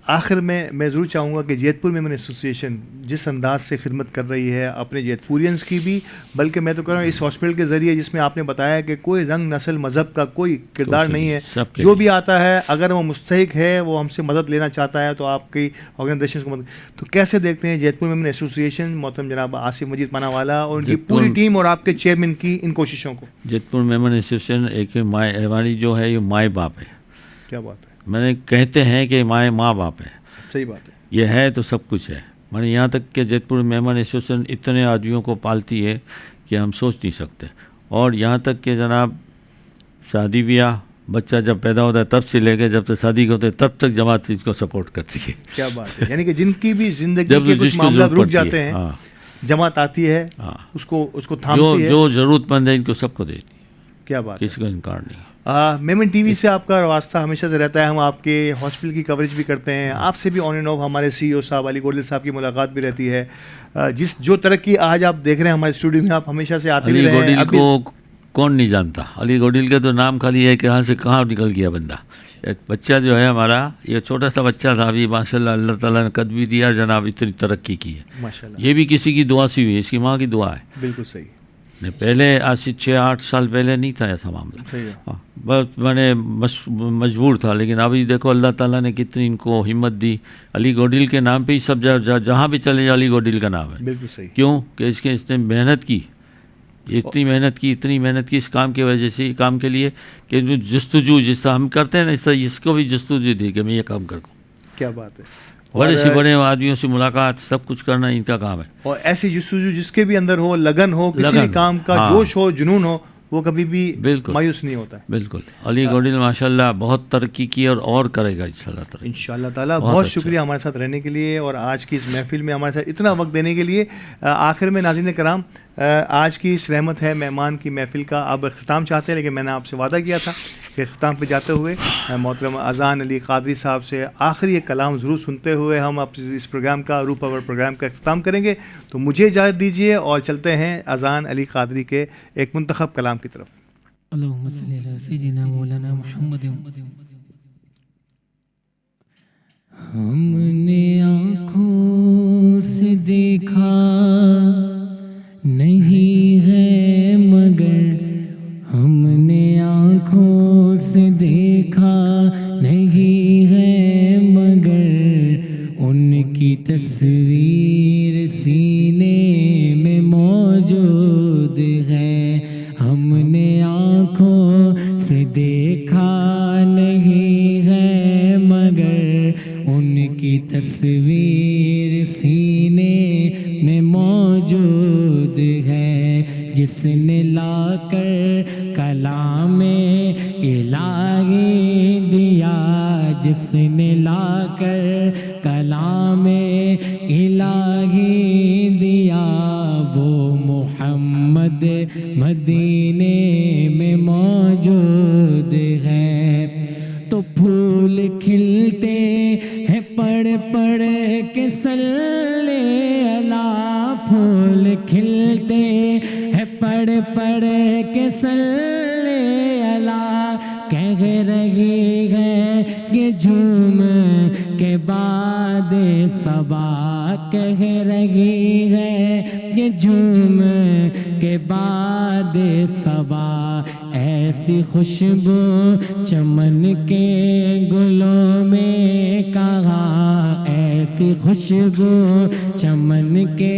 आखिर में मैं ज़रूर चाहूँगा कि जैतपुर मेमन एसोसिएशन जिस अंदाज से खिदमत कर रही है अपने जैतपुरियंस की भी, बल्कि मैं तो कह रहा हूँ इस हॉस्पिटल के ज़रिए, जिसमें आपने बताया कि कोई रंग नस्ल मज़हब का कोई किरदार नहीं है, जो भी आता है अगर वो मुस्तहिक है, वो हमसे मदद लेना चाहता है तो आपकी ऑर्गेनाइजेशन को मदद। तो कैसे देखते हैं जैतपुर मेमन एसोसिएशन, मोहतरम जनाब आसिफ मजीद पानावाला और उनकी पूरी टीम और आपके चेयरमैन की इन कोशिशों को? जैतपुर मेमन एसोसिएशन एक हमारी जो है ये माए बाप है। क्या बात है। मैंने कहते हैं कि माँ बाप है। सही बात है। ये है तो सब कुछ है। मैंने यहाँ तक कि जैतपुर मेमन एसोसिएशन इतने आदमियों को पालती है कि हम सोच नहीं सकते। और यहाँ तक कि जनाब शादी ब्याह, बच्चा जब पैदा होता है तब से लेकर जब तक शादी होते है तब तक जमात इसको सपोर्ट करती है। क्या बात है। यानी कि जिनकी भी जिंदगी के कुछ मामला रुक जाते हैं, हाँ, जमात आती है, हाँ, उसको थामती है। जो ज़रूरतमंद है इनको सबको देती है। क्या बात, किसी को इनकार नहीं। मेमन टीवी से आपका वास्ता हमेशा से रहता है। हम आपके हॉस्पिटल की कवरेज भी करते हैं, आपसे भी ऑन एंड ऑफ हमारे CEO साहब अली गोडिल साहब की मुलाकात भी रहती है। जो तरक्की आज आप देख रहे हैं हमारे स्टूडियो में, आप हमेशा से आते रहे हैं। अली गोडिल को कौन नहीं जानता। अली गोडिल का तो नाम खाली है कि कहाँ से कहाँ निकल गया बंदा। बच्चा जो है हमारा, ये छोटा सा बच्चा था, अभी माशाल्लाह अल्लाह ताला ने कद भी दिया जनाब, इतनी तरक्की की है माशाल्लाह। ये भी किसी की दुआ से हुई है, इसकी माँ की दुआ है। बिल्कुल सही। नहीं, पहले आज से 6-8 साल पहले नहीं था ऐसा मामला। सही है। हाँ, बस मैंने मजबूर था, लेकिन अभी देखो अल्लाह ताला ने कितनी इनको हिम्मत दी। अली गोडिल के नाम पे ही सब जहाँ भी चले अली गोडिल का नाम है। बिल्कुल सही। क्यों कि इसने मेहनत की, इतनी मेहनत की इस काम की वजह से, काम के लिए कि जस्तुजू जिस हम करते हैं ना, इसको भी जस्तुजू दी कि मैं ये काम करूँ। क्या बात है। बड़े से बड़े आदमियों से मुलाकात, सब कुछ करना इनका काम है। और ऐसी जस्तुजू जिसके भी अंदर हो, लगन हो, किसी भी काम का, हाँ, जोश हो, जुनून हो, वो कभी भी मायूस नहीं होता है। बिल्कुल। अली गोडिल माशाल्लाह बहुत तरक्की की और करेगा इंशाल्लाह ताला। बहुत शुक्रिया हमारे साथ रहने के लिए और आज की इस महफिल में हमारे साथ इतना वक्त देने के लिए। आखिर में नाज़रीन कराम, आज की इस रहमत है मेहमान की महफिल का अब अख्ताम चाहते हैं, लेकिन मैंने आपसे वादा किया था कि अख्ताम पे जाते हुए मोहतरम अज़ान अली क़ादरी साहब से आखिरी एक कलाम ज़रूर सुनते हुए हम अब इस प्रोग्राम का, रूह पावर प्रोग्राम का अख्ताम करेंगे। तो मुझे इजाज़त दीजिए और चलते हैं अज़ान अली क़ादरी के एक मुंतखब कलाम की तरफ। हमने आँखों से देखा नहीं है, मगर हमने आँखों से देखा नहीं है, मगर उनकी तस्वीर सीने में मौजूद है। हमने आँखों से देखा नहीं है, मगर उनकी तस्वीर सीने में मौजूद है। जिसने लाकर कलामे इलाही दिया, जिसने लाकर कलामे इलाही दिया, वो मोहम्मद मदीने में मौजूद है। तो फूल खिलते हैं पढ़ पढ़ के सल्लल्लाहु पढ़ के सल्ले अला कह रही है ये झूम के बाद सबा कह रही है ये झूम के बाद सबा ऐसी खुशबू चमन के गुलों में कहा ऐसी खुशबू चमन के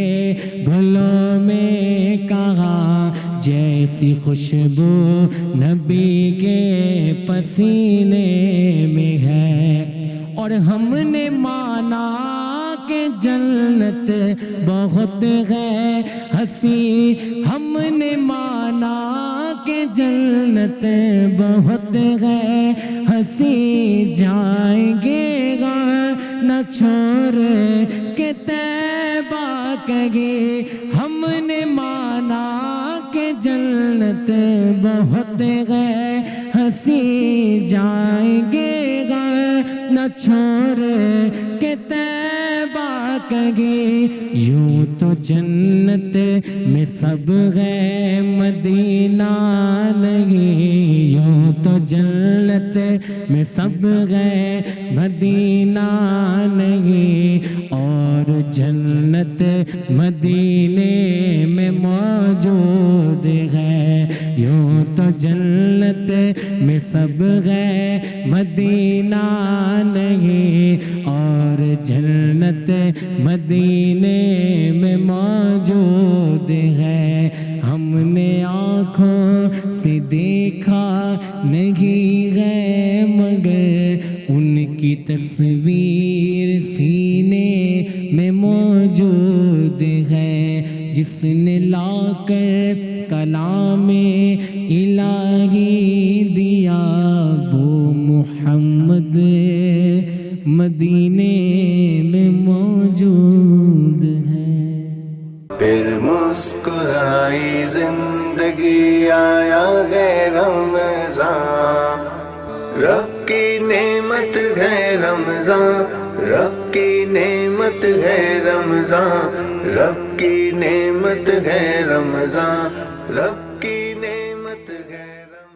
गुलों में कहा जैसी खुशबू नबी के पसीने में है। और हमने माना कि जन्नत बहुत है हंसी हमने माना कि जन्नत बहुत है हंसी जाएंगे न छोड़ के तैबा कहे हमने माना कि जन्नत बहुत है हंसी जाएंगे न छोड़ के तैबा कहे यूं तो जन्नत में सब है मदीना नहीं यूं तो जन्नत में सब है मदीना नहीं और जन्नत मदीने में मौजूद है यूं तो जन्नत में सब है मदीना नहीं और जन्नत मदीने में मौजूद है। हमने आँखों से देखा नहीं है मगर उनकी तस्वीर सीने में मौजूद है जिसने लाकर कलामे इलाही दिया वो मोहम्मद मदीने में मौजूद है। फिर मुस्कुराई जिंदगी आया है रमज़ान रब की नेमत है रमज़ान रब की नेमत है रमज़ान रब की नेमत है रमज़ान रब की नेमत है रमज़ान।